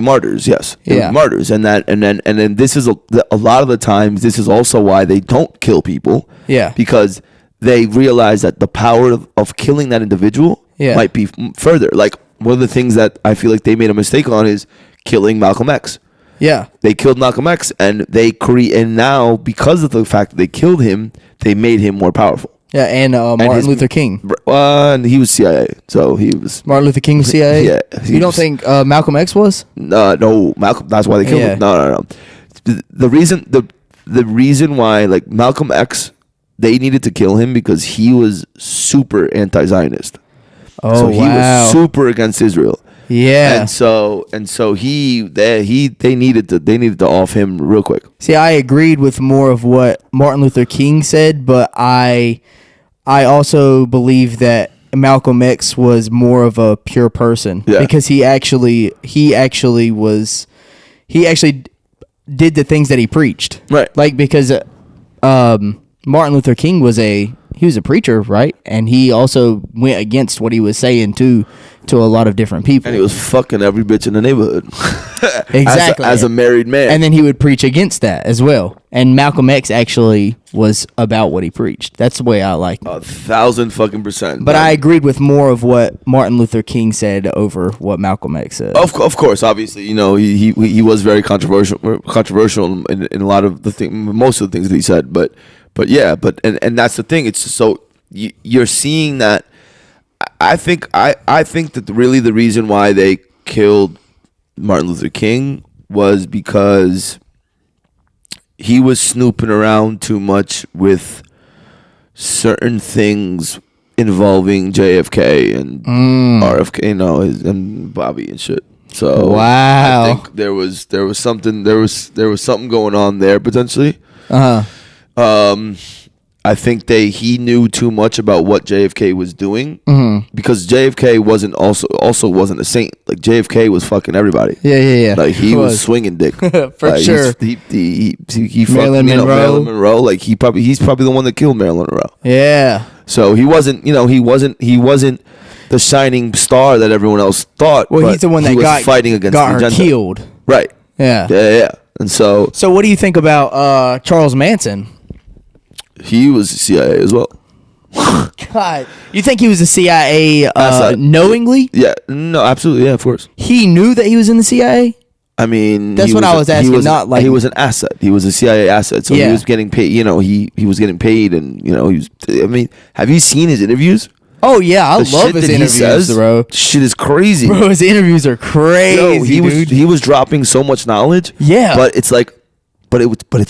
martyrs. Yes, they would be martyrs, and then this is a lot of the times this is also why they don't kill people. Yeah, because they realize that the power of killing that individual might be further. Like, one of the things that I feel like they made a mistake on is killing Malcolm X. Yeah, they killed Malcolm X, and and now because of the fact that they killed him, they made him more powerful. Yeah, and Martin Luther King. And he was CIA, so he was. Martin Luther King was CIA. Yeah, you don't think Malcolm X was? No, Malcolm. That's why they killed him. No. The reason why, like, Malcolm X, they needed to kill him because he was super anti-Zionist. Oh, so he was super against Israel. Yeah, and so they needed to off him real quick. See, I agreed with more of what Martin Luther King said, but I also believe that Malcolm X was more of a pure person because he actually did the things that he preached. Right, like, because Martin Luther King was a preacher, right? And he also went against what he was saying to a lot of different people. And he was fucking every bitch in the neighborhood. Exactly. As a married man. And then he would preach against that as well. And Malcolm X actually was about what he preached. That's the way I like it. 1,000% But I agreed with more of what Martin Luther King said over what Malcolm X said. Of course, obviously, he was very controversial in a lot of most of the things that he said, but that's the thing. It's so you're seeing that. I think that really the reason why they killed Martin Luther King was because he was snooping around too much with certain things involving JFK and RFK, and Bobby and shit. So wow, I think there was something going on there potentially. I think he knew too much about what JFK was doing because JFK wasn't a saint. Like, JFK was fucking everybody. Yeah. Like, he was swinging dick for sure. He Marilyn Monroe. Marilyn Monroe. Like, he's probably the one that killed Marilyn Monroe. Yeah. So he wasn't the shining star that everyone else thought. Well, he's the one that got fighting against her killed. Right. Yeah. And so what do you think about Charles Manson? He was CIA as well. God, you think he was the CIA knowingly? Yeah, no, absolutely, yeah, of course. He knew that he was in the CIA? I mean, that's what I was asking. He was an asset. He was a CIA asset, so he was getting paid. He was getting paid, and he was. I mean, have you seen his interviews? Oh yeah, I love his interviews, bro. Shit is crazy, bro. His interviews are crazy. He was dropping so much knowledge. Yeah, but it's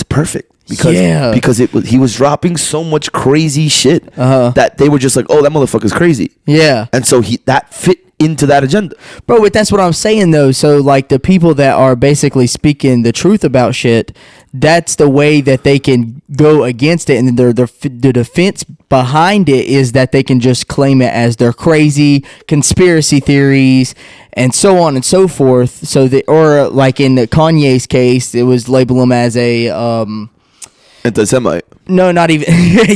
perfect. Because he was dropping so much crazy shit that they were just like, oh, that motherfucker's crazy. Yeah. And so that fit into that agenda. Bro, but that's what I'm saying, though. So, like, the people that are basically speaking the truth about shit, that's the way that they can go against it. And the defense behind it is that they can just claim it as their crazy conspiracy theories and so on and so forth. Or like in Kanye's case, it was label him as a... anti-Semite. No, not even.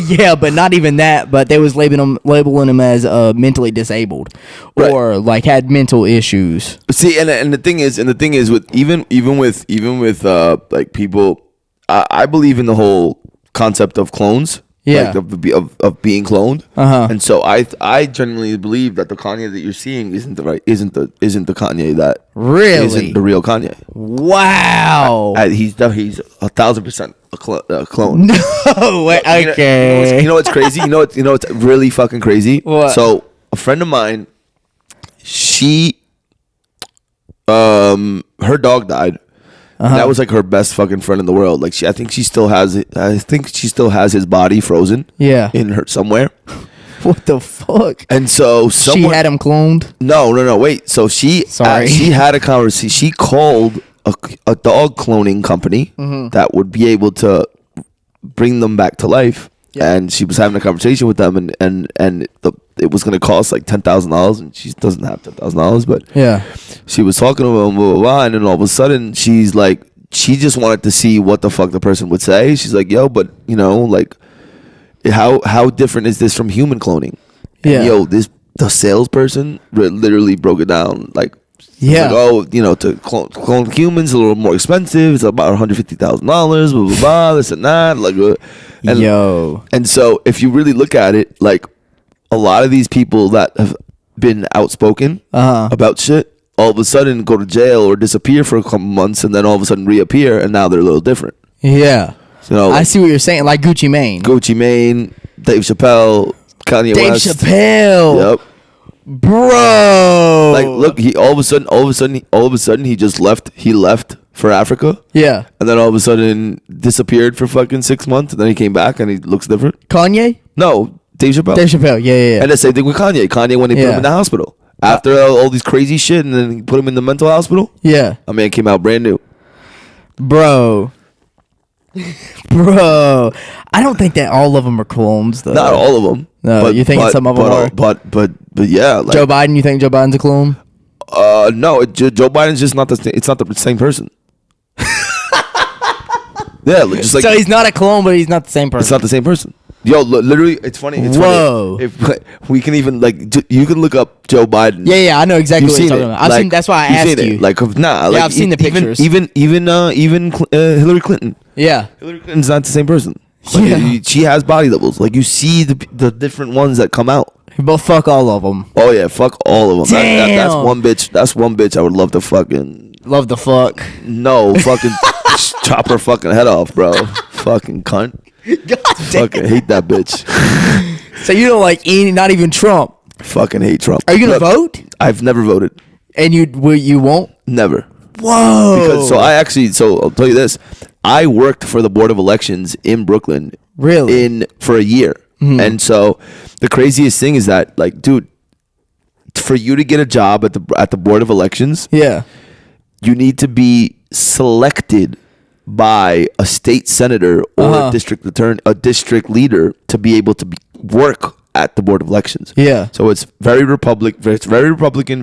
Yeah, but not even that. But they was labeling him as mentally disabled, or like had mental issues. See, and the thing is with even with like people, I believe in the whole concept of clones. Yeah, like of being cloned. And so I genuinely believe that the Kanye that you're seeing isn't the Kanye that really isn't the real Kanye. Wow, he's 1,000% a clone. No way. Okay. You know what's crazy? You know what's really fucking crazy? What? So a friend of mine, her dog died. That was like her best fucking friend in the world. Like, I think she still has it. I think she still has his body frozen. Yeah, in her somewhere. What the fuck? And so she had him cloned. No. Wait. So she had a conversation. She called a dog cloning company that would be able to bring them back to life. Yeah. And she was having a conversation with them, it was going to cost like $10,000, and she doesn't have $10,000, but Yeah. she was talking to him, blah, blah, blah, and then all of a sudden she's like, she just wanted to see what the fuck the person would say. She's like, yo, but you know, like, how different is this from human cloning? Yeah. And, yo, the salesperson literally broke it down, like, Yeah. like, oh, you know, to clone humans a little more expensive. It's about $150,000, blah blah blah, this and that, like, and so if you really look at it, like, a lot of these people that have been outspoken about shit, all of a sudden go to jail or disappear for a couple months, and then all of a sudden reappear, and now they're a little different. Yeah. So, like, I see what you're saying, like Gucci Mane, Dave Chappelle, Kanye West. Dave Chappelle. Yep. Bro. Like, look, he all of a sudden he just left. He left for Africa. Yeah. And then all of a sudden disappeared for fucking 6 months, and then he came back and he looks different. Kanye? No, Dave Chappelle. Dave Chappelle, yeah. And the same thing with Kanye. Kanye, when they put him in the hospital after all these crazy shit, and then he put him in the mental hospital. Yeah. I mean, it came out brand new. Bro, I don't think that all of them are clones, though. Not all of them. No, you think some of them are? But yeah, like, Joe Biden, you think Joe Biden's a clone? No, Joe Biden's just not it's not the same person. Yeah, just like, so he's not a clone, but he's not the same person. It's not the same person. Yo, literally, it's funny. It's Whoa. funny. If we can even, like, you can look up Joe Biden. Yeah, I know exactly what you're talking about. I've like, seen. That's why I asked you. Like, nah, like, I've seen the pictures. Even Hillary Clinton. Yeah, Hillary Clinton's not the same person. Like, Yeah. she has body levels. Like, you see the different ones that come out. both fuck all of them. Oh yeah, fuck all of them. Damn. That's one bitch. That's one bitch I would love to fucking. Love the fuck. No, fucking chop her fucking head off, bro. Fucking cunt. God Fucking hate that bitch. So you don't like any, not even Trump. Fucking hate Trump. Are you gonna vote? I've never voted. And you won't? Never. Whoa. Because I'll tell you this. I worked for the Board of Elections in Brooklyn. Really? For a year. Mm-hmm. And so the craziest thing is that, like, dude, for you to get a job at the Board of Elections, Yeah. you need to be selected by a state senator or a district leader to be able to work at the Board of Elections. Yeah. So it's very Republican,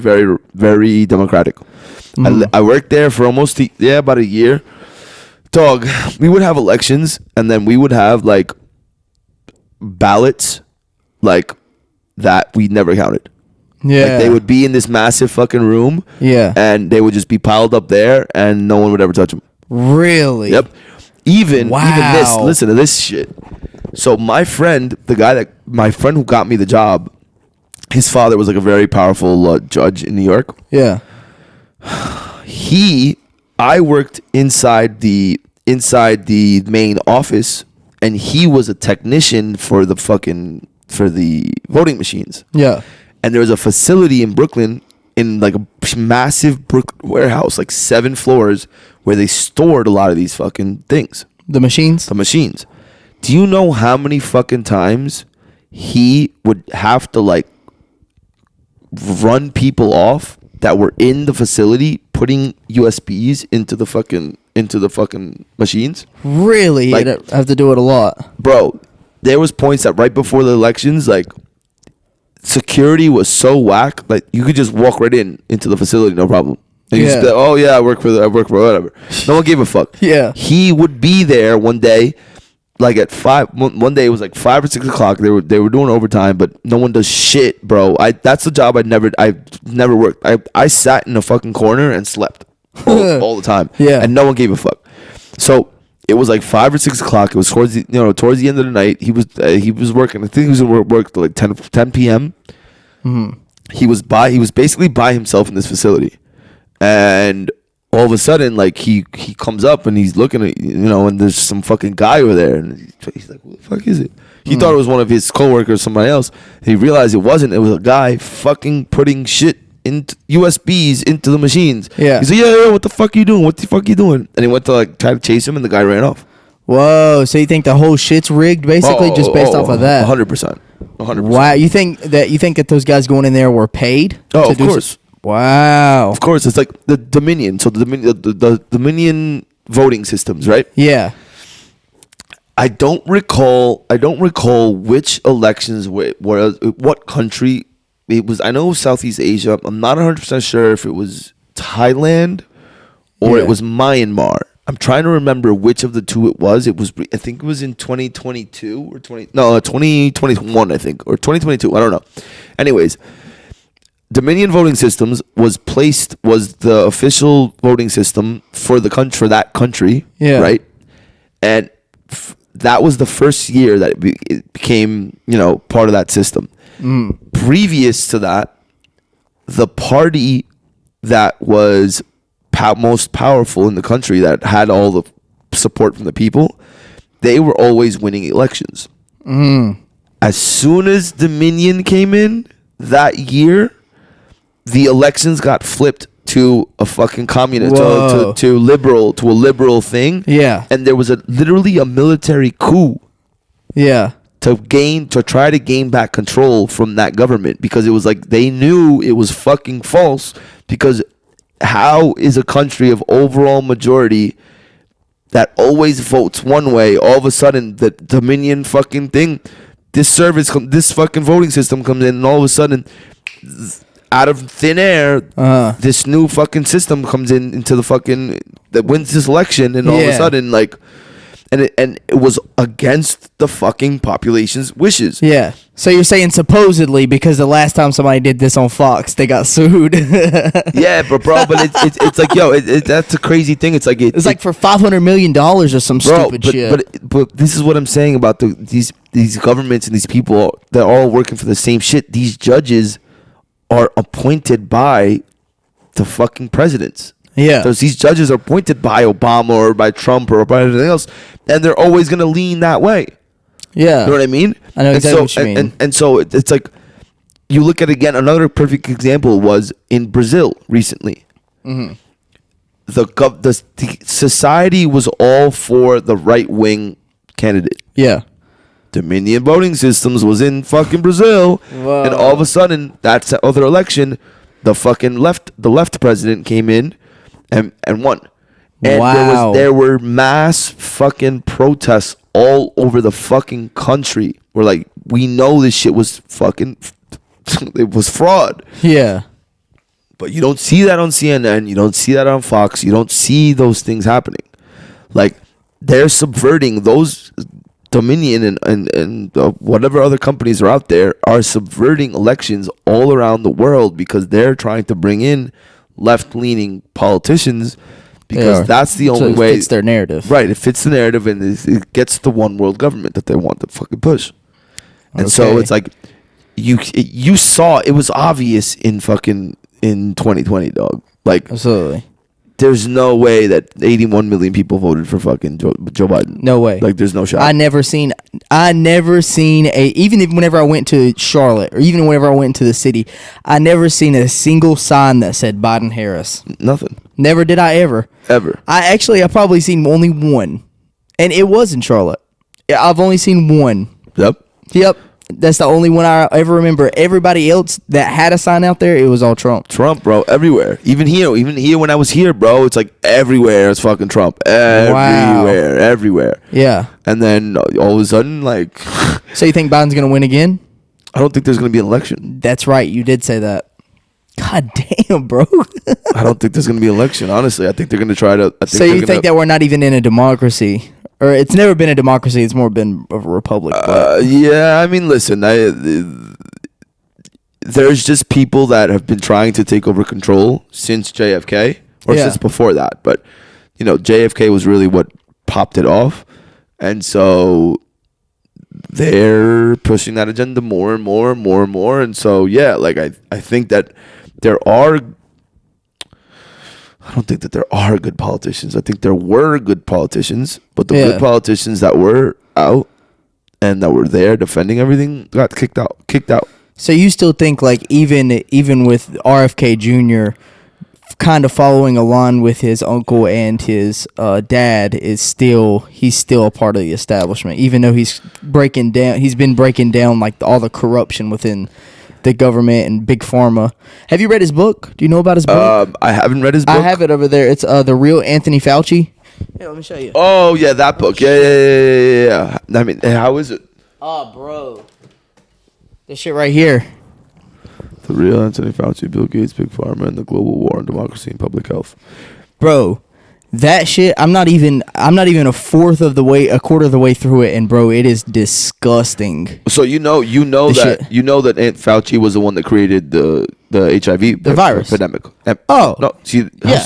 very, very Democratic. Mm-hmm. I worked there for almost about a year. Dog, we would have elections, and then we would have, like, ballots, like, that we never counted. Yeah. Like, they would be in this massive fucking room. Yeah. And they would just be piled up there, and no one would ever touch them. Really? Yep. Even this. Wow. Listen to this shit. So my friend who got me the job, his father was like a very powerful judge in New York. Yeah. I worked inside the main office, and he was a technician for the voting machines. Yeah. And there was a facility in Brooklyn, in like a massive warehouse, like 7 floors, where they stored a lot of these fucking things. The machines? The machines. Do you know how many fucking times he would have to, like, run people off that were in the facility putting USBs into the fucking machines? Really? Like, You'd have to do it a lot. Bro, there was points that right before the elections, like, security was so whack, like, you could just walk right into the facility, no problem. And you just be like, oh yeah, I work for whatever. No one gave a fuck. Yeah. He would be there one day, like at 5. One day it was like 5 or 6 o'clock. They were doing overtime, but no one does shit, bro. That's the job I never worked. I sat in a fucking corner and slept all the time. Yeah. And no one gave a fuck. So it was like 5 or 6 o'clock. It was towards the end of the night. He was working. I think he was at work till like 10 p.m. Mm-hmm. He was basically by himself in this facility, and all of a sudden, like, he comes up and he's looking at, and there's some fucking guy over there, and he's like, what the fuck is it? He thought it was one of his coworkers, somebody else. He realized it wasn't. It was a guy fucking putting shit into USBs into the machines. Yeah. He's like, yeah, what the fuck are you doing? What the fuck are you doing? And he went to, like, try to chase him, and the guy ran off. Whoa, so you think the whole shit's rigged basically just based off of that? 100%. 100%. Wow, you think that those guys going in there were paid? Oh, of course. Wow. Of course, it's like the Dominion. So the Dominion voting systems, right? Yeah. I don't recall which elections were what country it was. I know it was Southeast Asia. I'm not 100% sure if it was Thailand or it was Myanmar. I'm trying to remember which of the two it was. I think it was in 2022 or 2021, I think, or 2022. I don't know. Anyways, Dominion voting systems was the official voting system for that country, right? And that was the first year that it became, part of that system. Previous to that, the party that was most powerful in the country, that had all the support from the people, they were always winning elections. As soon as Dominion came in that year, the elections got flipped to a fucking communist, to a liberal thing. Yeah. And there was literally a military coup. Yeah. To try to gain back control from that government, because it was like they knew it was fucking false. Because how is a country of overall majority that always votes one way, all of a sudden the Dominion fucking thing, this fucking voting system comes in, and all of a sudden, out of thin air, this new fucking system comes into the fucking that wins this election, and all of a sudden, like, and it was against the fucking population's wishes. Yeah. So you're saying supposedly because the last time somebody did this on Fox, they got sued. Yeah, but it's like, yo, that's a crazy thing. It's like it's like for $500 million or some stupid shit. But this is what I'm saying about these governments and these people that are all working for the same shit. These judges are appointed by the fucking presidents. Yeah. So these judges are appointed by Obama or by Trump or by anything else, and they're always going to lean that way. Yeah. You know what I mean? I know exactly what you mean. And so it's like, you look at, again, another perfect example was in Brazil recently. Mm-hmm. The society was all for the right-wing candidate. Yeah. Dominion voting systems was in fucking Brazil. Whoa. And all of a sudden, that's the other election, the fucking left president came in and won. And there were mass fucking protests all over the fucking country. We're like, we know this shit was fucking, it was fraud. Yeah. But you don't see that on CNN. You don't see that on Fox. You don't see those things happening. Like, they're subverting those. Dominion and whatever other companies are out there are subverting elections all around the world because they're trying to bring in left-leaning politicians, because that's the only way. It fits their narrative. Right, it fits the narrative, and it gets the one world government that they want to fucking push. And so it's like, you saw, it was obvious in 2020, dog. Like, absolutely. There's no way that 81 million people voted for fucking Joe Biden. No way. Like, there's no shot. I never seen even whenever I went to Charlotte, or even whenever I went to the city, I never seen a single sign that said Biden Harris. Nothing. Never did I ever. Ever. I probably seen only one, and it was in Charlotte. I've only seen one. Yep. That's the only one I ever remember. Everybody else that had a sign out there, it was all Trump. Trump, bro, everywhere. Even here when I was here, bro, it's like everywhere it's fucking Trump. Everywhere. Yeah. And then all of a sudden, like... So you think Biden's going to win again? I don't think there's going to be an election. That's right. You did say that. God damn, bro. I don't think there's going to be an election, honestly. I think they're going to try to... So you think that we're not even in a democracy? Or it's never been a democracy. It's more been of a republic. Yeah, I mean, listen. There's just people that have been trying to take over control since JFK, or since before that. But, JFK was really what popped it off. And so they're pushing that agenda more and more and more and more. And so, yeah, like I think that I don't think that there are good politicians. I think there were good politicians, but the good politicians that were out and that were there defending everything got kicked out. So you still think, like, even with RFK Jr. kind of following along with his uncle and his dad, he's still a part of the establishment, even though he's been breaking down like all the corruption within the government and big pharma. Have you read his book? Do you know about his book? I haven't read his book. I have it over there. It's The Real Anthony Fauci. Here, let me show you. Oh yeah, that book. Yeah. I mean, how is it? Oh, bro. This shit right here. The real Anthony Fauci, Bill Gates, Big Pharma, and the global war on democracy and public health. Bro, that shit, I'm not even a quarter of the way through it, and bro, it is disgusting. So you know that Aunt Fauci was the one that created the HIV virus epidemic. Oh. No, see. Yeah.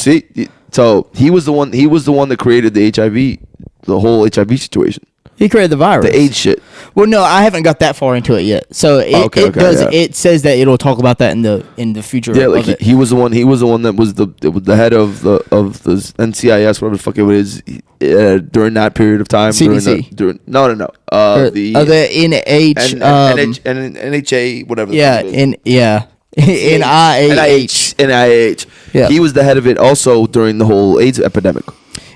So he was the one that created the HIV, the whole HIV situation. He created the virus. The AIDS shit. Well, no, I haven't got that far into it yet. So it says that it'll talk about that in the future. Yeah, like he was the one. He was the one that was the head of the NCIS, whatever the fuck it is, during that period of time. CDC. No. The NHA, whatever. NIH. Yeah. He was the head of it also during the whole AIDS epidemic.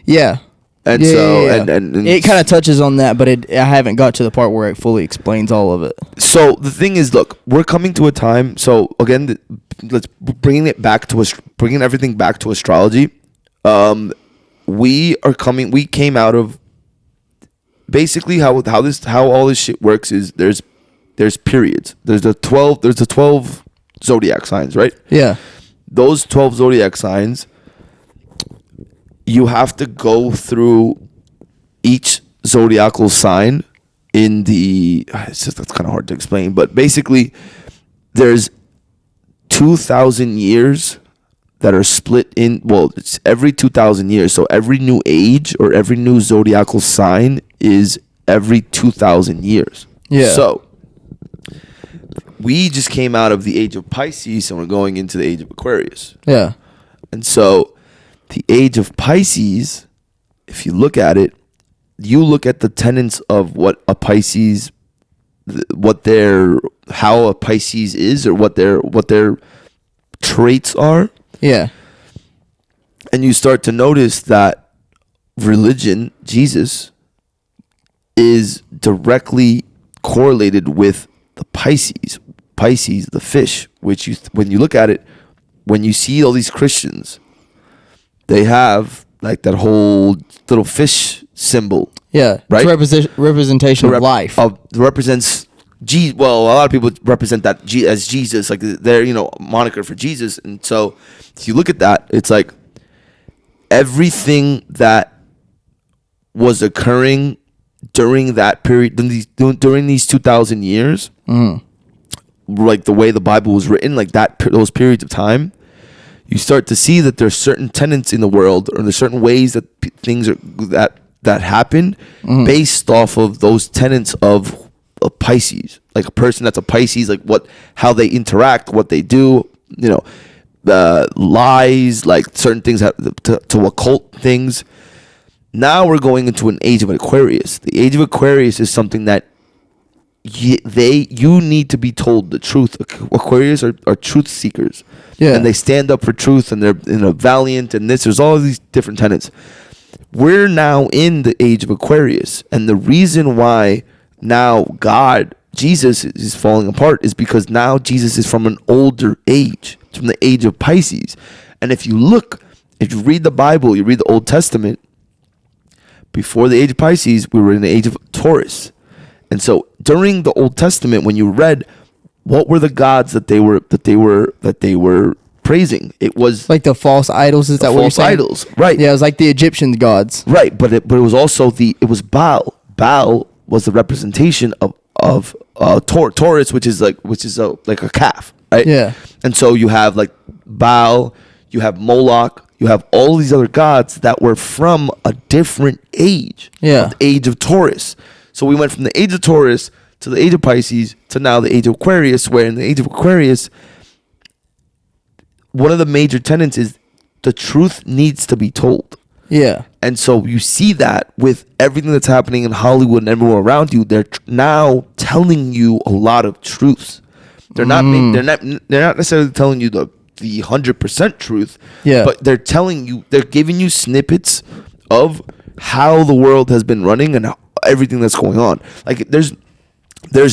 Yeah. And and it kind of touches on that, but I haven't got to the part where it fully explains all of it. So the thing is, look, we're coming to a time. So again, let's bringing everything back to astrology. We came out of basically how all this shit works is there's periods. There's the 12 zodiac signs, right? Yeah. Those 12 zodiac signs. You have to go through each zodiacal sign in the. That's kind of hard to explain, but basically, there's 2,000 years that are split in. Well, it's every 2,000 years. So every new age or every new zodiacal sign is every 2,000 years. Yeah. So we just came out of the age of Pisces and we're going into the age of Aquarius. Yeah. And so. The age of Pisces, if you look at it, you look at the tenets of what a Pisces, how a Pisces is, or what their traits are. Yeah. And you start to notice that religion, Jesus, is directly correlated with the Pisces. Pisces, the fish, which when you look at it, when you see all these Christians, they have like that whole little fish symbol. Yeah. Right? It's representation of life. Represents well, a lot of people represent that as Jesus, like their moniker for Jesus. And so if you look at that, it's like everything that was occurring during that period, during these 2,000 years, like the way the Bible was written, like those periods of time, you start to see that there's certain tenets in the world, or there's certain ways that things are that happen based off of those tenets of Pisces. Like a person that's a Pisces, like how they interact, what they do, the lies, like certain things to occult things. Now we're going into an age of Aquarius. The age of Aquarius is something that you need to be told the truth. Aquarius are truth seekers. Yeah. And they stand up for truth, and they're valiant, and there's all these different tenets. We're now in the age of Aquarius, and the reason why now Jesus is falling apart is because now Jesus is from an older age, from the age of Pisces. And if you read the Bible, you read the Old Testament, before the age of Pisces, we were in the age of Taurus. And so during the Old Testament, when you read, what were the gods that they were praising? It was like the false idols. Is that what you're saying? False idols, right? Yeah, it was like the Egyptian gods, right? But it was also it was Baal. Baal was the representation of Taurus, which is like a calf, right? Yeah. And so you have like Baal, you have Moloch, you have all these other gods that were from a different age. Yeah, the age of Taurus. So we went from the age of Taurus to the age of Pisces to now the age of Aquarius, where in the age of Aquarius, one of the major tenets is the truth needs to be told. Yeah. And so you see that with everything that's happening in Hollywood and everywhere around you, they're now telling you a lot of truths. They're not necessarily telling you the 100% truth. Yeah. But they're giving you snippets of how the world has been running and everything that's going on. Like there's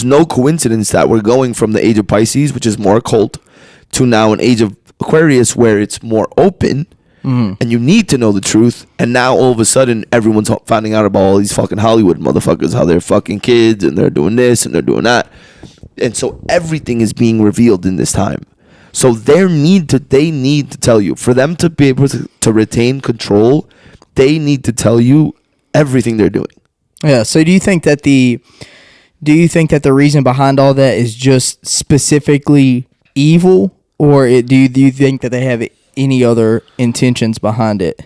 no coincidence that we're going from the age of Pisces, which is more occult, to now an age of Aquarius where it's more open, and you need to know the truth. And now all of a sudden, everyone's finding out about all these fucking Hollywood motherfuckers, how they're fucking kids and they're doing this and they're doing that. And so everything is being revealed in this time. So they need to tell you, for them to be able to retain control, they need to tell you everything they're doing. Yeah. So do you think that the reason behind all that is just specifically evil, or do you think that they have any other intentions behind it?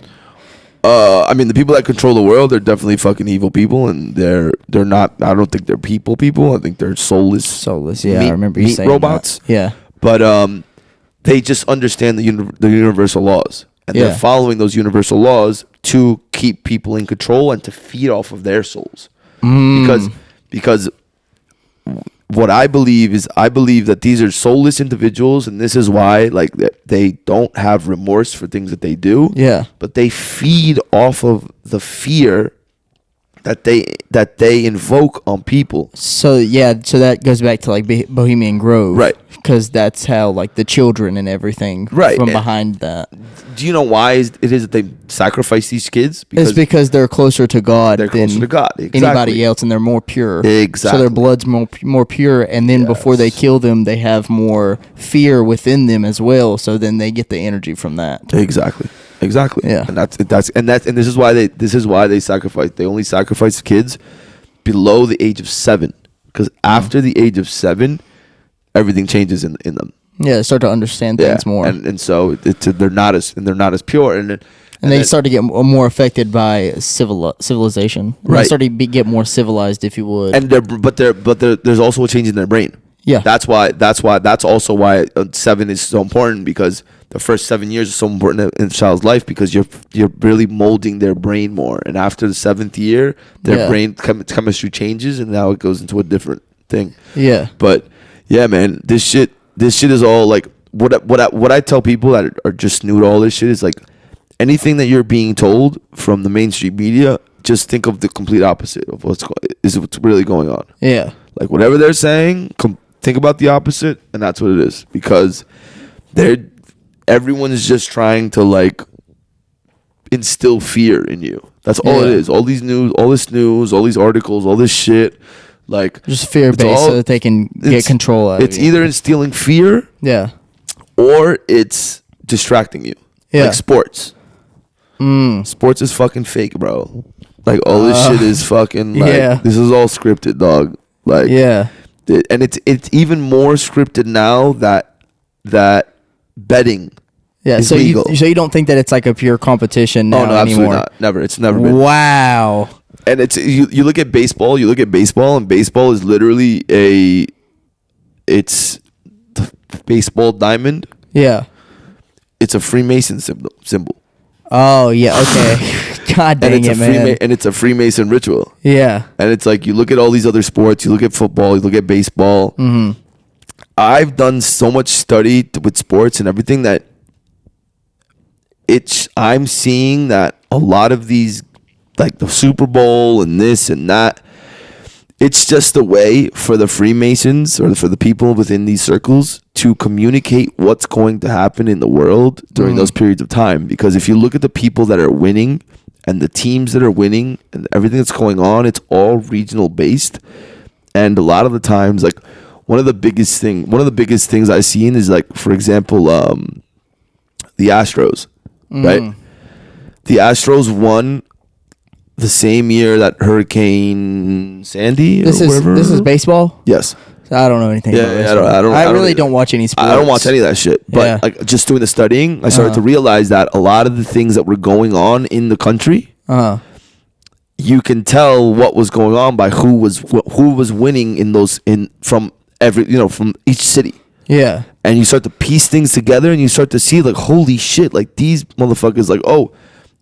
I mean, the people that control the world, they're definitely fucking evil people, and they're not. I don't think they're people. I think they're soulless. Yeah, I remember you saying robots. That. Yeah, but they just understand the universal laws, and they're following those universal laws to keep people in control and to feed off of their souls. Because what I believe that these are soulless individuals, and this is why they don't have remorse for things that they do. Yeah. But they feed off of the fear that they invoke on people. So that goes back to like Bohemian Grove, right? Because that's how like the children and everything, right, from behind that. Do you know why it is that they sacrifice these kids? Because they're closer to God. They're closer to God. Exactly. Anybody else, and they're more pure. Exactly. So their blood's more pure, and then before they kill them, they have more fear within them as well. So then they get the energy from that. Exactly. Yeah. And this is why they sacrifice. They only sacrifice kids below the age of 7, because after the age of 7, everything changes in them. Yeah, they start to understand things more, and so they're not as pure, and they start to get more affected by civilization. Right, they start to get more civilized, if you would. And there's also a change in their brain. Yeah, that's also why 7 is so important, because the first 7 years are so important in a child's life, because you're really molding their brain more, and after the 7th year, their brain chemistry changes, and now it goes into a different thing. Yeah, but yeah, man, this shit is all like what I tell people that are just new to all this shit is like, anything that you're being told from the mainstream media, just think of the complete opposite of what's really going on. Yeah, like whatever they're saying, think about the opposite, and that's what it is, because everyone is just trying to like instill fear in you. That's all it is. All this news, all these articles, all this shit, like just fear based, so that they can get control of it. It's either instilling fear, or it's distracting you. Like sports. Sports is fucking fake, bro. Like all this shit is fucking like this is all scripted, dog. Like and it's even more scripted now that betting is legal. So you don't think that it's like a pure competition now absolutely anymore? Not. Never. It's never been. Wow. And it's you look at baseball, and baseball is literally it's the baseball diamond. Yeah. It's a Freemason symbol. Oh yeah, okay. God dang it, man. And it's a Freemason ritual. Yeah. And it's like, you look at all these other sports, you look at football, you look at baseball. Mm-hmm. I've done so much study with sports and everything that I'm seeing that a lot of these, like the Super Bowl and this and that, it's just a way for the Freemasons or for the people within these circles to communicate what's going to happen in the world during those periods of time. Because if you look at the people that are winning and the teams that are winning and everything that's going on, it's all regional based. And a lot of the times, like one of the biggest things I've seen is, like, for example, the Astros, right? The Astros won the same year that Hurricane Sandy. This is baseball. Yes. I don't know anything. about baseball. I really don't watch any sports. I don't watch any of that shit. But like, just doing the studying, I started to realize that a lot of the things that were going on in the country, you can tell what was going on by who was winning from each city. Yeah. And you start to piece things together, and you start to see, like, holy shit, like these motherfuckers, like, oh,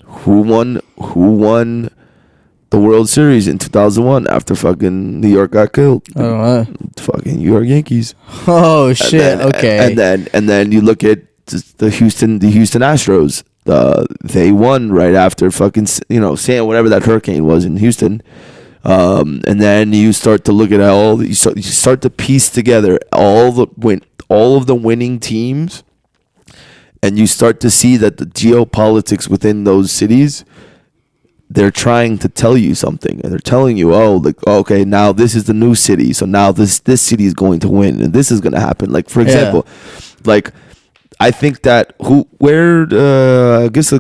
who won the World Series in 2001 after fucking New York got killed? I don't know. Fucking New York Yankees. Oh shit. Okay. And then you look at the Houston Astros. They won right after fucking San, whatever that hurricane was in Houston. And then you start to look at you start to piece together all of the winning teams, and you start to see that the geopolitics within those cities, they're trying to tell you something, and they're telling you, oh, like, okay, now this is the new city, so now this city is going to win, and this is going to happen. Like, for example, like, I think that I guess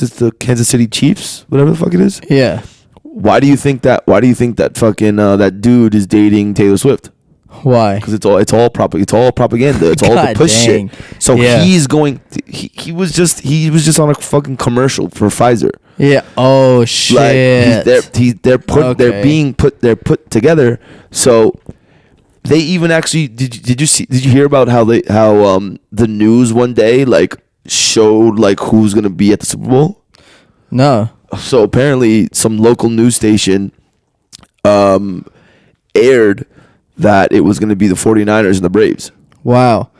it's the Kansas City Chiefs, whatever the fuck it is. Yeah. Why do you think that fucking that dude is dating Taylor Swift? Why? Because it's all propaganda. It's all the push shit. So he was just on a fucking commercial for Pfizer. Yeah. Oh shit. Like they're put together. So they even actually did you hear about how the news one day like showed like who's gonna be at the Super Bowl? No. So apparently some local news station aired that it was going to be the 49ers and the Braves. Wow.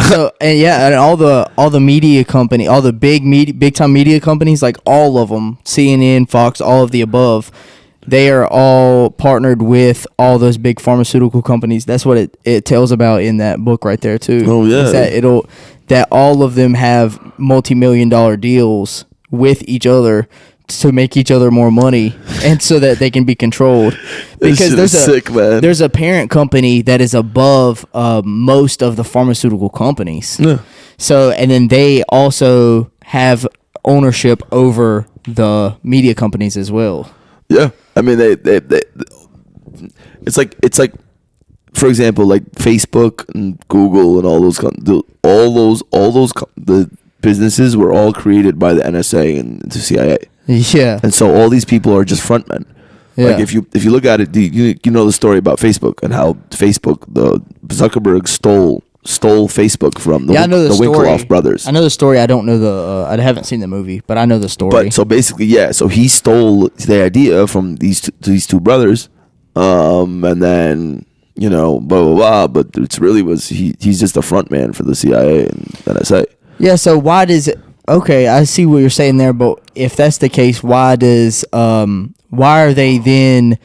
So and all the media company, all the big time media companies, like all of them, CNN, Fox, all of the above, they are all partnered with all those big pharmaceutical companies. That's what it tells about in that book right there too. Oh yeah. That all of them have multi-million-dollar deals with each other to make each other more money, and so that they can be controlled. Because there's a parent company that is above most of the pharmaceutical companies. Yeah. So, and then they also have ownership over the media companies as well. Yeah, I mean they it's like for example, like Facebook and Google and all those the businesses were all created by the NSA and the CIA. Yeah. And so all these people are just frontmen. Yeah. Like if you look at it, you know the story about Facebook and how Zuckerberg stole Facebook from the Winklevoss brothers. I know the story. I don't know I haven't seen the movie, but I know the story. But so basically, yeah. So he stole the idea from these two brothers, and then blah blah blah. But it's really he's just a front man for the CIA and NSA. Yeah. So why does it? Okay, I see what you're saying there, but if that's the case, why are they then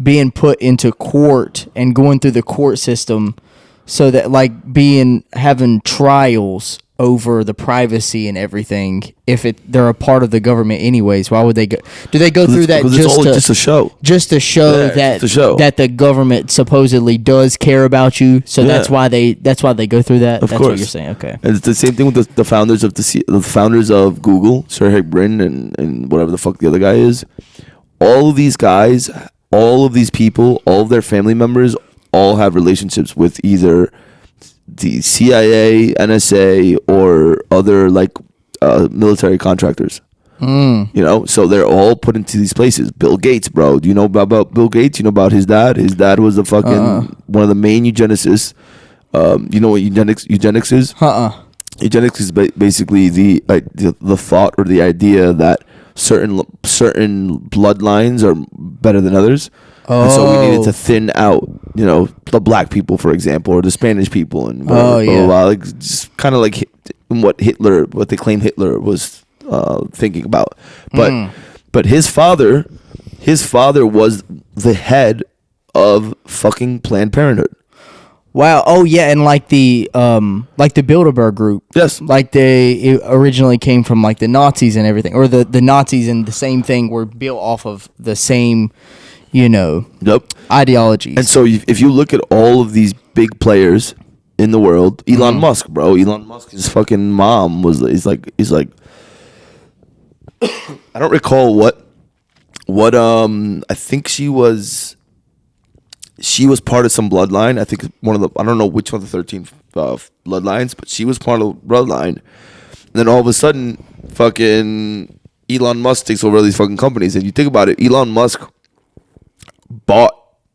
being put into court and going through the court system so that like having trials over the privacy and everything? If they're a part of the government anyways, why would they go? Do they go through that just a show? Just to show that the government supposedly does care about you, so that's why they go through that. That's what you're saying. Okay, and it's the same thing with the founders of Google, Sergey Brin and whatever the fuck the other guy is. All of these guys, all of these people, all of their family members, all have relationships with either the CIA, NSA, or other like military contractors. So they're all put into these places. Bill Gates, bro. Do you know about Bill Gates? You know about his dad? His dad was a fucking one of the main eugenicists. You know what eugenics is? Eugenics is basically the thought or the idea that certain bloodlines are better than others. And so we needed to thin out, the black people, for example, or the Spanish people, and blah, like just kind of like what they claim Hitler was thinking about. But his father was the head of fucking Planned Parenthood. Wow. Oh yeah, and like the Bilderberg group. Yes. Like it originally came from like the Nazis and everything, or the Nazis and the same thing were built off of the same, ideologies. And so if you look at all of these big players in the world, Elon Musk, bro, Elon Musk, his fucking mom is like I don't recall what I think she was part of some bloodline. I think I don't know which one of the 13 bloodlines, but she was part of the bloodline. And then all of a sudden, fucking Elon Musk takes over these fucking companies. And you think about it, Elon Musk bought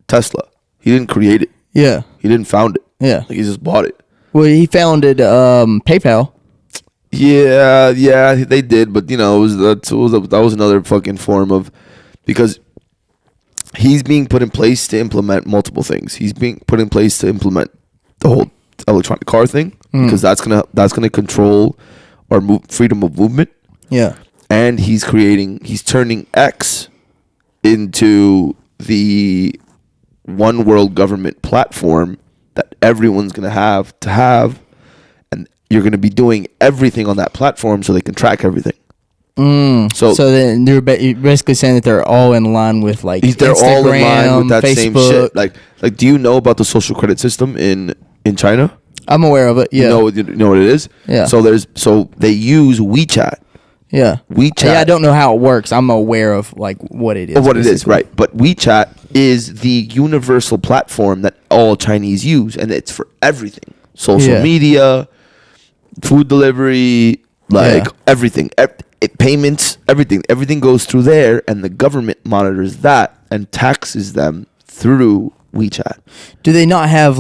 Tesla. He didn't create it. Yeah. He didn't found it. Yeah. Like, he just bought it. Well, he founded PayPal. Yeah, they did, but that was another fucking form of, because he's being put in place to implement multiple things. He's being put in place to implement the whole electronic car thing, because that's gonna control our freedom of movement. Yeah, and he's turning X into the one world government platform that everyone's gonna have, and you're going to be doing everything on that platform so they can track everything. So then you're basically saying that they're all in line with like they're Instagram, all in line with that Facebook. same shit. Like, do you know about the social credit system in China? I'm aware of it. Yeah. You know what it is? Yeah. So they use WeChat. Yeah. WeChat. Yeah, I don't know how it works. I'm aware of like what it is. What it is, right? But WeChat is the universal platform that all Chinese use, and it's for everything: social media, food delivery, everything, payments, everything. Everything goes through there, and the government monitors that and taxes them through WeChat. Do they not have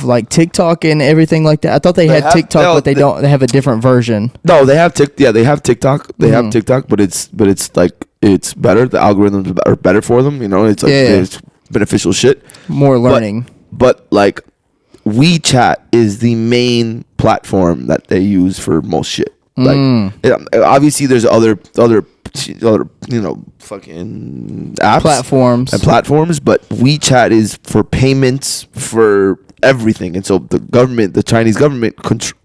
like TikTok and everything like that? I thought they had TikTok, but they don't. They have a different version. No, they have they have TikTok. They have TikTok, but it's like it's better. The algorithms are better for them. You know, it's like it's beneficial shit. More learning. But like WeChat is the main platform that they use for most shit. Like obviously there's other fucking apps platforms, but WeChat is for payments, for everything. And so the Chinese government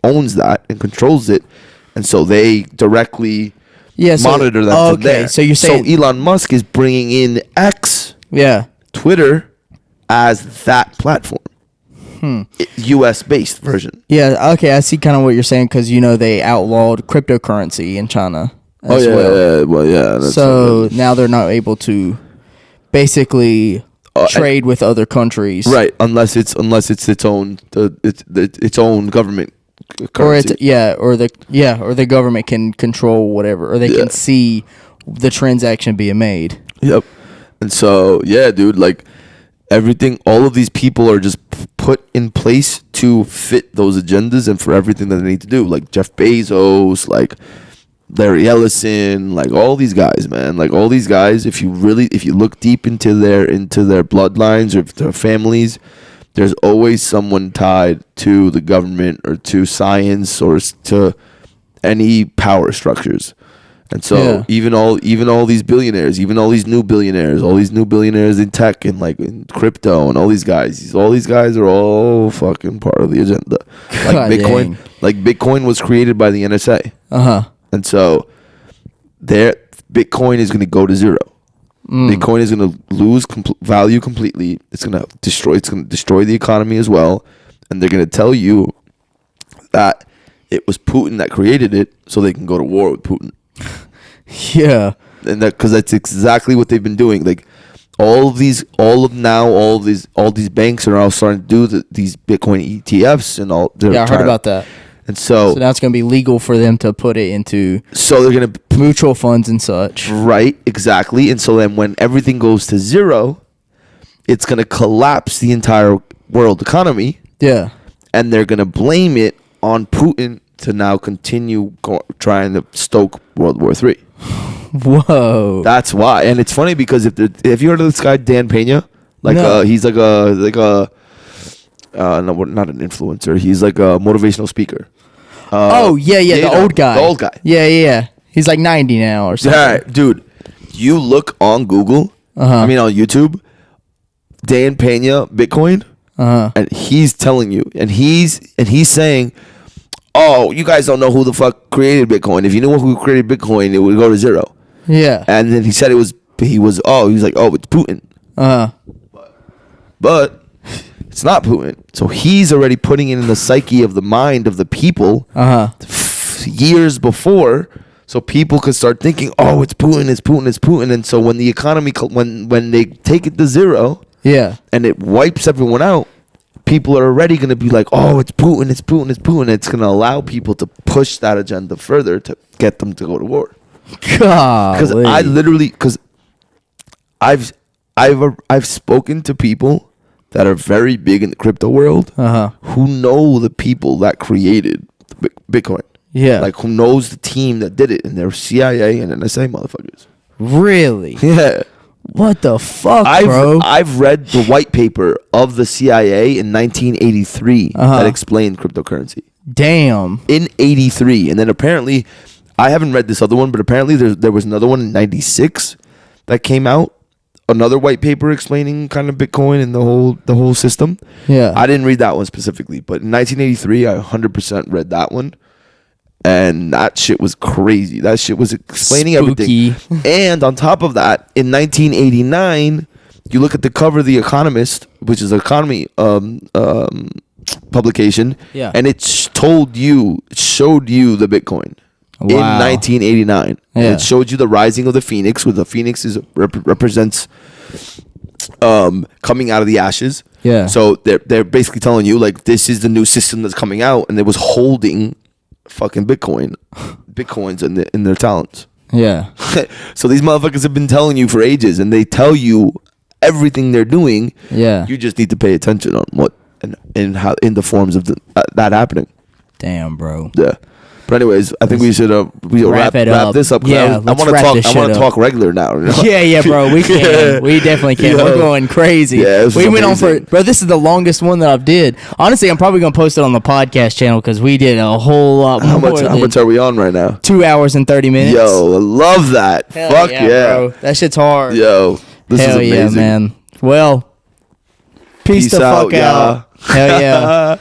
owns that and controls it, and so they directly monitor that from there. So you're saying Elon Musk is bringing in Twitter as that platform. US based version. Yeah, okay, I see kind of what you're saying, because they outlawed cryptocurrency in China as well. So now they're not able to basically trade with other countries, right? Unless it's its own its own government currency. or the government can control whatever, or they can see the transaction being made. Yep. And so dude, like everything, all of these people are just put in place to fit those agendas and for everything that they need to do. Like Jeff Bezos, like Larry Ellison, like all these guys, man. Like all these guys, if you look deep into their bloodlines or their families, there's always someone tied to the government or to science or to any power structures. And so even all these billionaires, even all these new billionaires in tech and like in crypto and all these guys are all fucking part of the agenda. Like Bitcoin was created by the NSA. And so Bitcoin is going to go to zero. Bitcoin is going to lose value completely. It's going to destroy the economy as well. And they're going to tell you that it was Putin that created it so they can go to war with Putin. Yeah, and because that's exactly what they've been doing. Like all these banks are now starting to do these Bitcoin ETFs and all. I heard about that. And so now it's going to be legal for them to put it into. So they're going to mutual funds and such. Right, exactly. And so then when everything goes to zero, it's going to collapse the entire world economy. Yeah, and they're going to blame it on Putin to now continue trying to stoke World War III. Whoa, that's why. And it's funny because have you heard of this guy Dan Pena? Like he's like a no, not an influencer. He's like a motivational speaker. The old guy. The old guy. Yeah. He's like 90 now or something. Yeah, dude. You look on Google. I mean on YouTube. Dan Pena Bitcoin. And he's telling you, and he's saying, oh, you guys don't know who the fuck created Bitcoin. If you knew who created Bitcoin, it would go to zero. Yeah. And then he said he was like, oh, it's Putin. But it's not Putin. So he's already putting it in the psyche of the mind of the people years before, so people could start thinking, oh, it's Putin, it's Putin, it's Putin. And so when the economy, when they take it to zero, and it wipes everyone out, people are already going to be like, oh, it's Putin, it's Putin, it's Putin. It's going to allow people to push that agenda further to get them to go to war. Because I've spoken to people that are very big in the crypto world who know the people that created Bitcoin. Yeah. Like who knows the team that did it, and they're CIA and NSA motherfuckers. Really? Yeah. What the fuck, bro? I've read the white paper of the CIA in 1983 that explained cryptocurrency. Damn. In 83. And then apparently, I haven't read this other one, but apparently there was another one in 96 that came out another white paper explaining kind of Bitcoin and the whole system. Yeah. I didn't read that one specifically, but in 1983, I 100% read that one. And that shit was crazy. That shit was explaining Spooky. everything. And on top of that, in 1989, you look at the cover of The Economist, which is an economy publication, Yeah. and it showed you the Bitcoin in 1989. Yeah. And it showed you the rising of the phoenix, where the phoenix represents coming out of the ashes. Yeah. So they're basically telling you like this is the new system that's coming out, and it was holding fucking bitcoins in their talents. Yeah. So these motherfuckers have been telling you for ages, and they tell you everything they're doing. Yeah. You just need to pay attention on what and how in the forms of that happening. Damn, bro. Yeah. But anyways, I think we should wrap this up. Yeah, I want to talk regular now. You know? Yeah, bro. We can. Yeah. We definitely can. Yo. We're going crazy. Yeah, we went on for, bro. This is the longest one that I've did. Honestly, I'm probably gonna post it on the podcast channel because we did a whole lot more. How much are we on right now? 2 hours and 30 minutes. Yo, I love that. Hell Fuck yeah, bro. That shit's hard. Yo, this Hell is amazing. yeah, man. Well, peace the out, fuck out. y'all. Hell yeah.